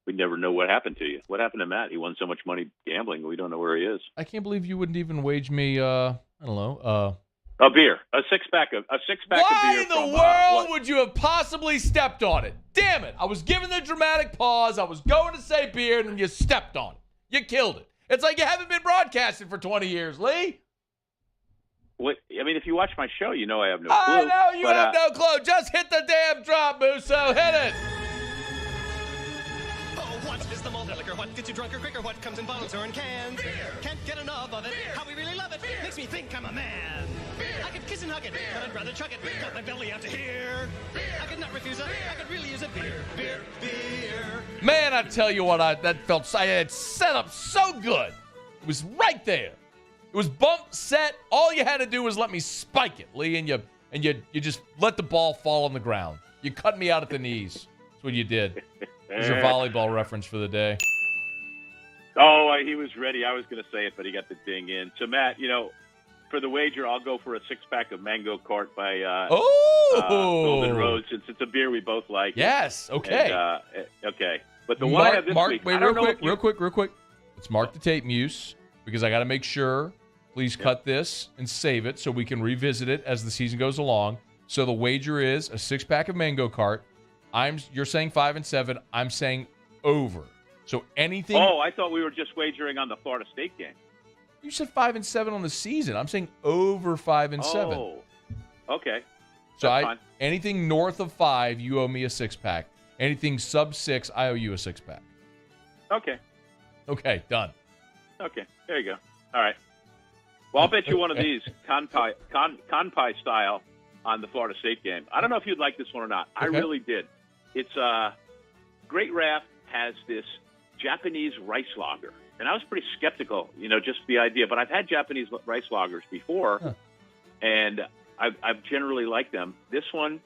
We'd never know what happened to you. What happened to Matt? He won so much money gambling, we don't know where he is. I can't believe you wouldn't even wage me. I don't know. A beer, a six pack of beer. Why in the world would you have possibly stepped on it? Damn it! I was giving the dramatic pause. I was going to say beer, and then you stepped on it. You killed it. It's like you haven't been broadcasting for 20 years, Lee. What? I mean, if you watch my show, you know I have no clue. I know you have no clue. Just hit the damn drop, Musso. Hit it. is the malt liquor. What gets you drunker quicker? What comes in bottles or in cans? Beer. Can't get enough of it. Beer. How we really love it. Beer. Makes me think I'm a man. Beer. I could kiss and hug it, beer. But I'd rather chug it. Beer. Got my belly out to here. Beer. I could not refuse it. Beer. I could really use a beer. Beer. Beer. Man, I tell you what, that felt, I had set up so good. It was right there. It was bump set. All you had to do was let me spike it, Lee, and you just let the ball fall on the ground. You cut me out at the knees. That's what you did. There's your volleyball reference for the day. Oh, he was ready. I was going to say it, but he got the ding in. So, Matt, for the wager, I'll go for a 6-pack of Mango Cart by Golden Road, since it's a beer we both like. Yes, okay. And, okay. But the one I have this week, wait, real quick. Let's mark the tape, Muse, because I got to make sure. Please cut this and save it so we can revisit it as the season goes along. So the wager is a 6-pack of Mango Cart. You're saying 5 and 7. I'm saying over. So anything. Oh, I thought we were just wagering on the Florida State game. You said 5 and 7 on the season. I'm saying over 5 and 7. Oh, okay. So fine. Anything north of 5, you owe me a 6-pack. Anything sub 6, I owe you a 6-pack. Okay. Okay, done. Okay, there you go. All right. Well, I'll bet you one of these con pie style on the Florida State game. I don't know if you'd like this one or not. I really did. It's Great Raft has this Japanese rice lager, and I was pretty skeptical, just the idea. But I've had Japanese rice lagers before, and I've generally liked them. This one,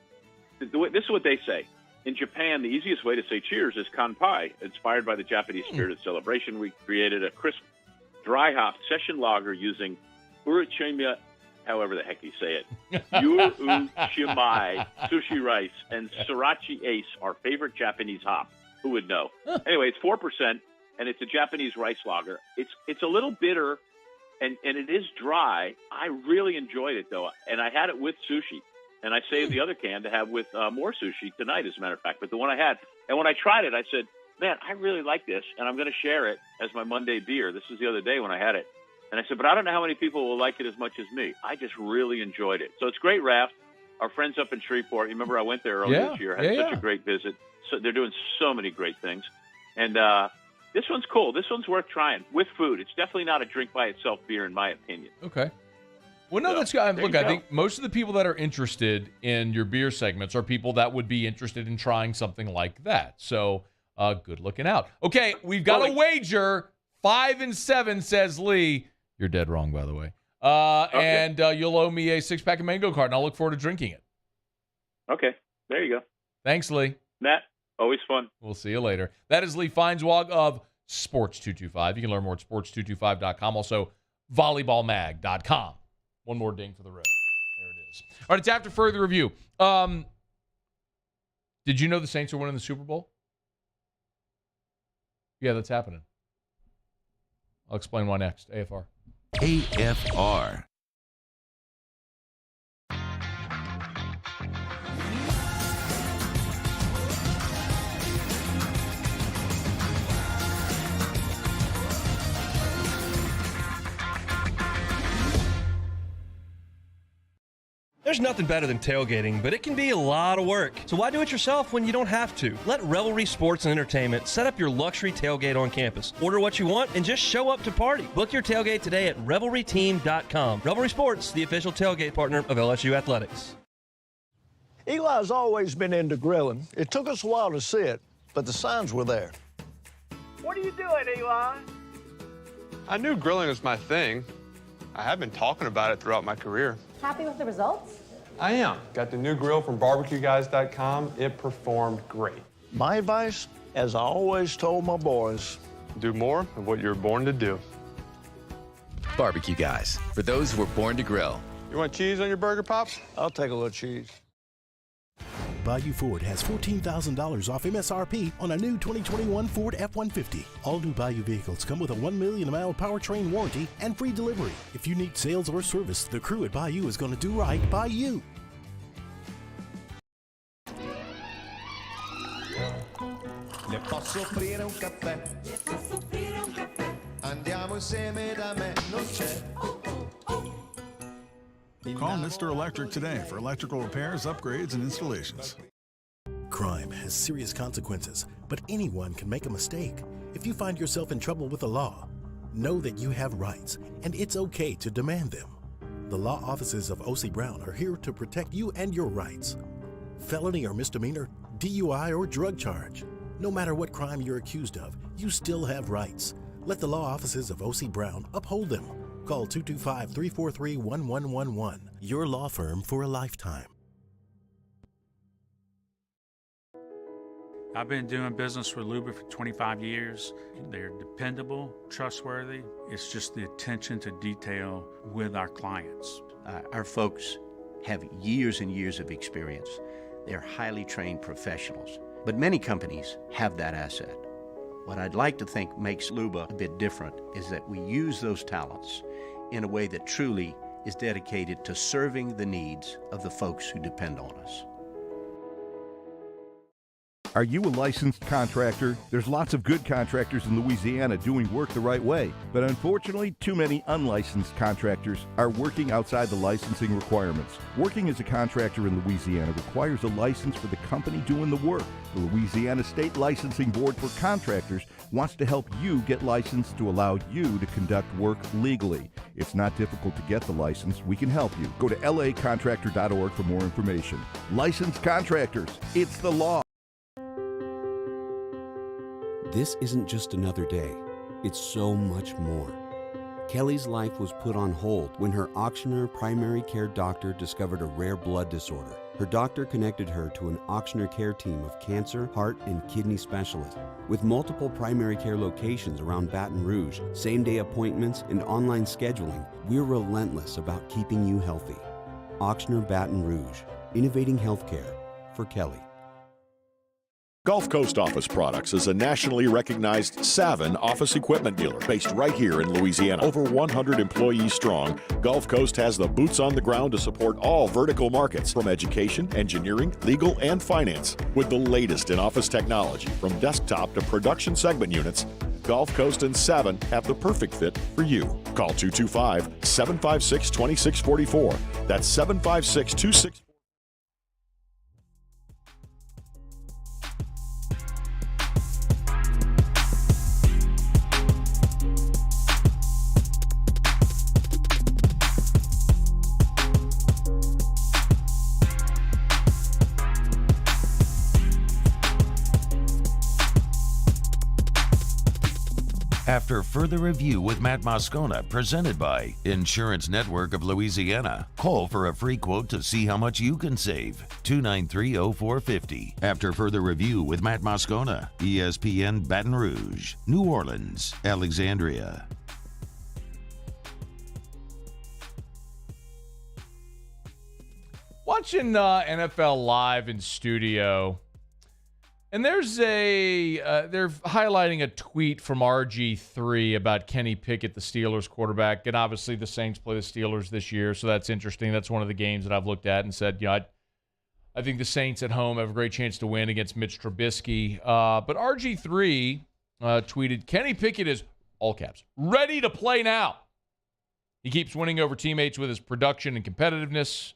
this is what they say. In Japan, the easiest way to say cheers is kanpai. Inspired by the Japanese spirit of celebration, we created a crisp, dry hop session lager using Uruchimya, however the heck you say it, Uruchimai sushi rice, and Sriracha Ace, our favorite Japanese hop. Who would know? Anyway, it's 4%, and it's a Japanese rice lager. It's a little bitter, and it is dry. I really enjoyed it, though, and I had it with sushi. And I saved the other can to have with more sushi tonight, as a matter of fact. But the one I had, and when I tried it, I said, man, I really like this, and I'm going to share it as my Monday beer. This was the other day when I had it. And I said, but I don't know how many people will like it as much as me. I just really enjoyed it. So it's Great Raft. Our friends up in Shreveport, you remember I went there earlier this year. Had such a great visit. So they're doing so many great things. And this one's cool. This one's worth trying with food. It's definitely not a drink by itself beer, in my opinion. Okay. Well, no, that's good. Look, I think most of the people that are interested in your beer segments are people that would be interested in trying something like that. So good looking out. Okay, we've got a wager. 5 and 7, says Lee. You're dead wrong, by the way. And you'll owe me a 6-pack of Mango Cart, and I'll look forward to drinking it. Okay, there you go. Thanks, Lee. Matt, always fun. We'll see you later. That is Lee Feinswog of Sports225. You can learn more at sports225.com. Also, volleyballmag.com. One more ding for the road. There it is. All right, it's after further review. Did you know the Saints are winning the Super Bowl? Yeah, that's happening. I'll explain why next. AFR. AFR. There's nothing better than tailgating, but it can be a lot of work. So why do it yourself when you don't have to? Let Revelry Sports and Entertainment set up your luxury tailgate on campus. Order what you want and just show up to party. Book your tailgate today at revelryteam.com. Revelry Sports, the official tailgate partner of LSU Athletics. Eli's always been into grilling. It took us a while to see it, but the signs were there. What are you doing, Eli? I knew grilling was my thing. I have been talking about it throughout my career. Happy with the results? I am. Got the new grill from barbecueguys.com. It performed great. My advice, as I always told my boys, do more of what you're born to do. Barbecue Guys, for those who were born to grill. You want cheese on your burger, Pops? I'll take a little cheese. Bayou Ford has $14,000 off MSRP on a new 2021 Ford F-150. All new Bayou vehicles come with a 1 million mile powertrain warranty and free delivery. If you need sales or service, the crew at Bayou is going to do right by you. Le posso offrire un caffè? Le posso offrire un caffè? Andiamo insieme da me, non c'è. Call Mr. Electric today for electrical repairs, upgrades, and installations. Crime has serious consequences, but anyone can make a mistake. If you find yourself in trouble with the law, know that you have rights, and it's okay to demand them. The law offices of O.C. Brown are here to protect you and your rights. Felony or misdemeanor, DUI or drug charge. No matter what crime you're accused of, you still have rights. Let the law offices of O.C. Brown uphold them. Call 225-343-1111. Your law firm for a lifetime. I've been doing business with Luba for 25 years. They're dependable, trustworthy. It's just the attention to detail with our clients. Our folks have years and years of experience. They're highly trained professionals. But many companies have that asset. What I'd like to think makes Luba a bit different is that we use those talents in a way that truly is dedicated to serving the needs of the folks who depend on us. Are you a licensed contractor? There's lots of good contractors in Louisiana doing work the right way, but unfortunately, too many unlicensed contractors are working outside the licensing requirements. Working as a contractor in Louisiana requires a license for the company doing the work. The Louisiana State Licensing Board for Contractors wants to help you get licensed to allow you to conduct work legally. It's not difficult to get the license. We can help you. Go to lacontractor.org for more information. Licensed contractors, it's the law. This isn't just another day. It's so much more. Kelly's life was put on hold when her auctioneer primary care doctor discovered a rare blood disorder. Her doctor connected her to an auctioneer care team of cancer, heart, and kidney specialists. With multiple primary care locations around Baton Rouge, same-day appointments, and online scheduling, we're relentless about keeping you healthy. Auctioneer Baton Rouge, innovating healthcare for Kelly. Gulf Coast Office Products is a nationally recognized Saban office equipment dealer based right here in Louisiana. Over 100 employees strong, Gulf Coast has the boots on the ground to support all vertical markets from education, engineering, legal, and finance. With the latest in office technology from desktop to production segment units, Gulf Coast and Saban have the perfect fit for you. Call 225-756-2644. That's 756-2644. After further review with Matt Moscona, presented by Insurance Network of Louisiana. Call for a free quote to see how much you can save. 293-0450. After further review with Matt Moscona, ESPN Baton Rouge, New Orleans, Alexandria. Watching NFL Live in studio, and there's they're highlighting a tweet from RG3 about Kenny Pickett, the Steelers quarterback, and obviously the Saints play the Steelers this year, so that's interesting. That's one of the games that I've looked at and said, I think the Saints at home have a great chance to win against Mitch Trubisky. But RG3 tweeted, Kenny Pickett is, all caps, ready to play now. He keeps winning over teammates with his production and competitiveness.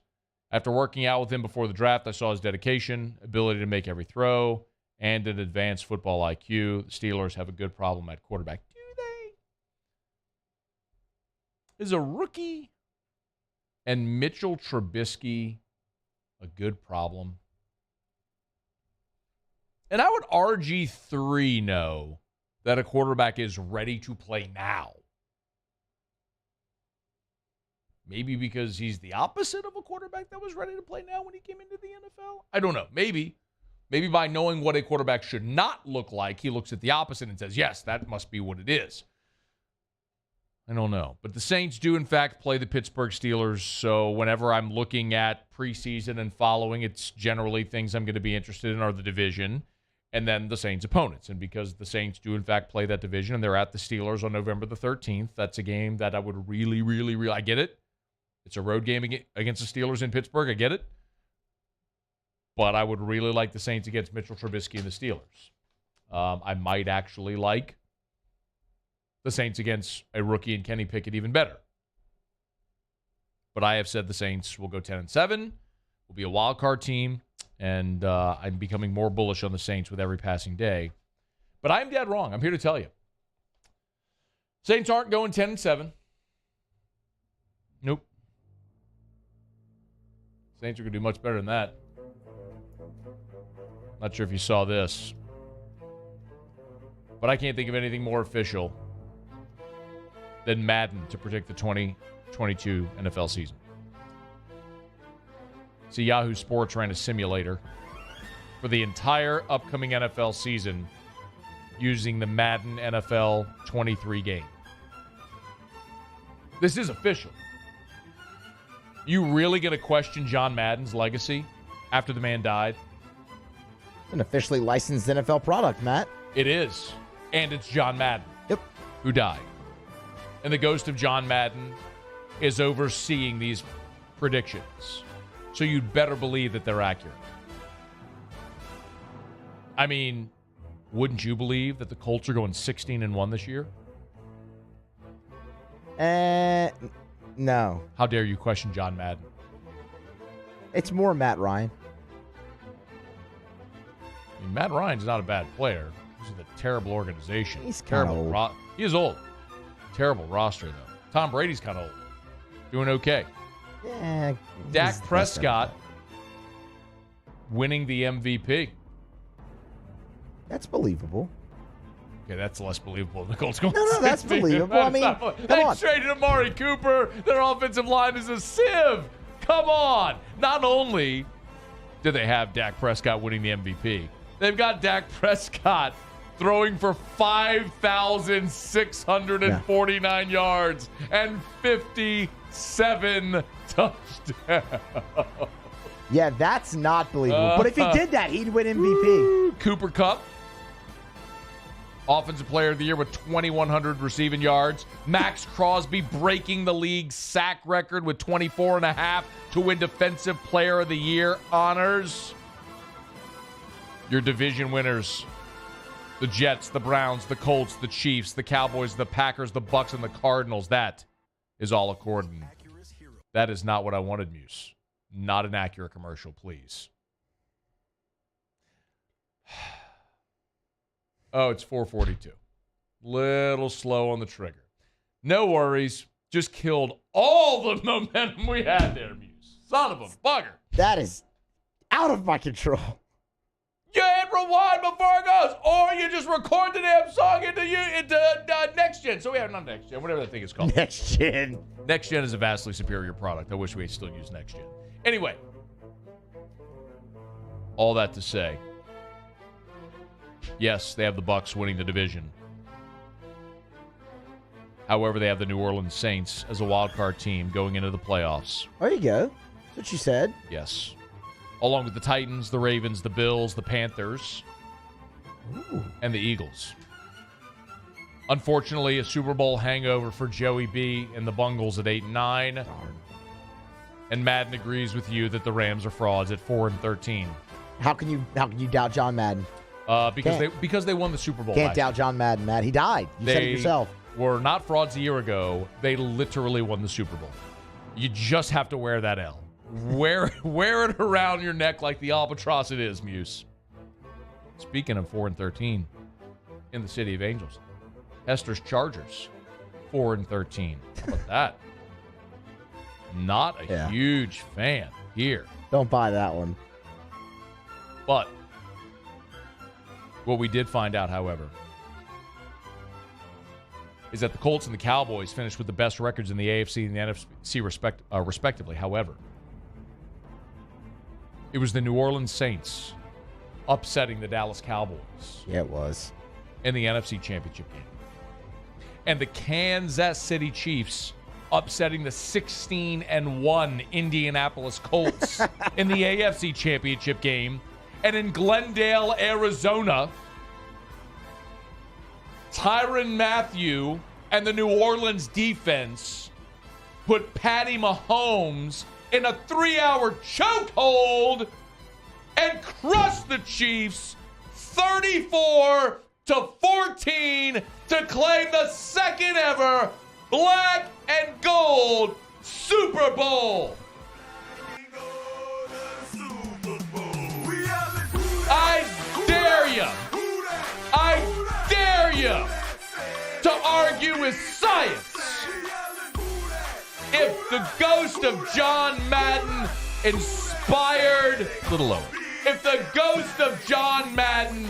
After working out with him before the draft, I saw his dedication, ability to make every throw, and an advanced football IQ. The Steelers have a good problem at quarterback. Do they? Is a rookie and Mitchell Trubisky a good problem? And how would RG3 know that a quarterback is ready to play now? Maybe because he's the opposite of a quarterback that was ready to play now when he came into the NFL? I don't know. Maybe. Maybe by knowing what a quarterback should not look like, he looks at the opposite and says, yes, that must be what it is. I don't know. But the Saints do, in fact, play the Pittsburgh Steelers, so whenever I'm looking at preseason and following, it's generally things I'm going to be interested in are the division and then the Saints' opponents. And because the Saints do, in fact, play that division and they're at the Steelers on November the 13th, that's a game that I would really, I get it. It's a road game against the Steelers in Pittsburgh. I get it. But I would really like the Saints against Mitchell Trubisky and the Steelers. I might actually like the Saints against a rookie and Kenny Pickett even better. But I have said the Saints will go 10-7, will be a wild card team, and I'm becoming more bullish on the Saints with every passing day. But I'm dead wrong. I'm here to tell you. Saints aren't going 10-7. Nope. Saints are going to do much better than that. Not sure if you saw this. But I can't think of anything more official than Madden to predict the 2022 NFL season. See, Yahoo Sports ran a simulator for the entire upcoming NFL season using the Madden NFL 23 game. This is official. You really going to question John Madden's legacy after the man died? It's an officially licensed NFL product, Matt. It is. And it's John Madden. Yep. Who died. And the ghost of John Madden is overseeing these predictions. So you'd better believe that they're accurate. I mean, wouldn't you believe that the Colts are going 16-1 this year? No. How dare you question John Madden? It's more Matt Ryan. I mean, Matt Ryan's not a bad player. This is a terrible organization. He's terrible. old. He is old. Terrible roster, though. Tom Brady's kind of old. Doing okay. Yeah. Dak Prescott winning the MVP. That's believable. Okay, that's less believable than the Colts going. No, that's believable. I mean, they traded Amari Cooper. Their offensive line is a sieve. Come on. Not only do they have Dak Prescott winning the MVP, they've got Dak Prescott throwing for 5,649 yards and 57 touchdowns. Yeah, that's not believable. But if he did that, he'd win MVP. Cooper Kupp, Offensive Player of the Year with 2,100 receiving yards. Max Crosby breaking the league's sack record with 24.5 to win Defensive Player of the Year honors. Your division winners: the Jets, the Browns, the Colts, the Chiefs, the Cowboys, the Packers, the Bucks, and the Cardinals. That is all according. That is not what I wanted, Muse. Not an accurate commercial, please. Oh, it's 4:42. Little slow on the trigger. No worries. Just killed all the momentum we had there, Muse. Son of a bugger. That is out of my control. You hit rewind before it goes, or you just record the damn song into Next Gen. So we have not Next Gen, whatever that thing is called. Next Gen. Next Gen is a vastly superior product. I wish we still use Next Gen. Anyway, all that to say, yes, they have the Bucs winning the division. However, they have the New Orleans Saints as a wild card team going into the playoffs. There you go. That's what you said. Yes. Along with the Titans, the Ravens, the Bills, the Panthers, and the Eagles. Unfortunately, a Super Bowl hangover for Joey B and the Bungles at 8-9. And Madden agrees with you that the Rams are frauds at 4-13. How can you doubt John Madden? Because they won the Super Bowl. Can't doubt John Madden, Matt. He died. You said it yourself. Were not frauds a year ago. They literally won the Super Bowl. You just have to wear that L. Wear it around your neck like the albatross it is, Muse. Speaking of 4-13, in the City of Angels, Hester's Chargers, 4-13. How about that? Not a huge fan here. Don't buy that one. But what we did find out, however, is that the Colts and the Cowboys finished with the best records in the AFC and the NFC respectively. However, it was the New Orleans Saints upsetting the Dallas Cowboys. Yeah, it was. In the NFC Championship game. And the Kansas City Chiefs upsetting the 16-1 Indianapolis Colts in the AFC Championship game. And in Glendale, Arizona, Tyrann Mathieu and the New Orleans defense put Patty Mahomes in a 3-hour chokehold and crushed the Chiefs 34-14 to claim the second ever black and gold Super Bowl. I dare you. I to argue with science. If the ghost of John Madden inspired, a little lower. If the ghost of John Madden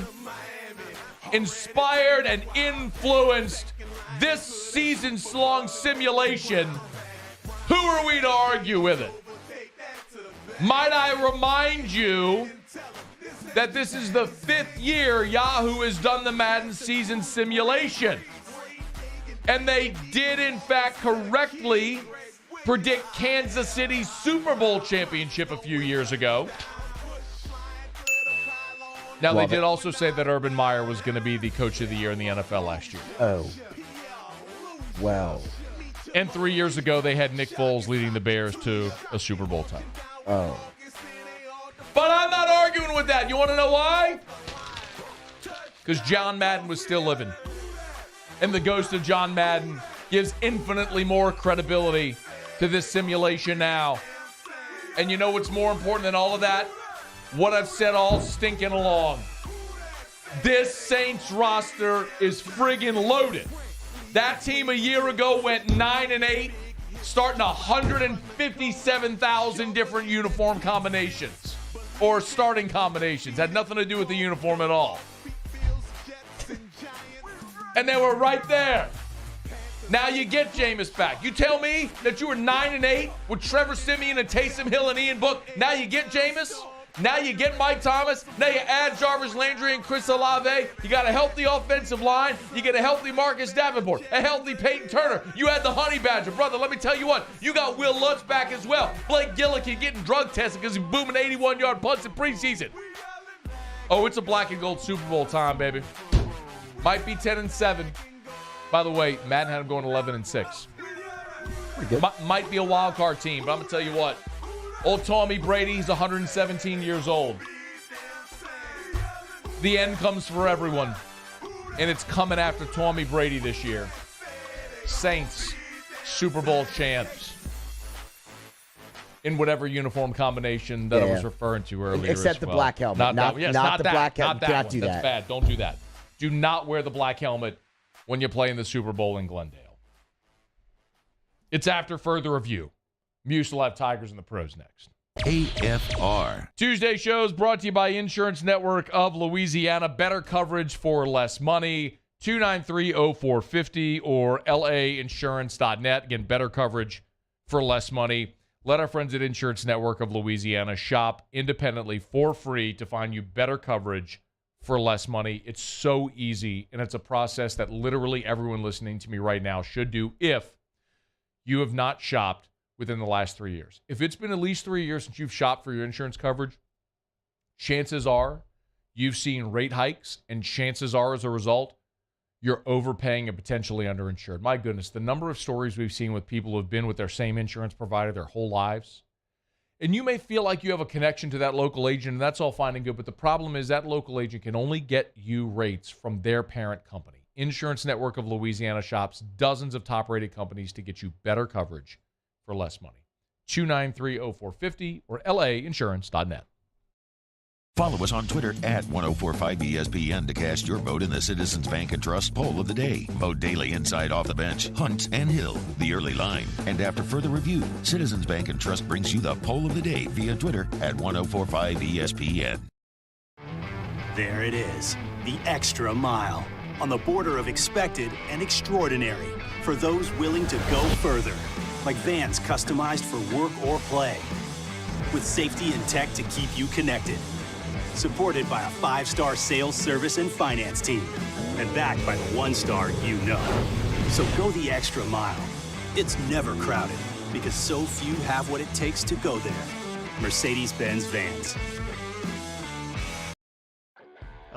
inspired and influenced this season-long simulation, who are we to argue with it? Might I remind you that this is the 5th year Yahoo has done the Madden season simulation. And they did, in fact, correctly predict Kansas City's Super Bowl championship a few years ago. Now, they did also say that Urban Meyer was going to be the coach of the year in the NFL last year. Oh. Well. And 3 years ago, they had Nick Foles leading the Bears to a Super Bowl title. Oh. But I'm not arguing with that. You want to know why? Because John Madden was still living. And the ghost of John Madden gives infinitely more credibility to this simulation now. And you know what's more important than all of that? What I've said all stinking along. This Saints roster is friggin' loaded. That team a year ago went 9-8, starting 157,000 different uniform combinations. Or starting combinations. Had nothing to do with the uniform at all. And they were right there. Now you get Jameis back. You tell me that you were 9-8 with Trevor Siemian and Taysom Hill and Ian Book. Now you get Jameis. Now you get Mike Thomas. Now you add Jarvis Landry and Chris Olave. You got a healthy offensive line. You get a healthy Marcus Davenport, a healthy Peyton Turner. You had the Honey Badger. Brother, let me tell you what. You got Will Lutz back as well. Blake Gillikin getting drug tested because he's booming 81-yard punts in preseason. Oh, it's a black and gold Super Bowl time, baby. Might be 10-7. By the way, Madden had him going 11-6. Might be a wild card team, but I'm going to tell you what. Old Tommy Brady's 117 years old. The end comes for everyone. And it's coming after Tommy Brady this year. Saints, Super Bowl champs. In whatever uniform combination that I was referring to earlier. Except the black helmet. Not the black helmet. You cannot do that. That's bad. Don't do that. Do not wear the black helmet when you play in the Super Bowl in Glendale. It's after further review. Muse will have Tigers and the Pros next. AFR. Tuesday shows brought to you by Insurance Network of Louisiana. Better coverage for less money. 293-0450 or lainsurance.net. Again, better coverage for less money. Let our friends at Insurance Network of Louisiana shop independently for free to find you better coverage for less money. It's so easy, and it's a process that literally everyone listening to me right now should do if you have not shopped within the last 3 years. If it's been at least 3 years since you've shopped for your insurance coverage, chances are you've seen rate hikes, and chances are, as a result, you're overpaying and potentially underinsured. My goodness, the number of stories we've seen with people who have been with their same insurance provider their whole lives. And you may feel like you have a connection to that local agent, and that's all fine and good, but the problem is that local agent can only get you rates from their parent company. Insurance Network of Louisiana shops dozens of top-rated companies to get you better coverage for less money. 293-0450 or lainsurance.net. Follow us on Twitter at 1045ESPN to cast your vote in the Citizens Bank and Trust poll of the day. Vote daily inside Off the Bench, Hunt and Hill, The Early Line. And after further review, Citizens Bank and Trust brings you the poll of the day via Twitter at 1045ESPN. There it is, the extra mile. On the border of expected and extraordinary for those willing to go further. Like vans customized for work or play. With safety and tech to keep you connected. Supported by a 5-star sales, service, and finance team. And backed by the 1-star you know. So go the extra mile. It's never crowded because so few have what it takes to go there. Mercedes-Benz Vans.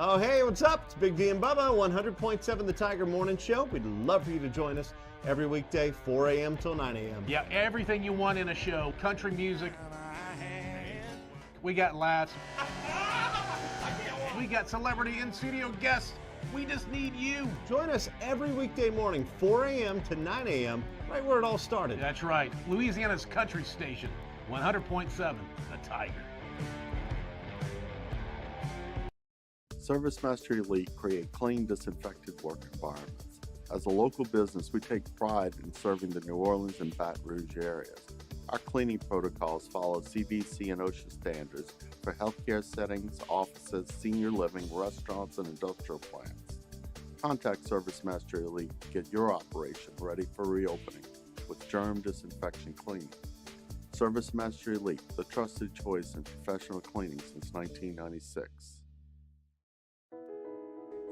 Oh, hey, what's up? It's Big D and Bubba, 100.7 The Tiger Morning Show. We'd love for you to join us every weekday, 4 a.m. till 9 a.m. Yeah, everything you want in a show. Country music. We got laughs. We got celebrity in-studio guests. We just need you. Join us every weekday morning, 4 a.m. to 9 a.m., right where it all started. That's right. Louisiana's country station, 100.7 The Tiger. Service Mastery Elite create clean, disinfected work environments. As a local business, we take pride in serving the New Orleans and Baton Rouge areas. Our cleaning protocols follow CDC and OSHA standards for healthcare settings, offices, senior living, restaurants, and industrial plants. Contact Service Mastery Elite to get your operation ready for reopening with germ disinfection cleaning. Service Mastery Elite, the trusted choice in professional cleaning since 1996.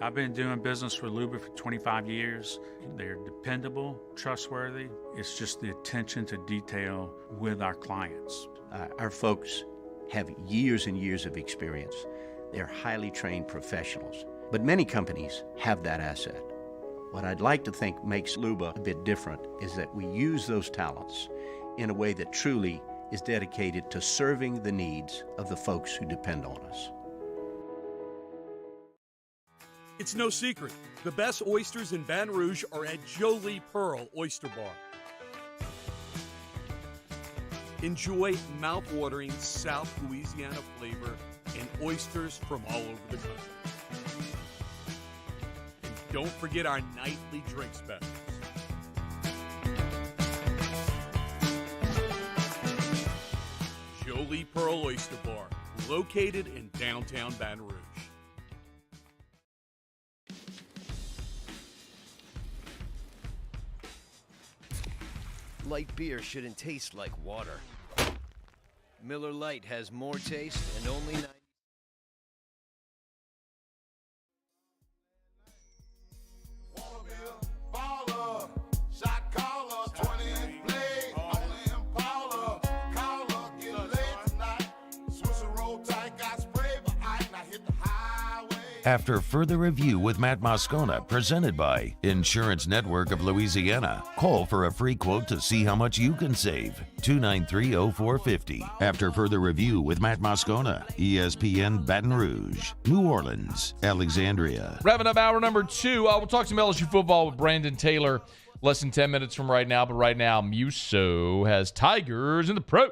I've been doing business with Luba for 25 years. They're dependable, trustworthy. It's just the attention to detail with our clients. Our folks have years and years of experience. They're highly trained professionals, but many companies have that asset. What I'd like to think makes Luba a bit different is that we use those talents in a way that truly is dedicated to serving the needs of the folks who depend on us. It's no secret, the best oysters in Baton Rouge are at Jolie Pearl Oyster Bar. Enjoy mouth-watering South Louisiana flavor and oysters from all over the country. And don't forget our nightly drink specials. Jolie Pearl Oyster Bar, located in downtown Baton Rouge. Light beer shouldn't taste like water. Miller Lite has more taste and only 90. After further review with Matt Moscona, presented by Insurance Network of Louisiana. Call for a free quote to see how much you can save. 293-0450. After further review with Matt Moscona, ESPN Baton Rouge, New Orleans, Alexandria. Wrapping up hour number 2. We'll talk some LSU football with Brandon Taylor less than 10 minutes from right now. But right now, Muso has Tigers in the Pro.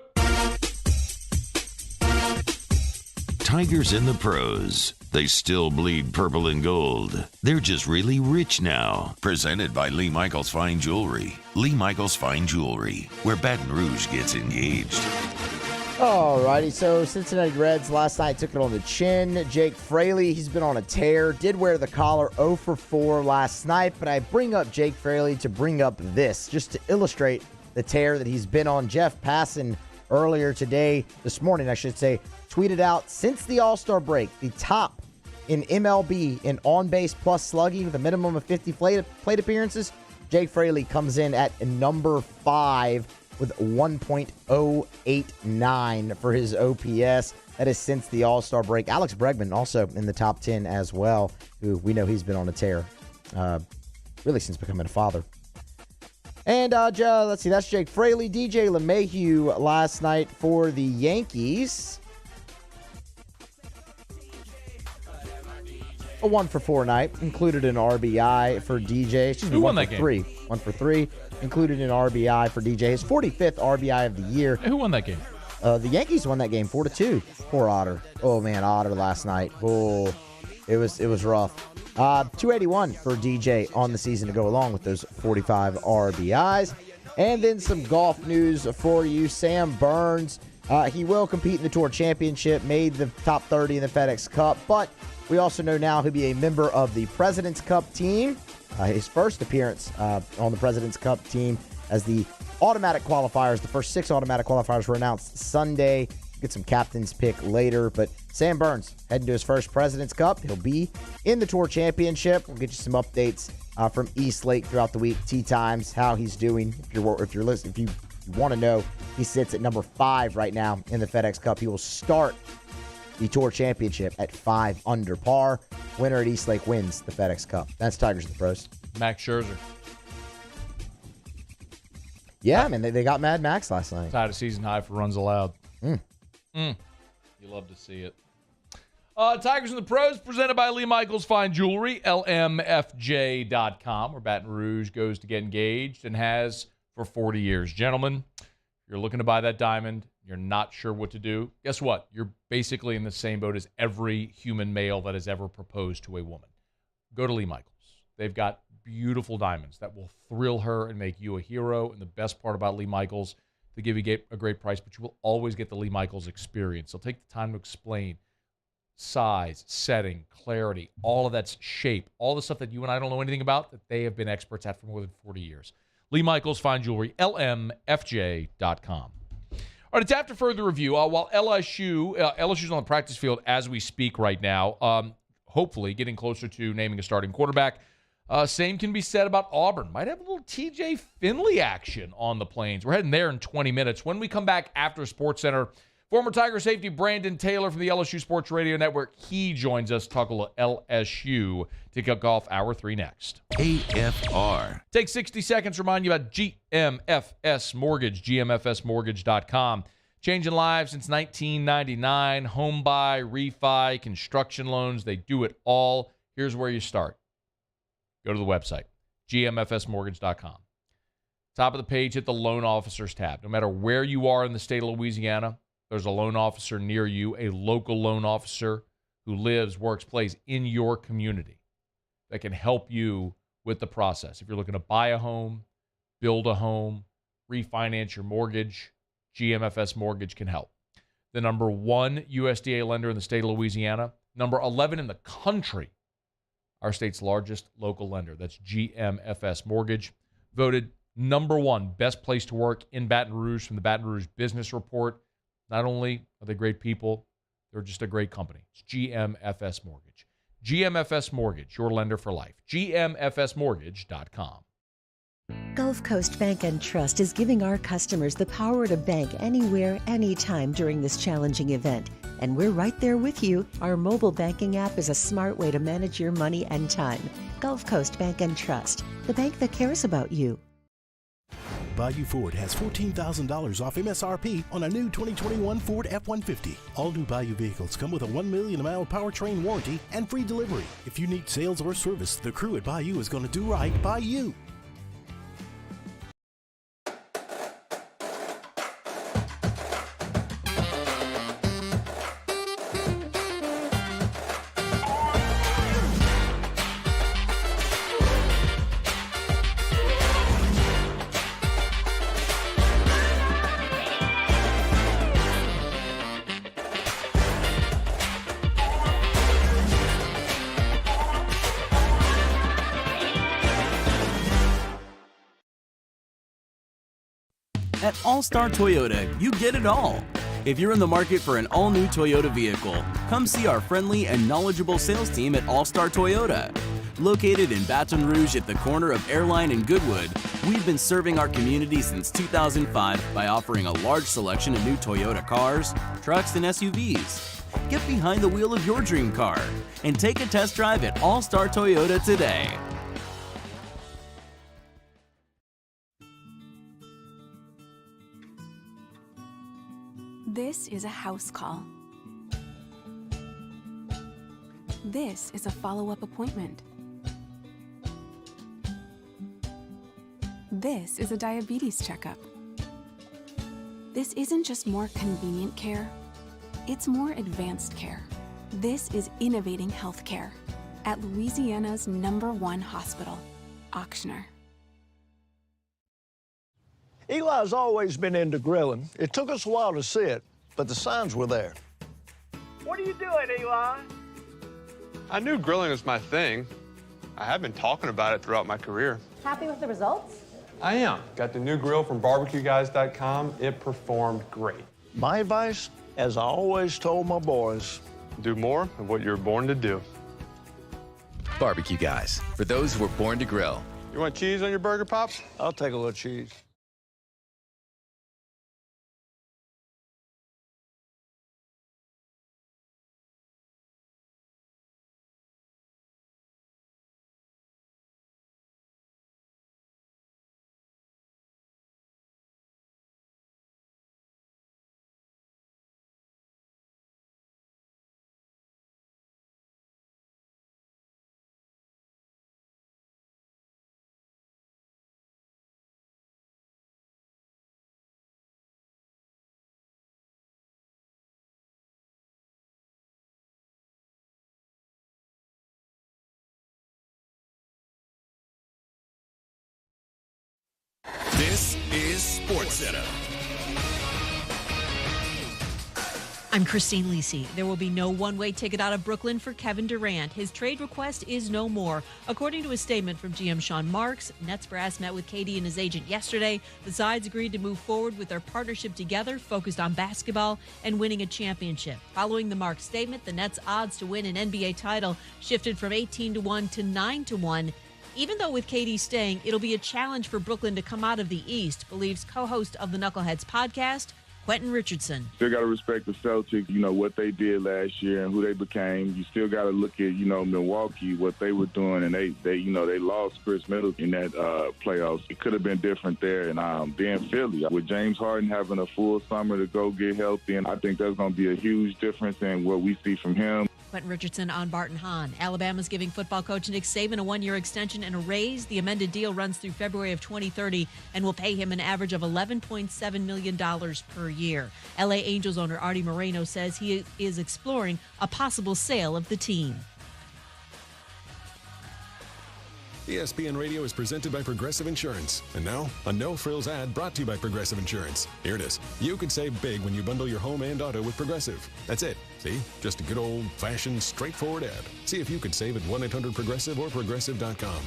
Tigers in the pros. They still bleed purple and gold. They're just really rich now. Presented by Lee Michaels Fine Jewelry. Lee Michaels Fine Jewelry, where Baton Rouge gets engaged. Alrighty, so Cincinnati Reds last night took it on the chin. Jake Fraley, he's been on a tear. Did wear the collar 0 for 4 last night, but I bring up Jake Fraley to bring up this, just to illustrate the tear that he's been on. Jeff Passan earlier this morning, I should say, tweeted out, since the All-Star break, the top in MLB in on-base plus slugging with a minimum of 50 plate appearances, Jake Fraley comes in at number 5 with 1.089 for his OPS. That is since the All-Star break. Alex Bregman also in the top 10 as well, who we know he's been on a tear really since becoming a father. And let's see, that's Jake Fraley. DJ LeMahieu last night for the Yankees. A 1 for 4 night, included an RBI for DJ. Who won that game? 1 for 3, included an RBI for DJ. His 45th RBI of the year. Who won that game? The Yankees won that game 4-2. Poor Otter. Oh man, Otter last night. Oh, it was rough. 281 for DJ on the season to go along with those 45 RBIs. And then some golf news for you. Sam Burns, he will compete in the Tour Championship, made the top 30 in the FedEx Cup, but we also know now he'll be a member of the President's Cup team. His first appearance on the President's Cup team as the automatic qualifiers. The first 6 automatic qualifiers were announced Sunday. Get some captain's pick later. But Sam Burns heading to his first President's Cup. He'll be in the Tour Championship. We'll get you some updates from East Lake throughout the week. Tee times, how he's doing. If you're listening, if you want to know, he sits at number 5 right now in the FedEx Cup. He will start the Tour Championship at 5 under par. Winner at East Lake wins the FedEx Cup. That's Tigers in the pros. Max Scherzer. Yeah, man, they got Mad Max last night. Tied a season high for runs allowed. You love to see it. Tigers in the pros, presented by Lee Michaels Fine Jewelry, lmfj.com, where Baton Rouge goes to get engaged and has for 40 years. Gentlemen, if you're looking to buy that diamond, you're not sure what to do, guess what? You're basically in the same boat as every human male that has ever proposed to a woman. Go to Lee Michaels. They've got beautiful diamonds that will thrill her and make you a hero. And the best part about Lee Michaels, they give you a great price, but you will always get the Lee Michaels experience. They'll take the time to explain size, setting, clarity, all of that's shape, all the stuff that you and I don't know anything about that they have been experts at for more than 40 years. Lee Michaels Fine Jewelry, lmfj.com. All right, it's after further review. While LSU's on the practice field as we speak right now, hopefully getting closer to naming a starting quarterback. Same can be said about Auburn. Might have a little TJ Finley action on the Plains. We're heading there in 20 minutes. When we come back after SportsCenter, former Tiger safety Brandon Taylor from the LSU Sports Radio Network, he joins us to talk a little LSU to kick off Hour 3 next. AFR. Take 60 seconds to remind you about GMFS Mortgage, gmfsmortgage.com. Changing lives since 1999. Home buy, refi, construction loans, they do it all. Here's where you start. Go to the website, gmfsmortgage.com. Top of the page, hit the loan officers tab. No matter where you are in the state of Louisiana, there's a loan officer near you, a local loan officer who lives, works, plays in your community that can help you with the process. If you're looking to buy a home, build a home, refinance your mortgage, GMFS Mortgage can help. The number 1 USDA lender in the state of Louisiana, number 11 in the country, our state's largest local lender. That's GMFS Mortgage. Voted number 1 best place to work in Baton Rouge from the Baton Rouge Business Report. Not only are they great people, they're just a great company. It's GMFS Mortgage. GMFS Mortgage, your lender for life. GMFSmortgage.com. Gulf Coast Bank and Trust is giving our customers the power to bank anywhere, anytime during this challenging event. And we're right there with you. Our mobile banking app is a smart way to manage your money and time. Gulf Coast Bank and Trust, the bank that cares about you. Bayou Ford has $14,000 off MSRP on a new 2021 Ford F-150. All new Bayou vehicles come with a 1 million mile powertrain warranty and free delivery. If you need sales or service, the crew at Bayou is going to do right by you. At All-Star Toyota, you get it all. If you're in the market for an all-new Toyota vehicle, come see our friendly and knowledgeable sales team at All-Star Toyota. Located in Baton Rouge at the corner of Airline and Goodwood, we've been serving our community since 2005 by offering a large selection of new Toyota cars, trucks, and SUVs. Get behind the wheel of your dream car and take a test drive at All-Star Toyota today. This is a house call. This is a follow-up appointment. This is a diabetes checkup. This isn't just more convenient care, it's more advanced care. This is innovating healthcare at Louisiana's #1 hospital, Auctioner. Eli's always been into grilling. It took us a while to see it, but the signs were there. What are you doing, Eli? I knew grilling was my thing. I have been talking about it throughout my career. Happy with the results? I am. Got the new grill from barbecueguys.com. It performed great. My advice, as I always told my boys, do more of what you're born to do. Barbecue Guys, for those who were born to grill. You want cheese on your burger, Pops? I'll take a little cheese. This is Sportscenter. I'm Christine Lisi. There will be no one-way ticket out of Brooklyn for Kevin Durant. His trade request is no more. According to a statement from GM Sean Marks, Nets brass met with KD and his agent yesterday. The sides agreed to move forward with their partnership together, focused on basketball and winning a championship. Following the Marks statement, the Nets' odds to win an NBA title shifted from 18-1 to 9-1. Even though with KD staying, it'll be a challenge for Brooklyn to come out of the East, believes co-host of the Knuckleheads podcast, Quentin Richardson. Still got to respect the Celtics, what they did last year and who they became. You still got to look at, Milwaukee, what they were doing, and they lost Chris Middleton in that playoffs. It could have been different there. And then Philly, with James Harden having a full summer to go get healthy, and I think that's going to be a huge difference in what we see from him. Quentin Richardson on Barton Hahn. Alabama's giving football coach Nick Saban a one-year extension and a raise. The amended deal runs through February of 2030 and will pay him an average of $11.7 million per year. LA Angels owner Artie Moreno says he is exploring a possible sale of the team. ESPN Radio is presented by Progressive Insurance. And now, a no-frills ad brought to you by Progressive Insurance. Here it is. You can save big when you bundle your home and auto with Progressive. That's it. See? Just a good old-fashioned, straightforward ad. See if you could save at 1-800-PROGRESSIVE or Progressive.com.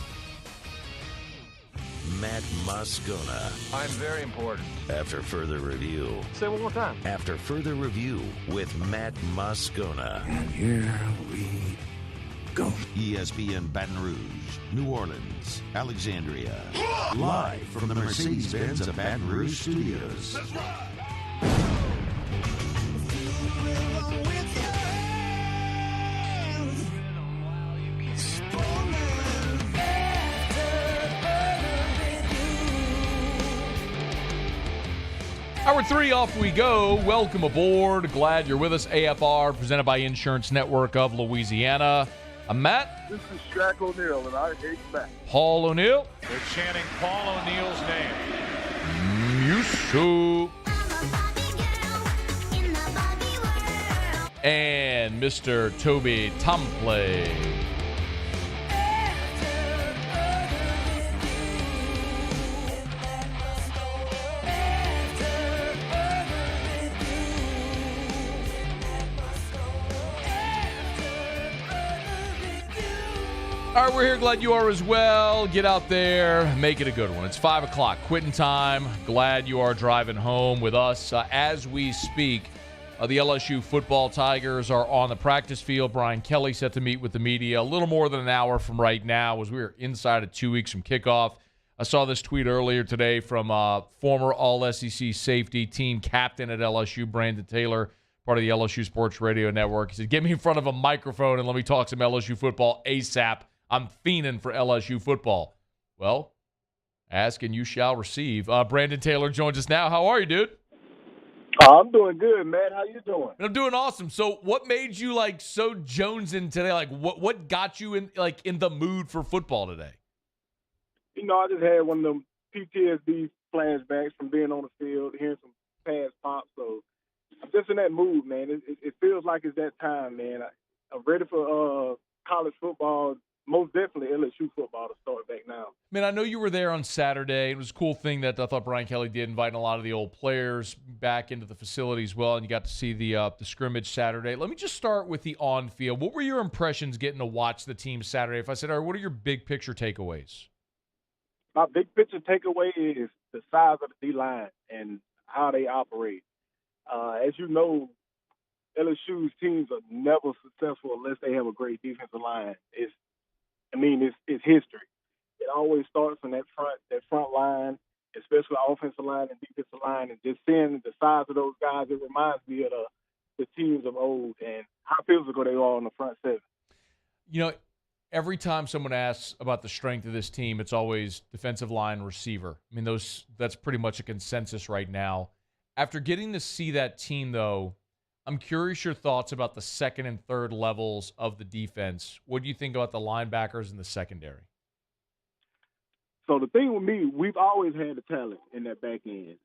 Matt Moscona. I'm very important. After further review. Say it one more time. After further review with Matt Moscona. And here we go. ESPN Baton Rouge, New Orleans, Alexandria. Live from the Mercedes-Benz of Baton Rouge Studios. Let's ride! Hour 3 off we go. Welcome aboard. Glad you're with us. AFR, presented by Insurance Network of Louisiana. I'm Matt. This is Shaq O'Neal, and I hate Matt. Paul O'Neal. They're chanting Paul O'Neal's name. Yusuf. And Mr. Toby Tomplay. All right, we're here. Glad you are as well. Get out there. Make it a good one. It's 5 o'clock. Quitting time. Glad you are driving home with us. As we speak, the LSU football Tigers are on the practice field. Brian Kelly set to meet with the media a little more than an hour from right now as we are inside of 2 weeks from kickoff. I saw this tweet earlier today from former All-SEC safety team captain at LSU, Brandon Taylor, part of the LSU Sports Radio Network. He said, get me in front of a microphone and let me talk some LSU football ASAP. I'm fiending for LSU football. Well, ask and you shall receive. Brandon Taylor joins us now. How are you, dude? I'm doing good, man. How you doing? I'm doing awesome. So what made you so jonesing today? What got you in the mood for football today? I just had one of them PTSD flashbacks from being on the field, hearing some past pops. So I'm just in that mood, man. It feels like it's that time, man. I'm ready for college football. Most definitely LSU football to start back now. Man, I know you were there on Saturday. It was a cool thing that I thought Brian Kelly did, inviting a lot of the old players back into the facility as well, and you got to see the scrimmage Saturday. Let me just start with the on-field. What were your impressions getting to watch the team Saturday? If I said, all right, what are your big picture takeaways? My big picture takeaway is the size of the D-line and how they operate. As you know, LSU's teams are never successful unless they have a great defensive line. It's history. It always starts on that front line, especially offensive line and defensive line, and just seeing the size of those guys, it reminds me of the teams of old and how physical they are on the front seven. Every time someone asks about the strength of this team, it's always defensive line, receiver. That's pretty much a consensus right now. After getting to see that team, though, I'm curious your thoughts about the second and third levels of the defense. What do you think about the linebackers and the secondary? So the thing with me, we've always had the talent in that back end.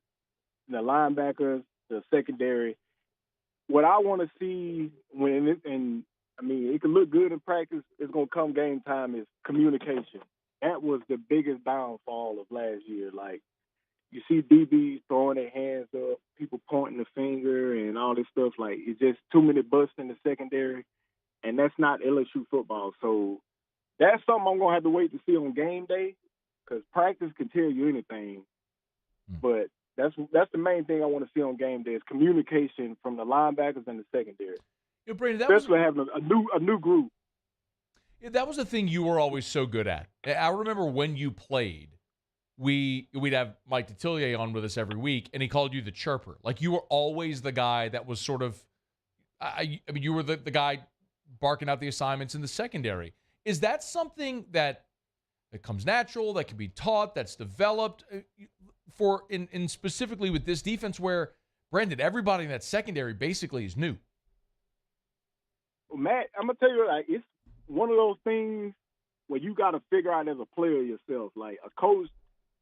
The linebackers, the secondary. What I want to see it can look good in practice, it's going to come game time, is communication. That was the biggest downfall of last year. you see DBs throwing their hands up, people pointing the finger and all this stuff. Like, it's just too many busts in the secondary, and that's not LSU football. So that's something I'm going to have to wait to see on game day, because practice can tell you anything. But that's the main thing I want to see on game day is communication from the linebackers and the secondary. Yeah, Brandon, especially having a new group. Yeah, that was the thing you were always so good at. I remember when you played, we'd have Mike Detillier on with us every week, and he called you the chirper. Like, you were always the guy that was sort of, I mean, you were the guy barking out the assignments in the secondary. Is that something that comes natural, that can be taught, that's developed for in specifically with this defense where, Brandon, everybody in that secondary basically is new? Well, Matt, I'm going to tell you, like, it's one of those things where you got to figure out as a player yourself. Like, a coach,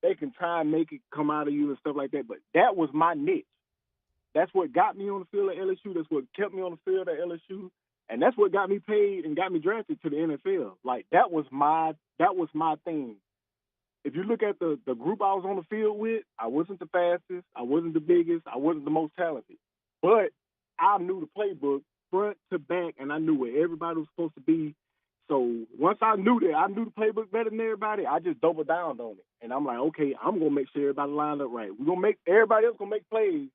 they can try and make it come out of you and stuff like that, but that was my niche. That's what got me on the field at LSU. That's what kept me on the field at LSU. And that's what got me paid and got me drafted to the NFL. Like, that was my thing. If you look at the group I was on the field with, I wasn't the fastest, I wasn't the biggest, I wasn't the most talented. But I knew the playbook front to back, and I knew where everybody was supposed to be. So once I knew that, I knew the playbook better than everybody, I just doubled down on it. And I'm like, okay, I'm going to make sure everybody lined up right. Everybody else going to make plays,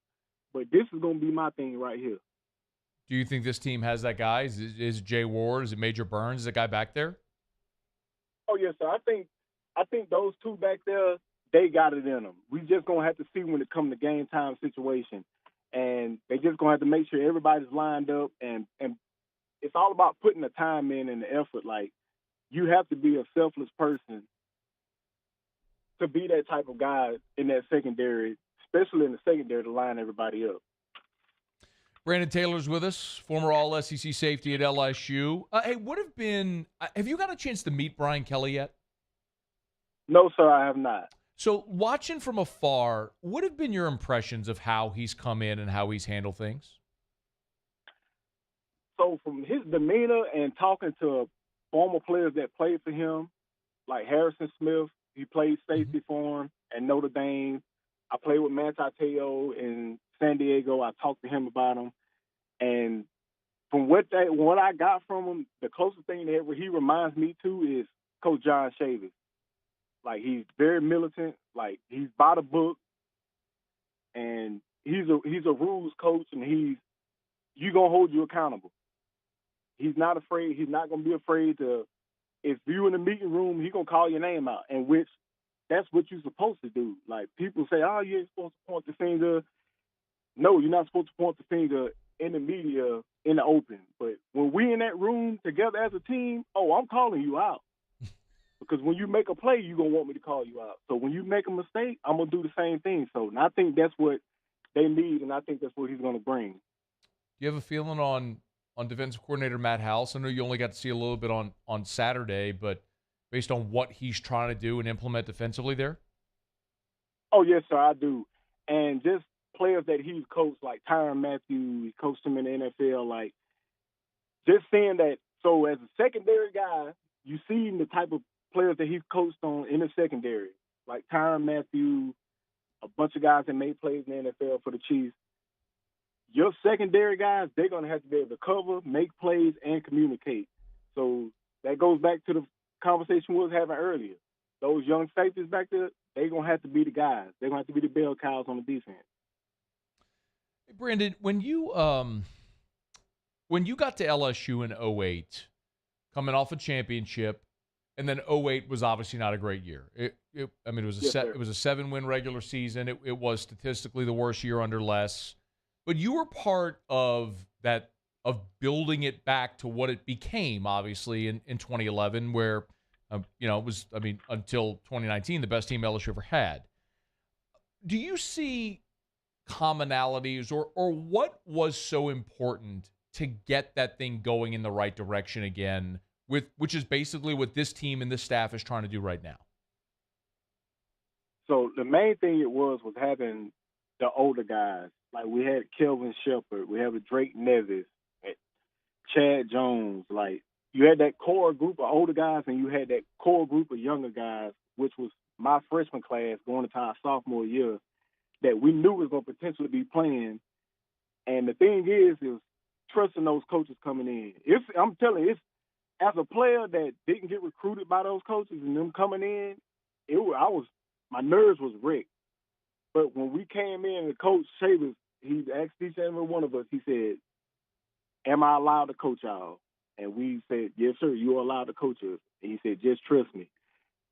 but this is going to be my thing right here. Do you think this team has that guy? Is it Jay Ward? Is it Major Burns? Is that guy back there? Oh, yes, sir. I think those two back there, they got it in them. We just going to have to see when it comes to game time situation. And they just going to have to make sure everybody's lined up. And it's all about putting the time in and the effort. Like, you have to be a selfless person to be that type of guy in that secondary, especially in the secondary, to line everybody up. Brandon Taylor's with us, former All-SEC safety at LSU. Hey, have you got a chance to meet Brian Kelly yet? No, sir, I have not. So watching from afar, what have been your impressions of how he's come in and how he's handled things? So from his demeanor and talking to former players that played for him, like Harrison Smith, he played safety for him at Notre Dame. I played with Manti Te'o in San Diego. I talked to him about him. And from what I got from him, the closest thing that he reminds me to is Coach John Shavers. Like, he's very militant. Like, he's by the book. And he's a rules coach, and he's going to hold you accountable. He's not afraid. He's not going to be afraid to, if you in the meeting room, he's going to call your name out, and which that's what you're supposed to do. Like, people say, oh, you ain't supposed to point the finger. No, you're not supposed to point the finger in the media in the open. But when we in that room together as a team, I'm calling you out. Because when you make a play, you're going to want me to call you out. So when you make a mistake, I'm going to do the same thing. So and I think that's what they need, and I think that's what he's going to bring. Do you have a feeling on defensive coordinator Matt House? I know you only got to see a little bit on Saturday, but based on what he's trying to do and implement defensively there? Oh, yes, sir, I do. And just players that he's coached, like Tyrann Mathieu, he coached him in the NFL, like, just seeing that. So as a secondary guy, you see the type of players that he's coached on in the secondary, like Tyrann Mathieu, a bunch of guys that made plays in the NFL for the Chiefs. Your secondary guys, they're going to have to be able to cover, make plays, and communicate. So that goes back to the conversation we was having earlier. Those young safeties back there, they're going to have to be the guys. They're going to have to be the bell cows on the defense. Hey, Brandon, when you got to LSU in 2008, coming off a championship, and then 2008 was obviously not a great year. It was a 7-win regular season. It was statistically the worst year under Les. But you were part of that, of building it back to what it became, obviously, in 2011, where, it was, until 2019, the best team LSU ever had. Do you see commonalities or what was so important to get that thing going in the right direction again, which is basically what this team and this staff is trying to do right now? So the main thing it was having the older guys. Like, we had Kelvin Shepard, we have a Drake Nevis, Chad Jones. Like, you had that core group of older guys and you had that core group of younger guys, which was my freshman class going into our sophomore year that we knew was going to potentially be playing. And the thing is trusting those coaches coming in. I'm telling you, as a player that didn't get recruited by those coaches and them coming in, my nerves was wrecked. But when we came in, and Coach Shavers, he asked each and every one of us, he said, "Am I allowed to coach y'all?" And we said, "Yes, sir, you are allowed to coach us." And he said, "Just trust me."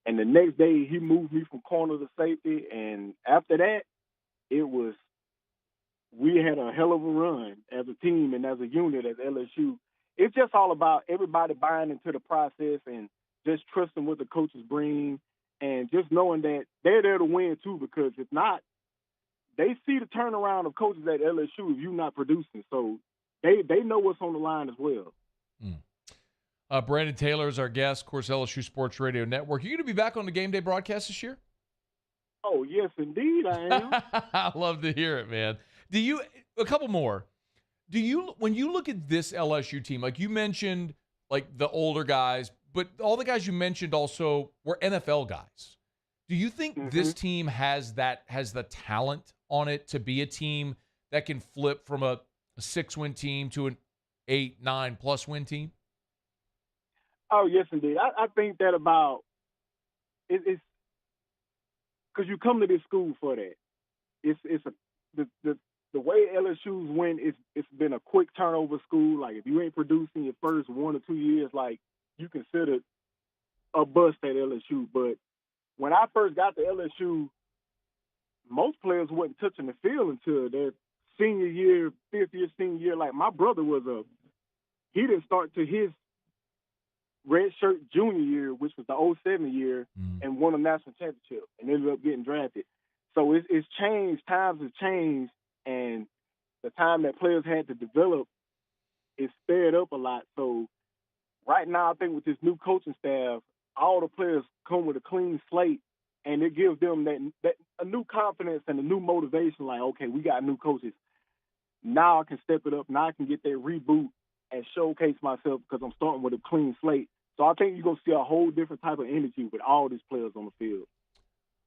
And the next day, he moved me from corner to safety. And after that, we had a hell of a run as a team and as a unit at LSU. It's just all about everybody buying into the process and just trusting what the coaches bring and just knowing that they're there to win too, because if not, they see the turnaround of coaches at LSU if you're not producing. So they know what's on the line as well. Brandon Taylor is our guest, of course, LSU Sports Radio Network. You're going to be back on the game day broadcast this year? Oh, yes, indeed, I am. I love to hear it, man. A couple more. When you look at this LSU team, like you mentioned, like the older guys, but all the guys you mentioned also were NFL guys. Do you think this team has the talent on it to be a team that can flip from a 6-win team to an 8, 9+ win team? Oh, yes, indeed. I think that about it's because you come to this school for that. The way LSU's win, it's been a quick turnover school. Like if you ain't producing your first 1 or 2 years, like you consider a bust at LSU. But when I first got to LSU, most players wasn't touching the field until their senior year, fifth year, senior year. Like my brother he didn't start to his redshirt junior year, which was the 07 year, and won a national championship and ended up getting drafted. So it's changed. Times have changed, and the time that players had to develop is sped up a lot. So right now, I think with this new coaching staff, all the players come with a clean slate, and it gives them that a new confidence and a new motivation. Like, okay, we got new coaches. Now I can step it up. Now I can get that reboot and showcase myself because I'm starting with a clean slate. So I think you're going to see a whole different type of energy with all these players on the field.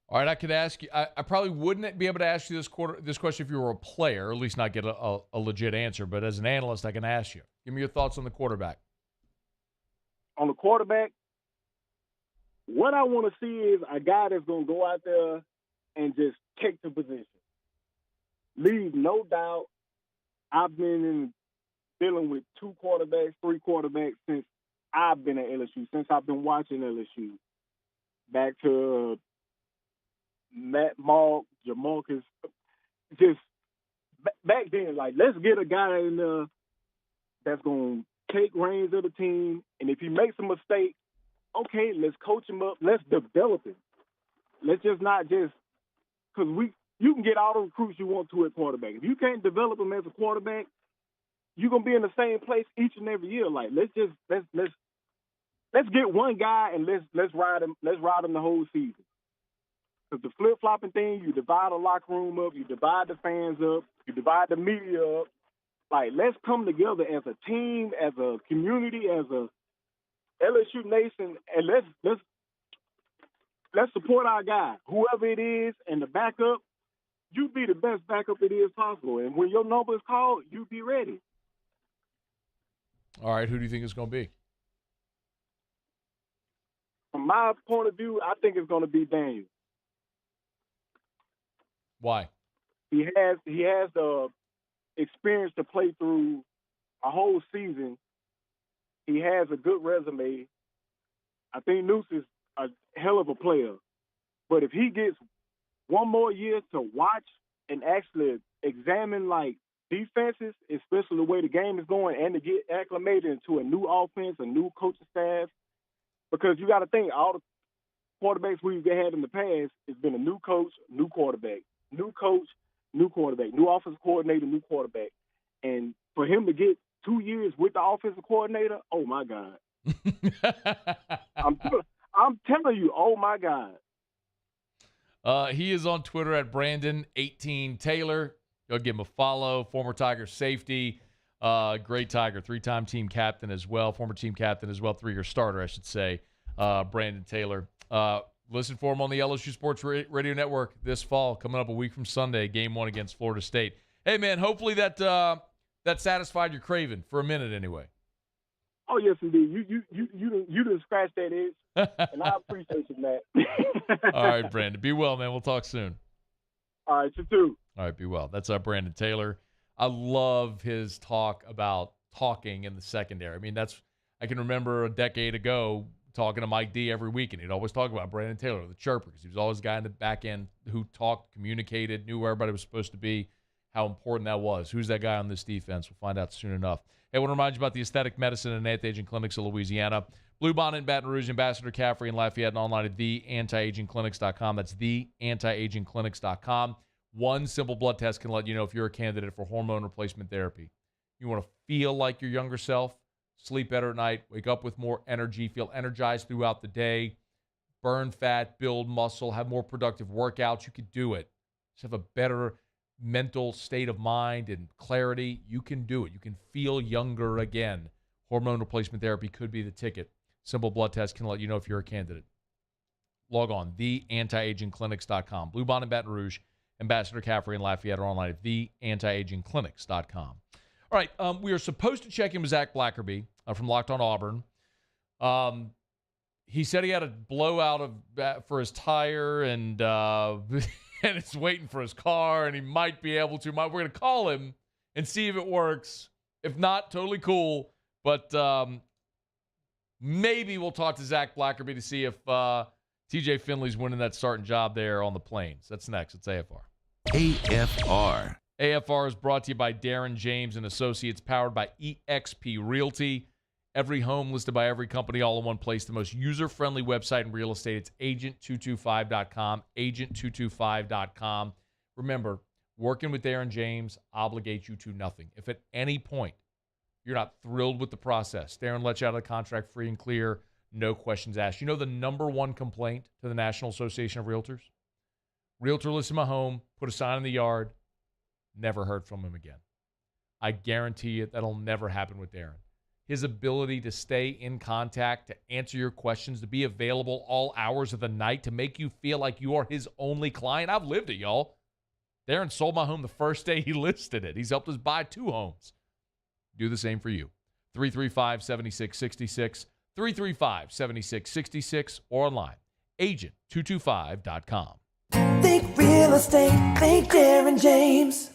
All right, I could ask you. I probably wouldn't be able to ask you this question if you were a player, or at least not get a legit answer. But as an analyst, I can ask you. Give me your thoughts on the quarterback. On the quarterback, what I want to see is a guy that's going to go out there and just take the position. Leave no doubt. I've been dealing with 2 quarterbacks, 3 quarterbacks since I've been at LSU, since I've been watching LSU. Back to Matt Malk, Jamarcus, just back then, like, let's get a guy in there that's going to take reins of the team, and if he makes a mistake, okay, let's coach him up, let's develop him. Let's just not just – because you can get all the recruits you want to at quarterback. If you can't develop him as a quarterback, you're going to be in the same place each and every year. Like, let's get one guy and let's ride him the whole season. Because the flip-flopping thing, you divide the locker room up, you divide the fans up, you divide the media up. Like, let's come together as a team, as a community, as a LSU nation, and let's support our guy, whoever it is, and the backup. You be the best backup it is possible. And when your number is called, you be ready. All right, who do you think it's going to be? From my point of view, I think it's going to be Daniel. Why? He has the experience to play through a whole season. He has a good resume. I think Noose is a hell of a player. But if he gets one more year to watch and actually examine, like, defenses, especially the way the game is going, and to get acclimated into a new offense, a new coaching staff, because you got to think, all the quarterbacks we've had in the past, it's been a new coach, new quarterback, new coach, new quarterback, new offensive coordinator, new quarterback. And for him to get 2 years with the offensive coordinator, oh, my God. I'm telling you, oh, my God. He is on Twitter at Brandon18Taylor. Go give him a follow. Former Tiger safety. Great Tiger. 3-time team captain as well. Former team captain as well. 3-year starter, I should say. Brandon Taylor. listen for him on the LSU Sports Radio Network this fall, coming up a week from Sunday, Game 1 against Florida State. Hey, man, hopefully that satisfied your craving for a minute anyway. Oh, yes, indeed. You done scratched that itch, and I appreciate you, Matt. All right, Brandon. Be well, man. We'll talk soon. All right, you too. All right, be well. That's Brandon Taylor. I love his talk about talking in the secondary. I mean, I can remember a decade ago talking to Mike D every week, and he'd always talk about Brandon Taylor, the chirper, because he was always a guy in the back end who talked, communicated, knew where everybody was supposed to be, how important that was. Who's that guy on this defense? We'll find out soon enough. Hey, I want to remind you about the Aesthetic Medicine and Anti-Aging Clinics of Louisiana. Blue Bonnet in Baton Rouge, Ambassador Caffrey in Lafayette, and online at theantiagingclinics.com. That's theantiagingclinics.com. One simple blood test can let you know if you're a candidate for hormone replacement therapy. You want to feel like your younger self, sleep better at night, wake up with more energy, feel energized throughout the day, burn fat, build muscle, have more productive workouts. You could do it. Just have a better mental state of mind and clarity. You can do it. You can feel younger again. Hormone replacement therapy could be the ticket. Simple blood test can let you know if you're a candidate. Log on, theantiagingclinics.com. Blue Bonnet in Baton Rouge, Ambassador Caffrey and Lafayette are online at theantiagingclinics.com. All right, we are supposed to check in with Zach Blackerby from Locked on Auburn. He said he had a blowout for his tire and and it's waiting for his car, and he might be able to. We're going to call him and see if it works. If not, totally cool. But maybe we'll talk to Zach Blackerby to see if TJ Finley's winning that starting job there on the Plains. That's next. It's AFR. AFR. AFR is brought to you by Darren James and Associates, powered by eXp Realty. Every home listed by every company all in one place. The most user-friendly website in real estate. It's agent225.com, agent225.com. Remember, working with Darren James obligates you to nothing. If at any point you're not thrilled with the process, Darren lets you out of the contract free and clear, no questions asked. You know the number one complaint to the National Association of Realtors? Realtor listed my home, put a sign in the yard, never heard from him again. I guarantee you that'll never happen with Darren. His ability to stay in contact, to answer your questions, to be available all hours of the night, to make you feel like you are his only client. I've lived it, y'all. Darren sold my home the first day he listed it. He's helped us buy 2 homes. Do the same for you. 335-7666, 335-7666, or online, agent225.com. Think real estate, think Darren James.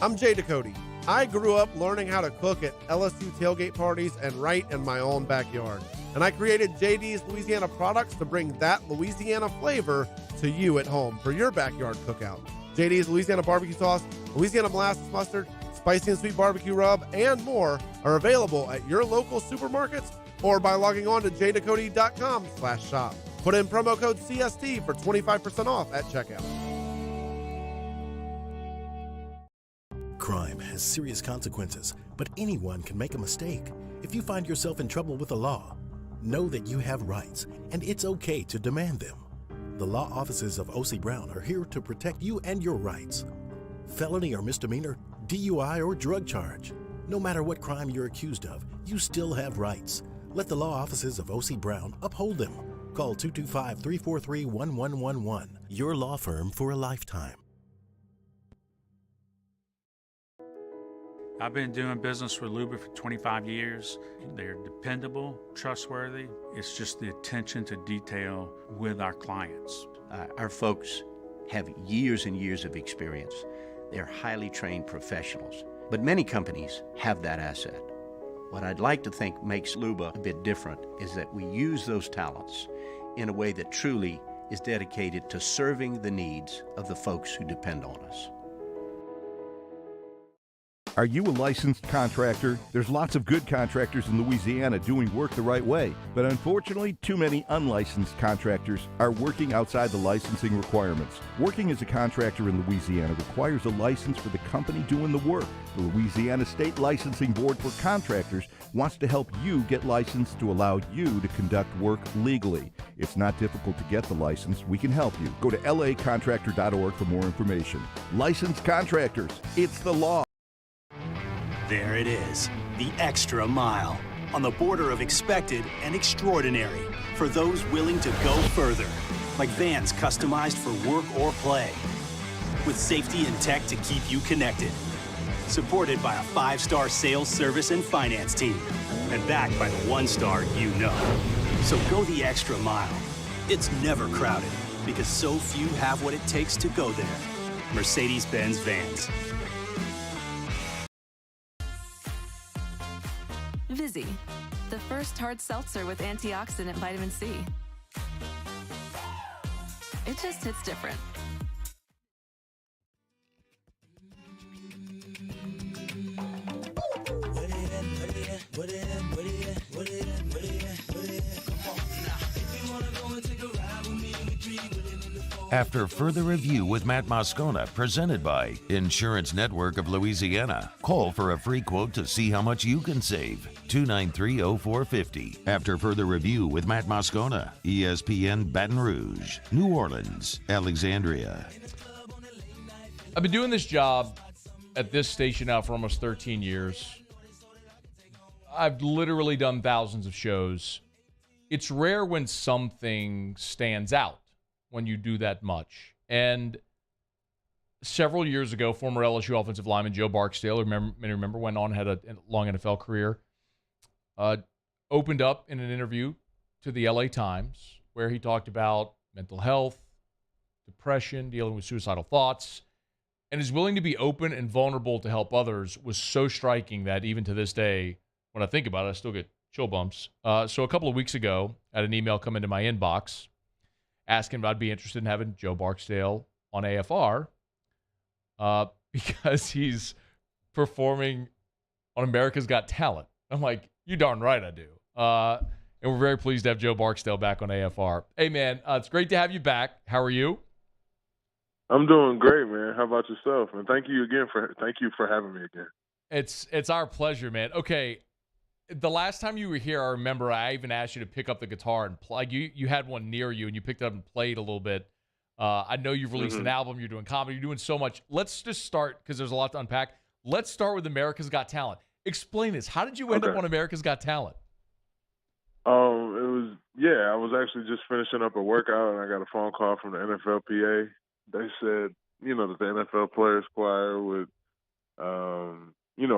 I'm Jay Ducote. I grew up learning how to cook at LSU tailgate parties and right in my own backyard. And I created JD's Louisiana products to bring that Louisiana flavor to you at home for your backyard cookout. JD's Louisiana barbecue sauce, Louisiana molasses mustard, spicy and sweet barbecue rub, and more are available at your local supermarkets or by logging on to jducote.com/shop. Put in promo code CST for 25% off at checkout. Crime has serious consequences, but anyone can make a mistake. If you find yourself in trouble with the law, know that you have rights, and it's okay to demand them. The law offices of O.C. Brown are here to protect you and your rights. Felony or misdemeanor, DUI or drug charge. No matter what crime you're accused of, you still have rights. Let the law offices of O.C. Brown uphold them. Call 225-343-1111. Your law firm for a lifetime. I've been doing business with Luba for 25 years. They're dependable, trustworthy. It's just the attention to detail with our clients. Our folks have years and years of experience. They're highly trained professionals, but many companies have that asset. What I'd like to think makes Luba a bit different is that we use those talents in a way that truly is dedicated to serving the needs of the folks who depend on us. Are you a licensed contractor? There's lots of good contractors in Louisiana doing work the right way, but unfortunately, too many unlicensed contractors are working outside the licensing requirements. Working as a contractor in Louisiana requires a license for the company doing the work. The Louisiana State Licensing Board for Contractors wants to help you get licensed to allow you to conduct work legally. It's not difficult to get the license. We can help you. Go to lacontractor.org for more information. Licensed contractors, it's the law. There it is, the extra mile, on the border of expected and extraordinary for those willing to go further, like vans customized for work or play, with safety and tech to keep you connected, supported by a 5-star sales, service, and finance team, and backed by the 1-star you know. So go the extra mile. It's never crowded, because so few have what it takes to go there. Mercedes-Benz Vans. Vizzy, the first hard seltzer with antioxidant vitamin C. It just hits different. After further review with Matt Moscona, presented by Insurance Network of Louisiana. Call for a free quote to see how much you can save. 293-0450. After further review with Matt Moscona, ESPN Baton Rouge, New Orleans, Alexandria. I've been doing this job at this station now for almost 13 years. I've literally done thousands of shows. It's rare when something stands out when you do that much. And several years ago, former LSU offensive lineman Joe Barksdale, many remember, went on, had a long NFL career, opened up in an interview to the LA Times where he talked about mental health, depression, dealing with suicidal thoughts, and is willing to be open and vulnerable to help others was so striking that even to this day, when I think about it, I still get chill bumps. So a couple of weeks ago, I had an email come into my inbox asking if I'd be interested in having Joe Barksdale on AFR because he's performing on America's Got Talent. I'm like, you darn right I do. And we're very pleased to have Joe Barksdale back on AFR. Hey, man, it's great to have you back. How are you? I'm doing great, man. How about yourself? And thank you for having me again. It's our pleasure, man. Okay, the last time you were here, I remember I even asked you to pick up the guitar and play. Like you had one near you, and you picked it up and played a little bit. I know you've released an album. You're doing comedy. You're doing so much. Let's just start, because there's a lot to unpack. Let's start with America's Got Talent. Explain this. How did you end up on America's Got Talent? I was actually just finishing up a workout, and I got a phone call from the NFLPA. They said, that the NFL Players Choir would,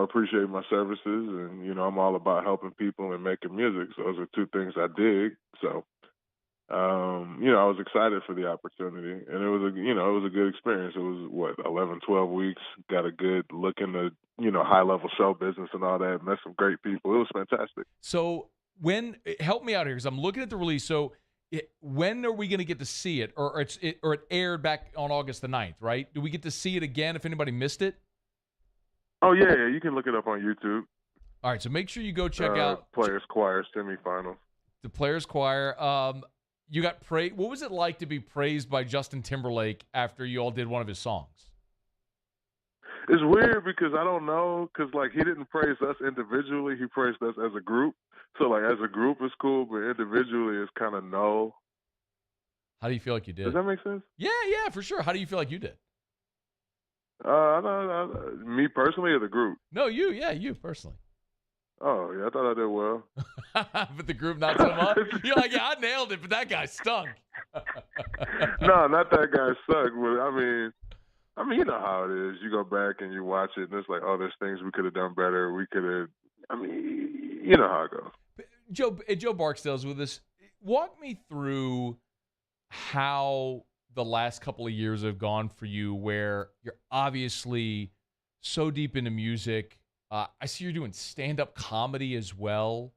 appreciate my services, and, I'm all about helping people and making music. So those are two things I dig. So, I was excited for the opportunity, and it was a good experience. It was 11, 12 weeks, got a good look into, high level show business and all that, met some great people. It was fantastic. So help me out here, because I'm looking at the release. So when are we going to get to see it? Or it aired back on August the 9th, right? Do we get to see it again if anybody missed it? Oh, yeah, you can look it up on YouTube. All right, so make sure you go check out Players Choir semifinals. The Players Choir. You got praised. What was it like to be praised by Justin Timberlake after you all did one of his songs? It's weird because I don't know, because, he didn't praise us individually. He praised us as a group. So, as a group, it's cool, but individually, it's kind of no. How do you feel like you did? Does that make sense? Yeah, for sure. How do you feel like you did? Me personally or the group? No, you personally. Oh, yeah, I thought I did well. But the group not so much? You're like, yeah, I nailed it, but that guy stunk. No, not that guy sucked, but I mean, you know how it is. You go back and you watch it, and it's like, oh, there's things we could have done better. We could have, you know how it goes. Joe Barksdale's with us. Walk me through how the last couple of years have gone for you, where you're obviously so deep into music. I see you're doing stand-up comedy as well.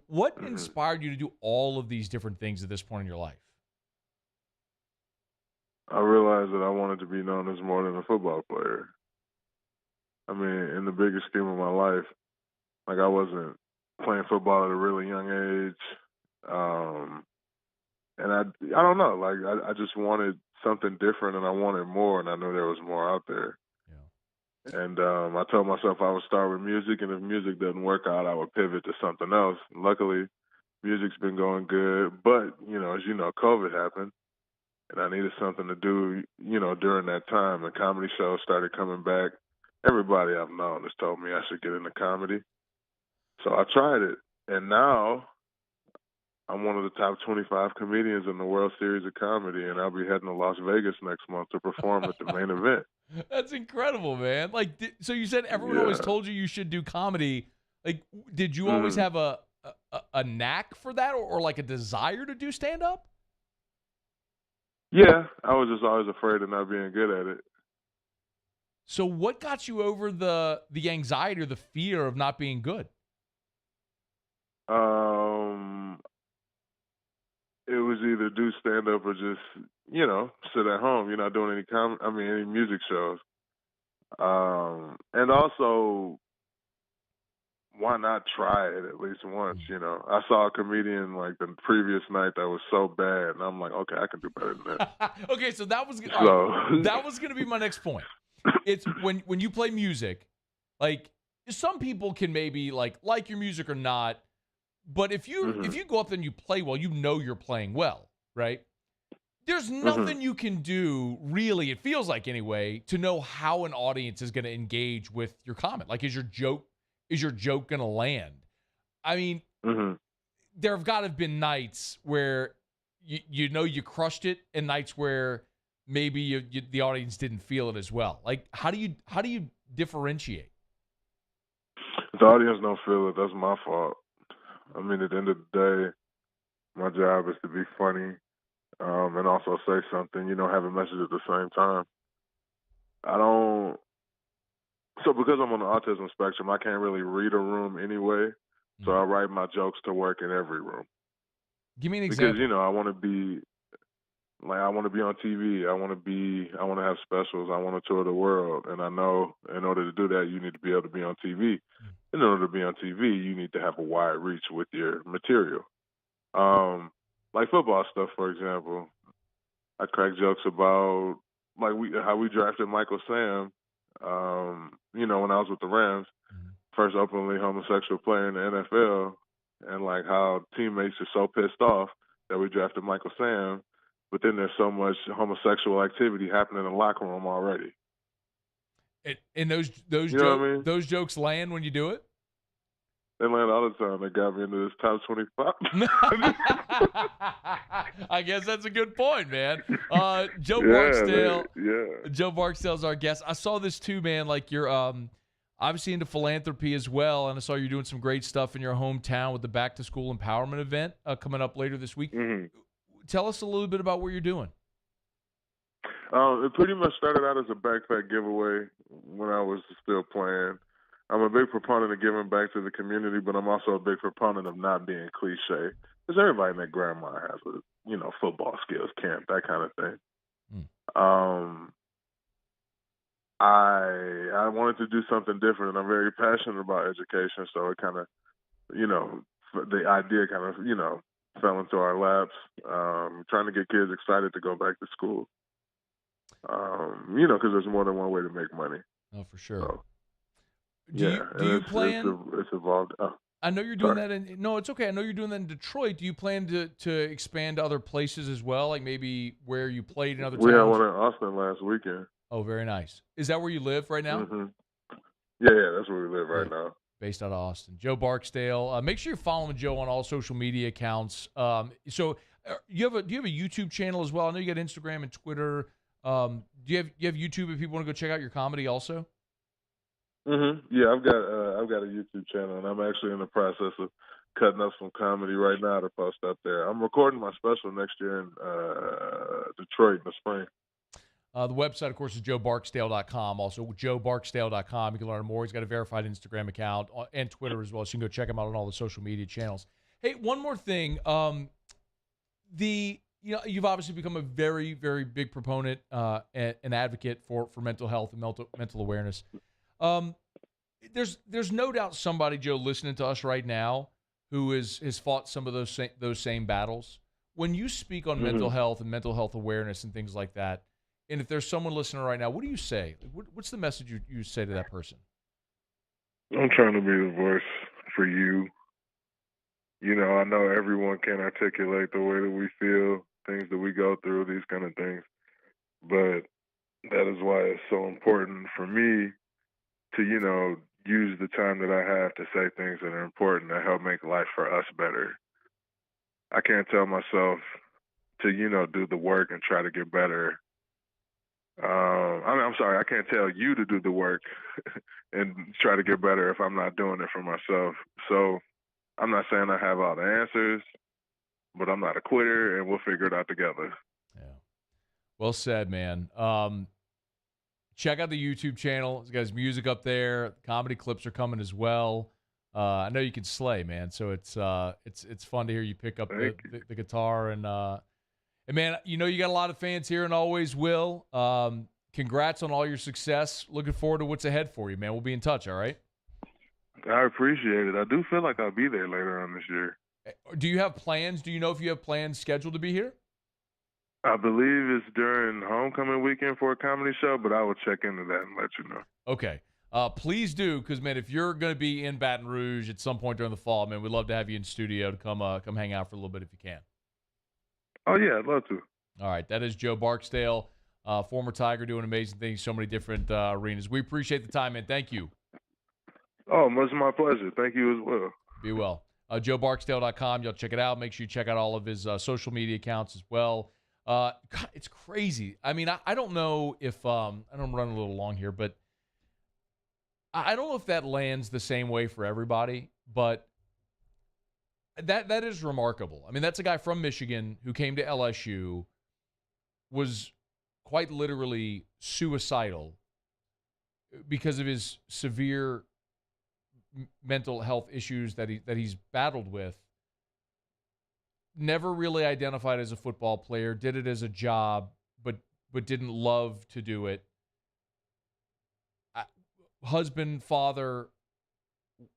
What inspired you to do all of these different things at this point in your life? I realized that I wanted to be known as more than a football player. I mean, in the bigger scheme of my life, like I wasn't playing football at a really young age. And I don't know, like I just wanted something different and I wanted more, and I knew there was more out there. Yeah. And I told myself I would start with music, and if music doesn't work out, I would pivot to something else. Luckily, music's been going good, but, as you know, COVID happened, and I needed something to do, during that time. The comedy shows started coming back. Everybody I've known has told me I should get into comedy. So I tried it, and now I'm one of the top 25 comedians in the World Series of Comedy, and I'll be heading to Las Vegas next month to perform at the main event. That's incredible, man. Like, so you said everyone always told you should do comedy. Like, did you always have a knack for that, or like a desire to do stand-up? Yeah, I was just always afraid of not being good at it. So what got you over the anxiety or the fear of not being good? It was either do stand-up or just, sit at home. You're not doing any music shows. And also, why not try it at least once, I saw a comedian like the previous night that was so bad, and I'm like, okay, I can do better than that. Okay, so that was that was going to be my next point. It's when you play music, like some people can maybe like your music or not, but if you go up there and you play well, you're playing well, right? There's nothing you can do, really, it feels like anyway, to know how an audience is going to engage with your comment. Like, is your joke going to land? I mean, there have got to have been nights where you crushed it, and nights where maybe the audience didn't feel it as well. Like, how do you differentiate? If the audience don't feel it, that's my fault. I mean, at the end of the day, my job is to be funny, and also say something, have a message at the same time. So because I'm on the autism spectrum, I can't really read a room anyway, so I write my jokes to work in every room. Give me an example. Because, I want to be on TV. I want to have specials. I want to tour the world. And I know in order to do that, you need to be able to be on TV. In order to be on TV, you need to have a wide reach with your material. Like football stuff, for example. I crack jokes about how we drafted Michael Sam, when I was with the Rams, first openly homosexual player in the NFL, and like how teammates are so pissed off that we drafted Michael Sam, but then there's so much homosexual activity happening in the locker room already. And those jokes land when you do it? They land all the time. They got me into this top 25. I guess that's a good point, man. Joe Barksdale. Yeah. Joe Barksdale's our guest. I saw this too, man. Like, you're obviously into philanthropy as well, and I saw you're doing some great stuff in your hometown with the Back to School Empowerment event coming up later this week. Tell us a little bit about what you're doing. It pretty much started out as a backpack giveaway when I was still playing. I'm a big proponent of giving back to the community, but I'm also a big proponent of not being cliche. Because everybody and their grandma has a, football skills camp, that kind of thing. I wanted to do something different, and I'm very passionate about education, so it kind of, the idea kind of, fell into our laps. Trying to get kids excited to go back to school. Because there's more than one way to make money. Oh, for sure. So, do you plan? It's evolved. I know you're doing that. No, it's okay. I know you're doing that in Detroit. Do you plan to expand to other places as well, like maybe where you played in other towns? We had one in Austin last weekend. Oh, very nice. Is that where you live right now? Yeah, that's where we live right now. Based out of Austin. Joe Barksdale. Make sure you're following Joe on all social media accounts. So do you have a YouTube channel as well? I know you got Instagram and Twitter. Do you have YouTube if people want to go check out your comedy also? Yeah, I've got a YouTube channel, and I'm actually in the process of cutting up some comedy right now to post up there. I'm recording my special next year in Detroit in the spring. The website, of course, is joebarksdale.com. Also, joebarksdale.com. You can learn more. He's got a verified Instagram account and Twitter as well, so you can go check him out on all the social media channels. Hey, one more thing. You've obviously become a very, very big proponent and advocate for mental health and mental awareness. There's no doubt somebody, Joe, listening to us right now who has fought some of those same battles. When you speak on mental health and mental health awareness and things like that, and if there's someone listening right now, what do you say? What's the message you say to that person? I'm trying to be the voice for you. You know, I know everyone can't articulate the way that we feel, things that we go through, these kind of things. But that is why it's so important for me to, you know, use the time that I have to say things that are important to help make life for us better. I can't tell myself to, you know, do the work and try to get better. I'm sorry, I can't tell you to do the work and try to get better if I'm not doing it for myself. So I'm not saying I have all the answers, but I'm not a quitter, and we'll figure it out together. Yeah. Well said, man. Check out the YouTube channel. It's got his music up there. Comedy clips are coming as well. I know you can slay, man. So it's fun to hear you pick up the guitar and man, you know you got a lot of fans here and always will. Congrats on all your success. Looking forward to what's ahead for you, man. We'll be in touch. All right. I appreciate it. I do feel like I'll be there later on this year. Do you have plans? Do you know if you have plans scheduled to be here? I believe it's during homecoming weekend for a comedy show, but I will check into that and let you know. Okay. Please do, because, man, if you're going to be in Baton Rouge at some point during the fall, man, we'd love to have you in studio to come hang out for a little bit if you can. Oh, yeah, I'd love to. All right. That is Joe Barksdale, former Tiger, doing amazing things, so many different arenas. We appreciate the time, man. Thank you. Oh, much my pleasure. Thank you as well. Be well. JoeBarksdale.com. Y'all check it out. Make sure you check out all of his social media accounts as well. God, it's crazy. I mean, I don't know if I don't run a little long here, but I don't know if that lands the same way for everybody, but that is remarkable. I mean, that's a guy from Michigan who came to LSU, was quite literally suicidal because of his severe mental health issues that he's battled with. Never really identified as a football player, did it as a job, but didn't love to do it. Husband, father,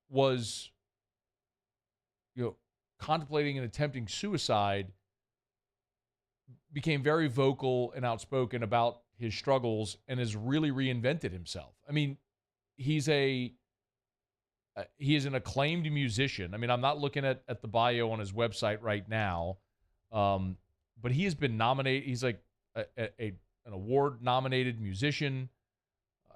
was, you know, contemplating and attempting suicide, became very vocal and outspoken about his struggles, and has really reinvented himself. I mean, he is an acclaimed musician. I mean, I'm not looking at the bio on his website right now, but he has been nominated. He's like an award-nominated musician.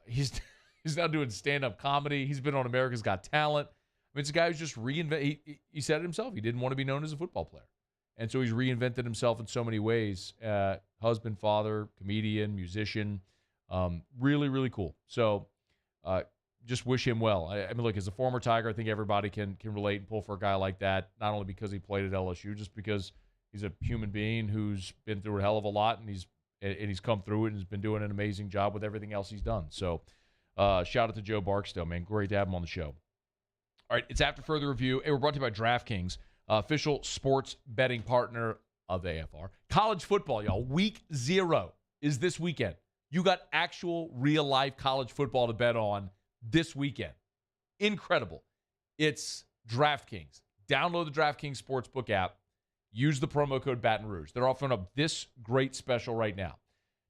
He's now doing stand-up comedy. He's been on America's Got Talent. I mean, it's a guy who's just reinvented. He said it himself. He didn't want to be known as a football player. And so he's reinvented himself in so many ways. Husband, father, comedian, musician. Really, really cool. So just wish him well. I mean, look, as a former Tiger, I think everybody can relate and pull for a guy like that, not only because he played at LSU, just because he's a human being who's been through a hell of a lot, and he's come through it and has been doing an amazing job with everything else he's done. So shout out to Joe Barksdale, man. Great to have him on the show. All right, it's After Further Review. Hey, we're brought to you by DraftKings, official sports betting partner of AFR. College football, y'all. Week 0 is this weekend. You got actual real-life college football to bet on this weekend. Incredible. It's DraftKings. Download the DraftKings Sportsbook app. Use the promo code Baton Rouge. They're offering up this great special right now.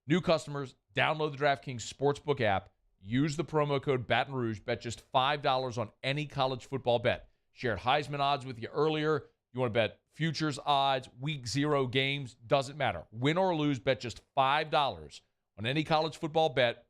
New customers, download the DraftKings Sportsbook app. Use the promo code Baton Rouge. Bet just $5 on any college football bet. Shared Heisman odds with you earlier. You want to bet futures odds, week 0 games, doesn't matter. Win or lose, bet just $5 on any college football bet,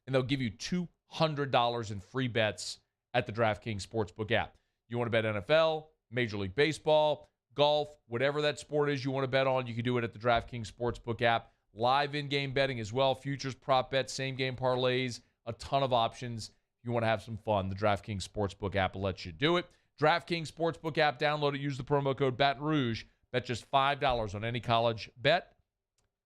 and they'll give you $200 in free bets at the DraftKings Sportsbook app. You want to bet NFL, Major League Baseball, golf, whatever that sport is you want to bet on, you can do it at the DraftKings Sportsbook app. Live in-game betting as well, futures, prop bets, same-game parlays, a ton of options. If you want to have some fun, the DraftKings Sportsbook app will let you do it. DraftKings Sportsbook app, download it, use the promo code Baton Rouge. Bet just $5 on any college bet.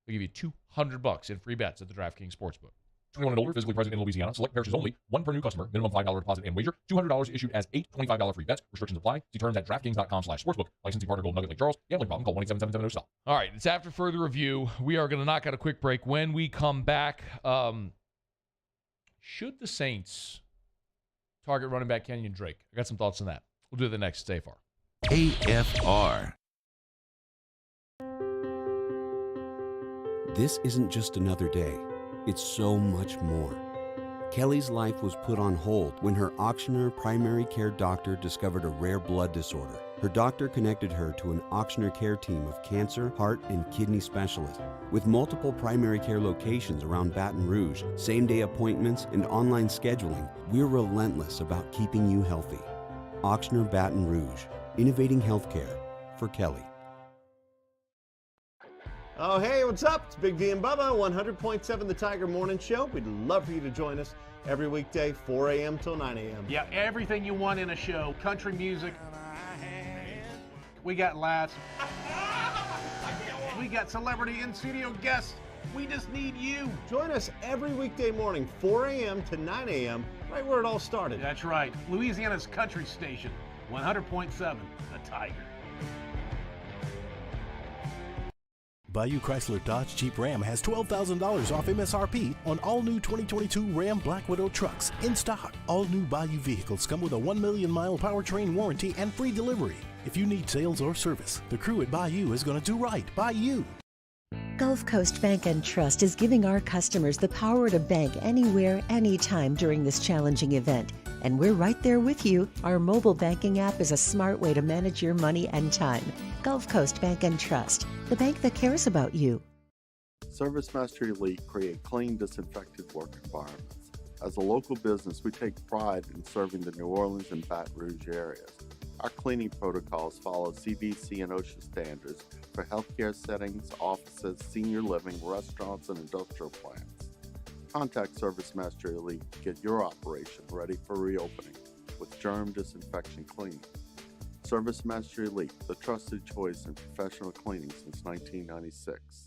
They'll give you $200 in free bets at the DraftKings Sportsbook. 21 and older, physically present in Louisiana. Select parishes only. One per new customer. Minimum $5 deposit and wager. $200 issued as 8 $25 free bets. Restrictions apply. See terms at DraftKings.com/sportsbook. Licensing partner Golden Nugget Lake Charles. Gambling problem? Call 1-877-770-STOP. All right, it's After Further Review. We are going to knock out a quick break. When we come back, should the Saints target running back Kenyan Drake. I got some thoughts on that. We'll do the next AFR. AFR. This isn't just another day. It's so much more. Kelly's life was put on hold when her auctioneer primary care doctor discovered a rare blood disorder. Her doctor connected her to an auctioneer care team of cancer, heart, and kidney specialists. With multiple primary care locations around Baton Rouge, same-day appointments, and online scheduling, we're relentless about keeping you healthy. Auctioneer Baton Rouge, innovating healthcare for Kelly. Oh, hey, what's up? It's Big D and Bubba, 100.7 The Tiger Morning Show. We'd love for you to join us every weekday, 4 a.m. till 9 a.m. Yeah, everything you want in a show. Country music. We got laughs. We got celebrity in-studio guests. We just need you. Join us every weekday morning, 4 a.m. to 9 a.m., right where it all started. That's right. Louisiana's country station, 100.7 The Tiger. Bayou Chrysler Dodge Jeep Ram has $12,000 off MSRP on all new 2022 Ram Black Widow trucks in stock. All new Bayou vehicles come with a 1 million mile powertrain warranty and free delivery. If you need sales or service, the crew at Bayou is going to do right by you. Gulf Coast Bank and Trust is giving our customers the power to bank anywhere, anytime during this challenging event. And we're right there with you. Our mobile banking app is a smart way to manage your money and time. Gulf Coast Bank and Trust, the bank that cares about you. Service Master Elite create clean, disinfected work environments. As a local business, we take pride in serving the New Orleans and Baton Rouge areas. Our cleaning protocols follow CDC and OSHA standards for healthcare settings, offices, senior living, restaurants, and industrial plants. Contact Service Master Elite to get your operation ready for reopening with germ disinfection cleaning. Service Master Elite, the trusted choice in professional cleaning since 1996.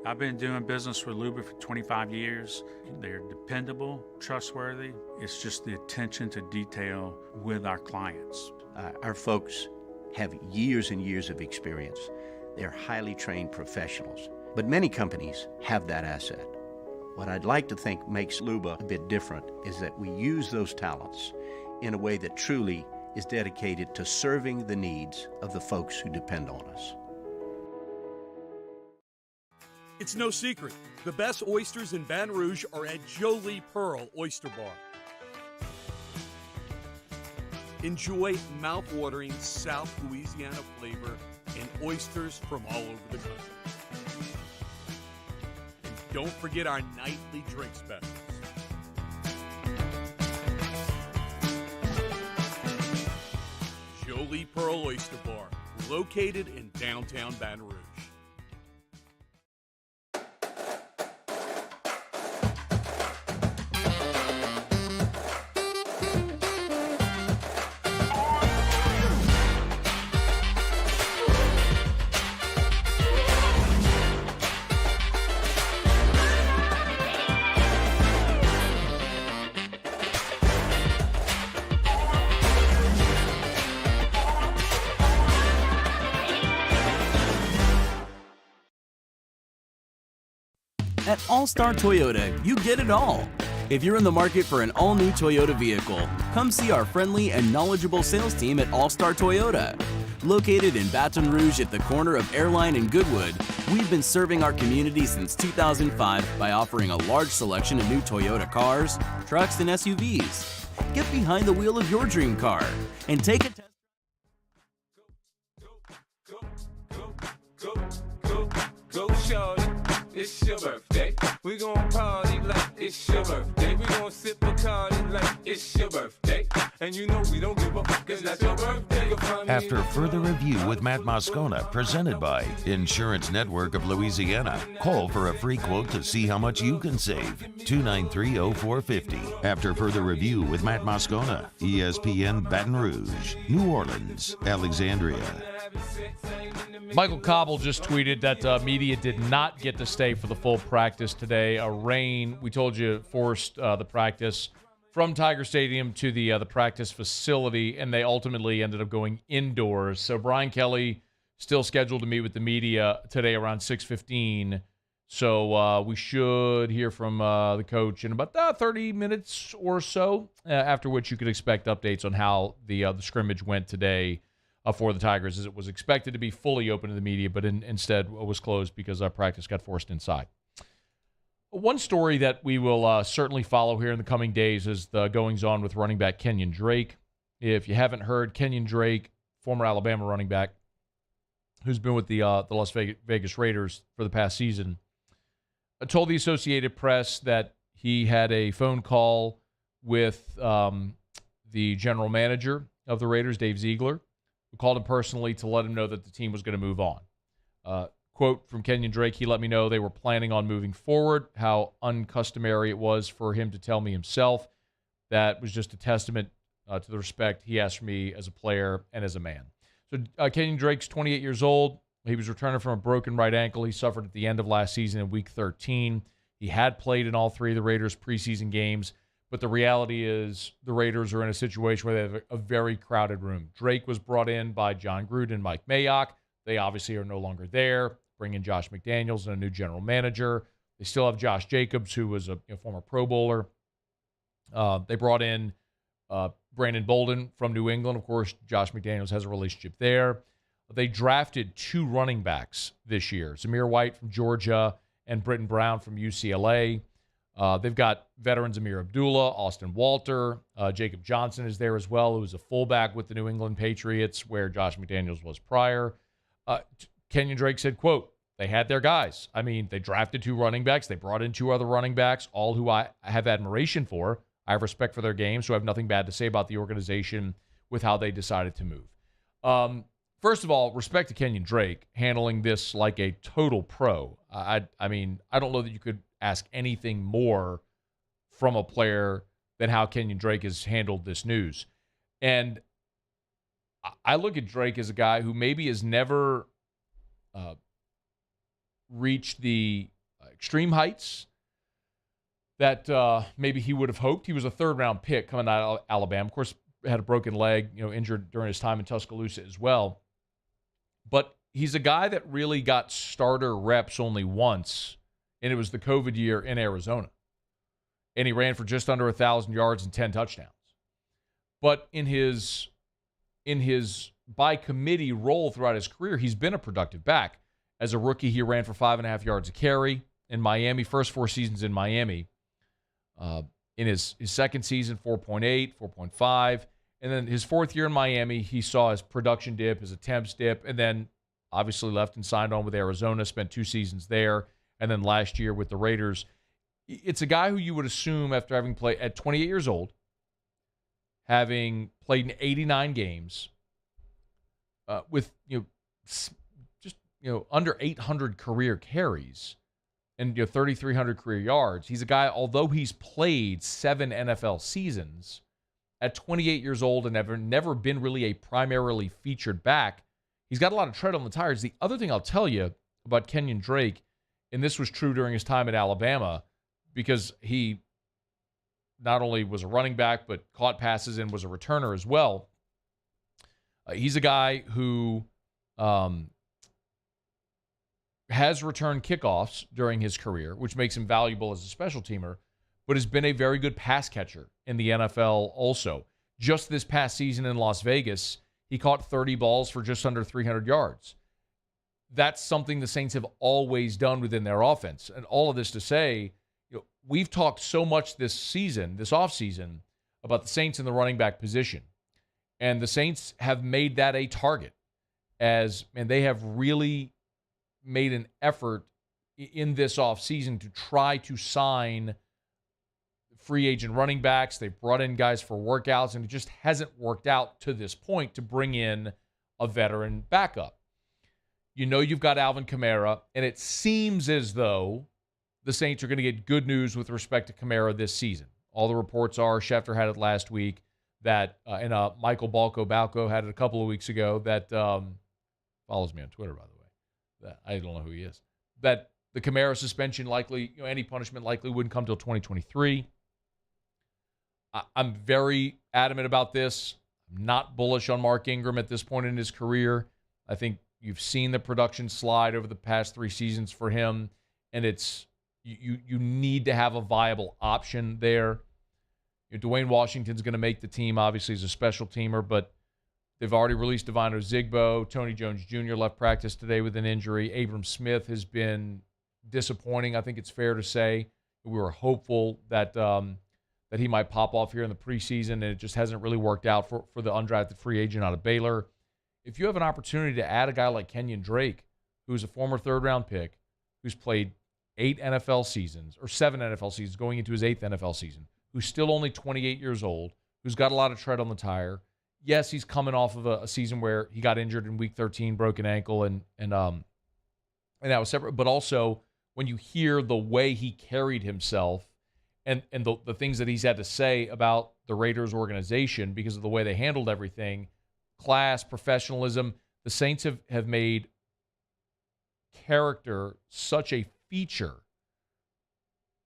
I've been doing business with Luba for 25 years. They're dependable, trustworthy. It's just the attention to detail with our clients. Our folks have years and years of experience. They're highly trained professionals. But many companies have that asset. What I'd like to think makes Luba a bit different is that we use those talents in a way that truly is dedicated to serving the needs of the folks who depend on us. It's no secret. The best oysters in Baton Rouge are at Jolie Pearl Oyster Bar. Enjoy mouth-watering South Louisiana flavor and oysters from all over the country. And don't forget our nightly drink specials. Jolie Pearl Oyster Bar, located in downtown Baton Rouge. At All-Star Toyota, you get it all. If you're in the market for an all-new Toyota vehicle, come see our friendly and knowledgeable sales team at All-Star Toyota. Located in Baton Rouge at the corner of Airline and Goodwood, we've been serving our community since 2005 by offering a large selection of new Toyota cars, trucks, and SUVs. Get behind the wheel of your dream car and take a test. Go shorty, it's your birthday. We gon' party like it's your birthday. We gon' sip Bacardi like it's your birthday. And you know we don't give up, cause that's your birthday. After further review with Matt Moscona, presented by Insurance Network of Louisiana. Call for a free quote to see how much you can save. 293-0450. After further review with Matt Moscona, ESPN Baton Rouge, New Orleans, Alexandria. Michael Cobble just tweeted that media did not get to stay for the full practice today. A rain, we told you, forced the practice from Tiger Stadium to the practice facility, and they ultimately ended up going indoors. So Brian Kelly still scheduled to meet with the media today around 6:15. So we should hear from the coach in about 30 minutes or so, after which you could expect updates on how the scrimmage went today for the Tigers, as it was expected to be fully open to the media, but instead was closed because practice got forced inside. One story that we will certainly follow here in the coming days is the goings-on with running back Kenyan Drake. If you haven't heard, Kenyan Drake, former Alabama running back, who's been with the Las Vegas Raiders for the past season, told the Associated Press that he had a phone call with the general manager of the Raiders, Dave Ziegler, who called him personally to let him know that the team was going to move on. Quote from Kenyan Drake, he let me know they were planning on moving forward, how uncustomary it was for him to tell me himself. That was just a testament to the respect he has for me as a player and as a man. So Kenyan Drake's 28 years old. He was returning from a broken right ankle he suffered at the end of last season in Week 13. He had played in all three of the Raiders' preseason games, but the reality is the Raiders are in a situation where they have a very crowded room. Drake was brought in by John Gruden and Mike Mayock. They obviously are no longer there. Bring in Josh McDaniels and a new general manager. They still have Josh Jacobs, who was a former Pro Bowler. They brought in Brandon Bolden from New England. Of course, Josh McDaniels has a relationship there. They drafted 2 running backs this year, Zamir White from Georgia and Britton Brown from UCLA. They've got veterans Amir Abdullah, Austin Walter. Jacob Johnson is there as well, who was a fullback with the New England Patriots, where Josh McDaniels was prior. Kenyan Drake said, quote, they had their guys. I mean, they drafted 2 running backs. They brought in 2 other running backs, all who I have admiration for. I have respect for their game, so I have nothing bad to say about the organization with how they decided to move. First of all, respect to Kenyan Drake handling this like a total pro. I mean, I don't know that you could ask anything more from a player than how Kenyan Drake has handled this news. And I look at Drake as a guy who maybe has never reached the extreme heights that maybe he would have hoped. He was a 3rd-round pick coming out of Alabama. Of course, had a broken leg, injured during his time in Tuscaloosa as well. But he's a guy that really got starter reps only once, and it was the COVID year in Arizona. And he ran for just under 1,000 yards and 10 touchdowns. But in his by committee role throughout his career, he's been a productive back. As a rookie, he ran for 5.5 yards a carry in Miami, first 4 seasons in Miami. In his second season, 4.8, 4.5. And then his 4th year in Miami, he saw his production dip, his attempts dip, and then obviously left and signed on with Arizona, spent 2 seasons there, and then last year with the Raiders. It's a guy who you would assume, after having played at 28 years old, having played in 89 games, with under 800 career carries and 3,300 career yards. He's a guy, although he's played 7 NFL seasons, at 28 years old and never been really a primarily featured back, he's got a lot of tread on the tires. The other thing I'll tell you about Kenyan Drake, and this was true during his time at Alabama, because he not only was a running back, but caught passes and was a returner as well. He's a guy who has returned kickoffs during his career, which makes him valuable as a special teamer, but has been a very good pass catcher in the NFL also. Just this past season in Las Vegas, he caught 30 balls for just under 300 yards. That's something the Saints have always done within their offense. And all of this to say, we've talked so much this offseason, about the Saints in the running back position. And the Saints have made that a target, and they have really made an effort in this offseason to try to sign free agent running backs. They've brought in guys for workouts, and it just hasn't worked out to this point to bring in a veteran backup. You've got Alvin Kamara, and it seems as though the Saints are going to get good news with respect to Kamara this season. All the reports are, Schefter had it last week, that, and Michael Balco had it a couple of weeks ago, that follows me on Twitter, by the way. I don't know who he is. That the Kamara suspension likely, any punishment likely wouldn't come till 2023. I'm very adamant about this. I'm not bullish on Mark Ingram at this point in his career. I think you've seen the production slide over the past 3 seasons for him, and it's you need to have a viable option there. Dwayne Washington's going to make the team. Obviously, he's a special teamer, but they've already released Devine Ozigbo. Tony Jones Jr. left practice today with an injury. Abram Smith has been disappointing, I think it's fair to say. We were hopeful that that he might pop off here in the preseason, and it just hasn't really worked out for the undrafted free agent out of Baylor. If you have an opportunity to add a guy like Kenyan Drake, who's a former third-round pick, who's played 7 NFL seasons, going into his 8th NFL season, who's still only 28 years old, who's got a lot of tread on the tire. Yes, he's coming off of a season where he got injured in week 13, broken ankle, and that was separate. But also, when you hear the way he carried himself and the things that he's had to say about the Raiders organization because of the way they handled everything, class, professionalism, the Saints have made character such a feature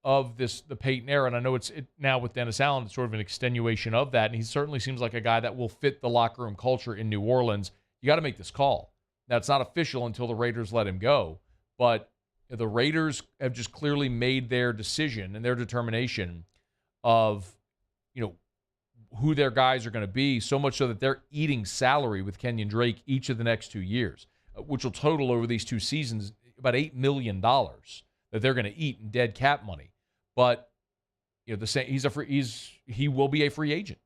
of the Peyton era. And I know it's now with Dennis Allen, it's sort of an extenuation of that. And he certainly seems like a guy that will fit the locker room culture in New Orleans. You got to make this call. Now, it's not official until the Raiders let him go, but the Raiders have just clearly made their decision and their determination of, who their guys are going to be, so much so that they're eating salary with Kenyan Drake each of the next 2 years, which will total over these 2 seasons about $8 million that they're going to eat in dead cap money. But he will be a free agent,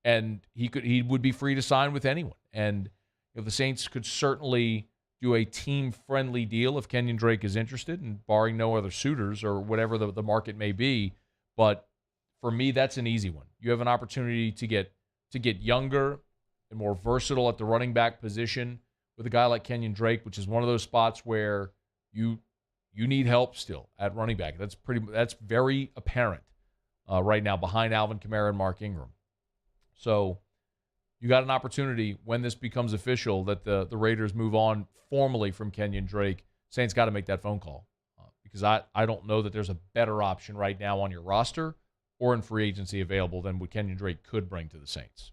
and he would be free to sign with anyone. And the Saints could certainly do a team-friendly deal if Kenyan Drake is interested, and barring no other suitors or whatever the market may be. But for me, that's an easy one. You have an opportunity to get younger and more versatile at the running back position with a guy like Kenyan Drake, which is one of those spots where you need help still at running back. That's very apparent right now behind Alvin Kamara and Mark Ingram. So you got an opportunity when this becomes official that the Raiders move on formally from Kenyan Drake. Saints got to make that phone call because I don't know that there's a better option right now on your roster or in free agency available than what Kenyan Drake could bring to the Saints.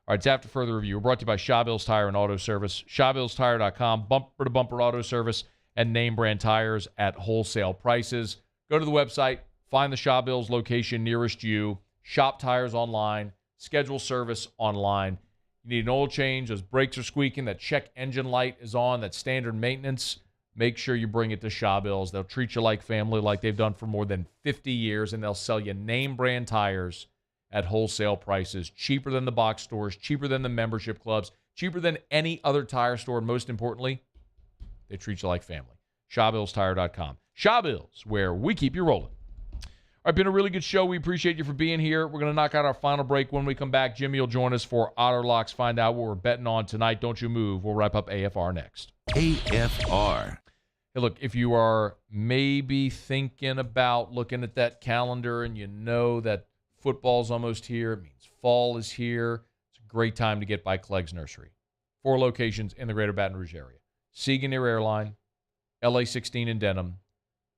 All right, it's After Further Review. We're brought to you by Shaw Bills Tire and Auto Service. ShawBillsTire.com, bumper-to-bumper auto service and name brand tires at wholesale prices. Go to the website, find the Shaw Bills location nearest you, shop tires online, schedule service online. You need an oil change, those brakes are squeaking, that check engine light is on, that standard maintenance. Make sure you bring it to Shaw Bills. They'll treat you like family like they've done for more than 50 years, and they'll sell you name brand tires at wholesale prices, cheaper than the box stores, cheaper than the membership clubs, cheaper than any other tire store, and most importantly, they treat you like family. ShawBillsTire.com. Shaw Bills, where we keep you rolling. All right, been a really good show. We appreciate you for being here. We're going to knock out our final break. When we come back, Jimmy will join us for Otter Locks. Find out what we're betting on tonight. Don't you move. We'll wrap up AFR next. AFR. Hey, look, if you are maybe thinking about looking at that calendar and you know that football's almost here, it means fall is here, it's a great time to get by Clegg's Nursery. 4 locations in the greater Baton Rouge area. Siegen near Airline, LA 16 in Denham,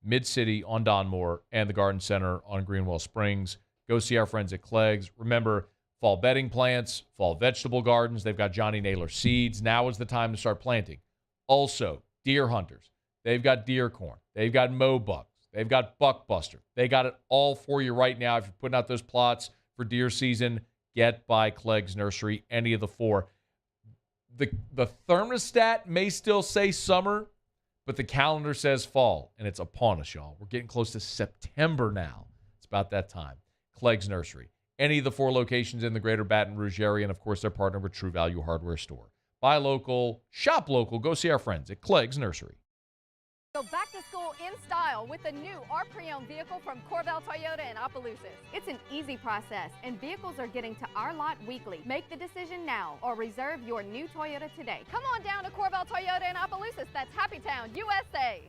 Mid-City on Donmore, and the Garden Center on Greenwell Springs. Go see our friends at Clegg's. Remember, fall bedding plants, fall vegetable gardens. They've got Johnny Naylor seeds. Now is the time to start planting. Also, deer hunters. They've got deer corn. They've got mow bucks. They've got buckbuster. They got it all for you right now. If you're putting out those plots for deer season, get by Clegg's Nursery, any of the 4. The thermostat may still say summer, but the calendar says fall, and it's upon us, y'all. We're getting close to September now. It's about that time. Clegg's Nursery. Any of the 4 locations in the greater Baton Rouge area, and, of course, they're partnered with True Value Hardware Store. Buy local, shop local. Go see our friends at Clegg's Nursery. Go back to school in style with the new our pre-owned vehicle from Corvell Toyota in Opelousas. It's an easy process, and vehicles are getting to our lot weekly. Make the decision now or reserve your new Toyota today. Come on down to Corvell Toyota in Opelousas. That's Happy Town, USA.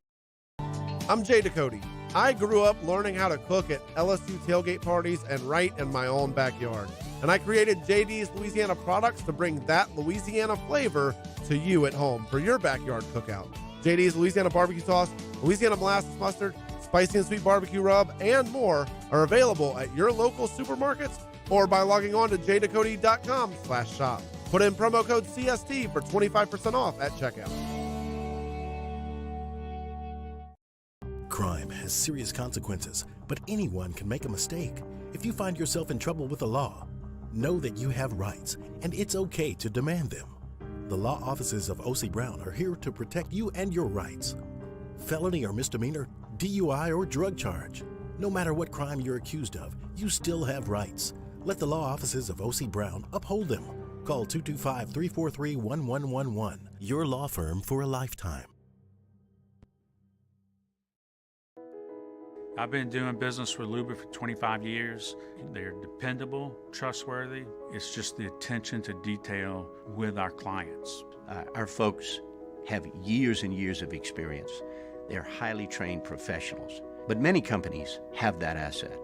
I'm Jay Ducote. I grew up learning how to cook at LSU tailgate parties and right in my own backyard. And I created JD's Louisiana products to bring that Louisiana flavor to you at home for your backyard cookout. JD's Louisiana barbecue sauce, Louisiana molasses mustard, spicy and sweet barbecue rub, and more are available at your local supermarkets or by logging on to jducote.com/shop. Put in promo code CST for 25% off at checkout. Crime has serious consequences, but anyone can make a mistake. If you find yourself in trouble with the law, know that you have rights, and it's okay to demand them. The law offices of O.C. Brown are here to protect you and your rights. Felony or misdemeanor, DUI or drug charge. No matter what crime you're accused of, you still have rights. Let the law offices of O.C. Brown uphold them. Call 225-343-1111. Your law firm for a lifetime. I've been doing business with Luba for 25 years. They're dependable, trustworthy. It's just the attention to detail with our clients. Our folks have years and years of experience. They're highly trained professionals. But many companies have that asset.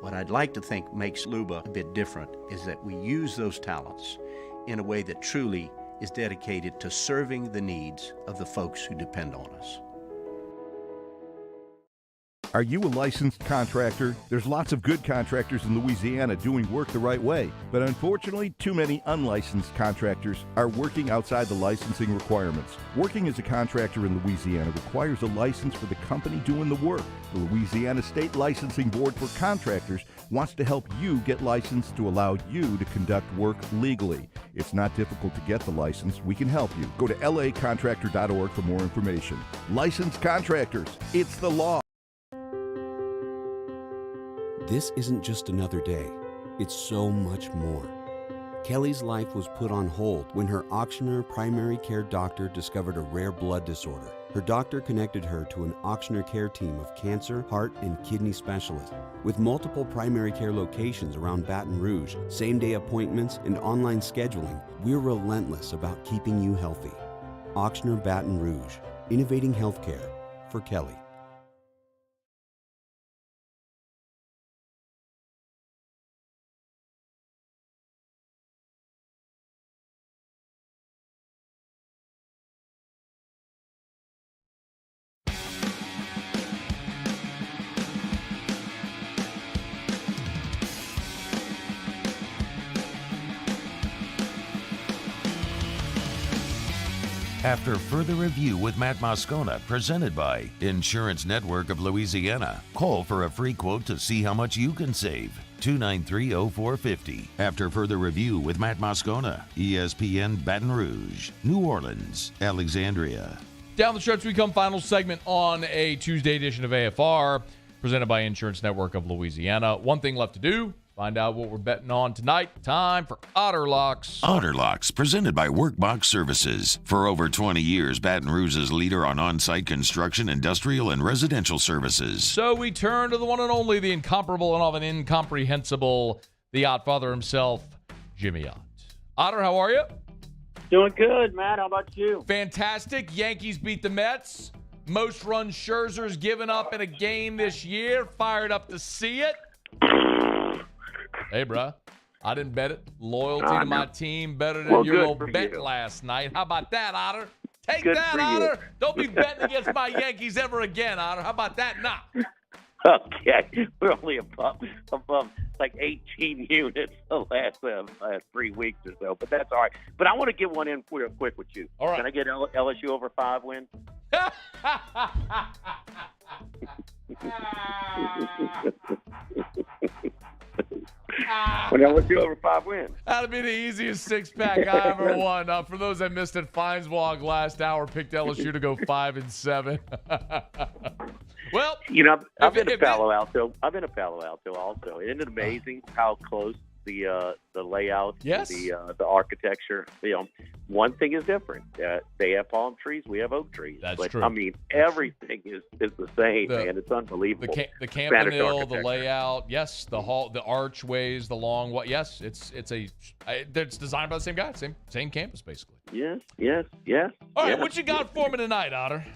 What I'd like to think makes Luba a bit different is that we use those talents in a way that truly is dedicated to serving the needs of the folks who depend on us. Are you a licensed contractor? There's lots of good contractors in Louisiana doing work the right way, but unfortunately, too many unlicensed contractors are working outside the licensing requirements. Working as a contractor in Louisiana requires a license for the company doing the work. The Louisiana State Licensing Board for Contractors wants to help you get licensed to allow you to conduct work legally. It's not difficult to get the license. We can help you. Go to lacontractor.org for more information. Licensed contractors, it's the law. This isn't just another day. It's so much more. Kelly's life was put on hold when her auctioneer primary care doctor discovered a rare blood disorder. Her doctor connected her to an auctioneer care team of cancer, heart, and kidney specialists. With multiple primary care locations around Baton Rouge, same-day appointments, and online scheduling, we're relentless about keeping you healthy. Auctioneer Baton Rouge, innovating healthcare for Kelly. After further review with Matt Moscona, presented by Insurance Network of Louisiana. Call for a free quote to see how much you can save. 293-0450. After further review with Matt Moscona, ESPN Baton Rouge, New Orleans, Alexandria. Down the stretch we come, final segment on a Tuesday edition of AFR, presented by Insurance Network of Louisiana. One thing left to do. Find out what we're betting on tonight. Time for Otter Locks. Otter Locks, presented by Workbox Services. For over 20 years, Baton Rouge's leader on on-site construction, industrial, and residential services. So we turn to the one and only, the incomparable and often incomprehensible, the Ott father himself, Jimmy Ott. Otter, how are you? Doing good, Matt. How about you? Fantastic. Yankees beat the Mets. Most runs Scherzer's given up in a game this year. Fired up to see it. Hey, bruh, I didn't bet it. Loyalty to my team better than your little bet last night. How about that, Otter? Take that, Otter. Don't be betting against my Yankees ever again, Otter. How about that? Nah. Okay, we're only above like 18 units the last 3 weeks or so, but that's all right. But I want to get one in real quick with you. All right. Can I get LSU over 5 wins? When LSU over 5 wins. That'd be the easiest six-pack I ever won. For those that missed it, Feinswog last hour picked LSU to go 5-7. Well, you know, I've been to Palo Alto. I've been to Palo Alto also. Isn't it amazing how close the layout, yes, the architecture? You know, one thing is different. They have palm trees. We have oak trees. That's true. I mean, everything is the same, man. It's unbelievable. The campanile, the layout, yes, the hall, the archways, the long. What? Yes, it's designed by the same guy, same campus, basically. Yes. All right, what you got for me tonight, Otter?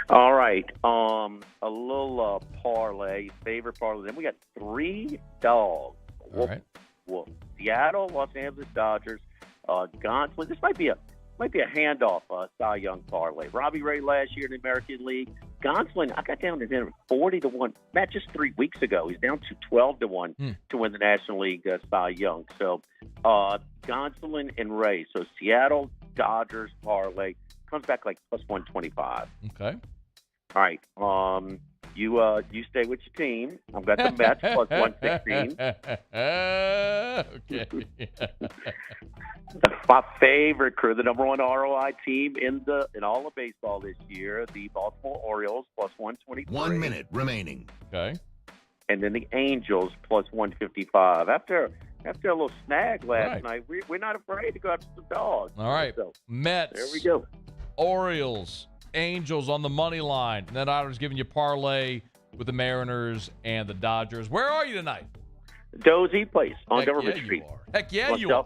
All right, a little parlay, favorite parlay. Then we got 3 dogs. All right. Well, Seattle, Los Angeles Dodgers, Gonsolin. This might be a handoff Cy Young parlay. Robbie Ray last year in the American League. Gonsolin, I got down to him 40-1. Matt, just 3 weeks ago, he's down to 12-1 to win the National League Cy Young. So Gonsolin and Ray. So Seattle Dodgers parlay comes back like plus 125. Okay. All right. You stay with your team. I've got the Mets plus 116. Okay. My favorite crew, the number one ROI team in all of baseball this year, the Baltimore Orioles plus 123. 1 minute remaining. Okay. And then the Angels plus 155. After a little snag last night, we're not afraid to go after some dogs. All right. So, Mets. there we go. Orioles, Angels on the money line. And then Otter's giving you parlay with the Mariners and the Dodgers. Where are you tonight? Dozy Place on Heck Government yeah, Street. you are. Heck yeah, you are.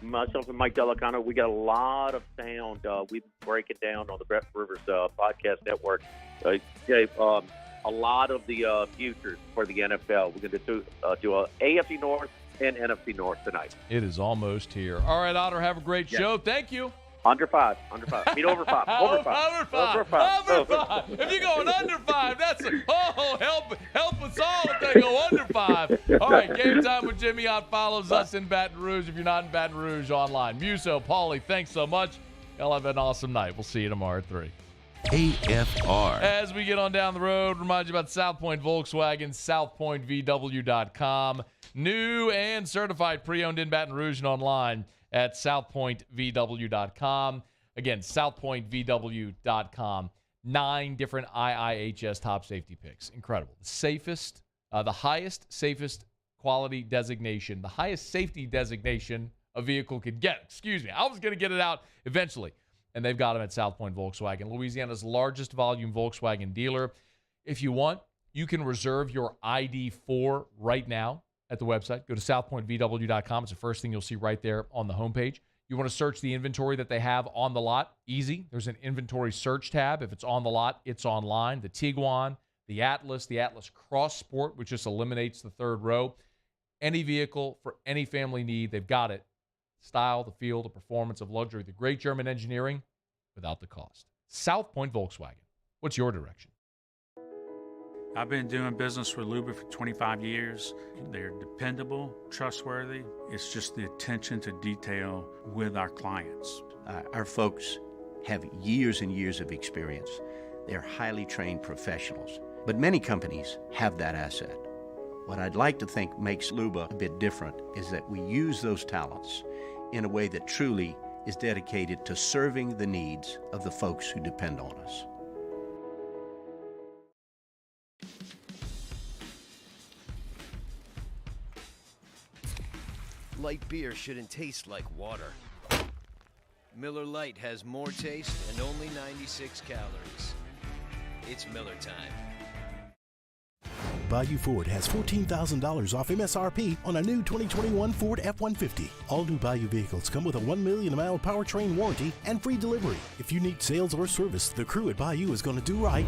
Myself and Mike Delacano, we got a lot of sound. We break it down on the Brett Rivers podcast network. A lot of the futures for the NFL. We're going to do a AFC North and NFC North tonight. It is almost here. All right, Otter, have a great show. Thank you. Under 5. I mean, over 5. Over 5. Over 5. If you're going under 5, that's help us all if they go under 5. All right, Game Time with Jimmy Ott follows us in Baton Rouge. If you're not in Baton Rouge, online. Muso, Paulie, thanks so much. Y'all have an awesome night. We'll see you tomorrow at 3. AFR. As we get on down the road, remind you about South Point Volkswagen, southpointvw.com. New and certified pre-owned in Baton Rouge and online at southpointvw.com. Again, southpointvw.com. 9 different IIHS top safety picks. Incredible. The safest, the highest, safest quality designation, the highest safety designation a vehicle could get. Excuse me. I was going to get it out eventually. And they've got them at South Point Volkswagen, Louisiana's largest volume Volkswagen dealer. If you want, you can reserve your ID4 right now at the website. Go to southpointvw.com. It's the first thing you'll see right there on the homepage. You want to search the inventory that they have on the lot? Easy. There's an inventory search tab. If it's on the lot, it's online. The Tiguan, the Atlas Cross Sport, which just eliminates the third row. Any vehicle for any family need, they've got it. Style, the feel, the performance of luxury, the great German engineering without the cost. South Point Volkswagen. What's your direction? I've been doing business with Luba for 25 years. They're dependable, trustworthy. It's just the attention to detail with our clients. Our folks have years and years of experience. They're highly trained professionals. But many companies have that asset. What I'd like to think makes Luba a bit different is that we use those talents in a way that truly is dedicated to serving the needs of the folks who depend on us. Light beer shouldn't taste like water. Miller Lite has more taste and only 96 calories. It's Miller time. Bayou Ford has $14,000 off MSRP on a new 2021 Ford F-150. All new Bayou vehicles come with a 1 million mile powertrain warranty and free delivery. If you need sales or service, the crew at Bayou is going to do right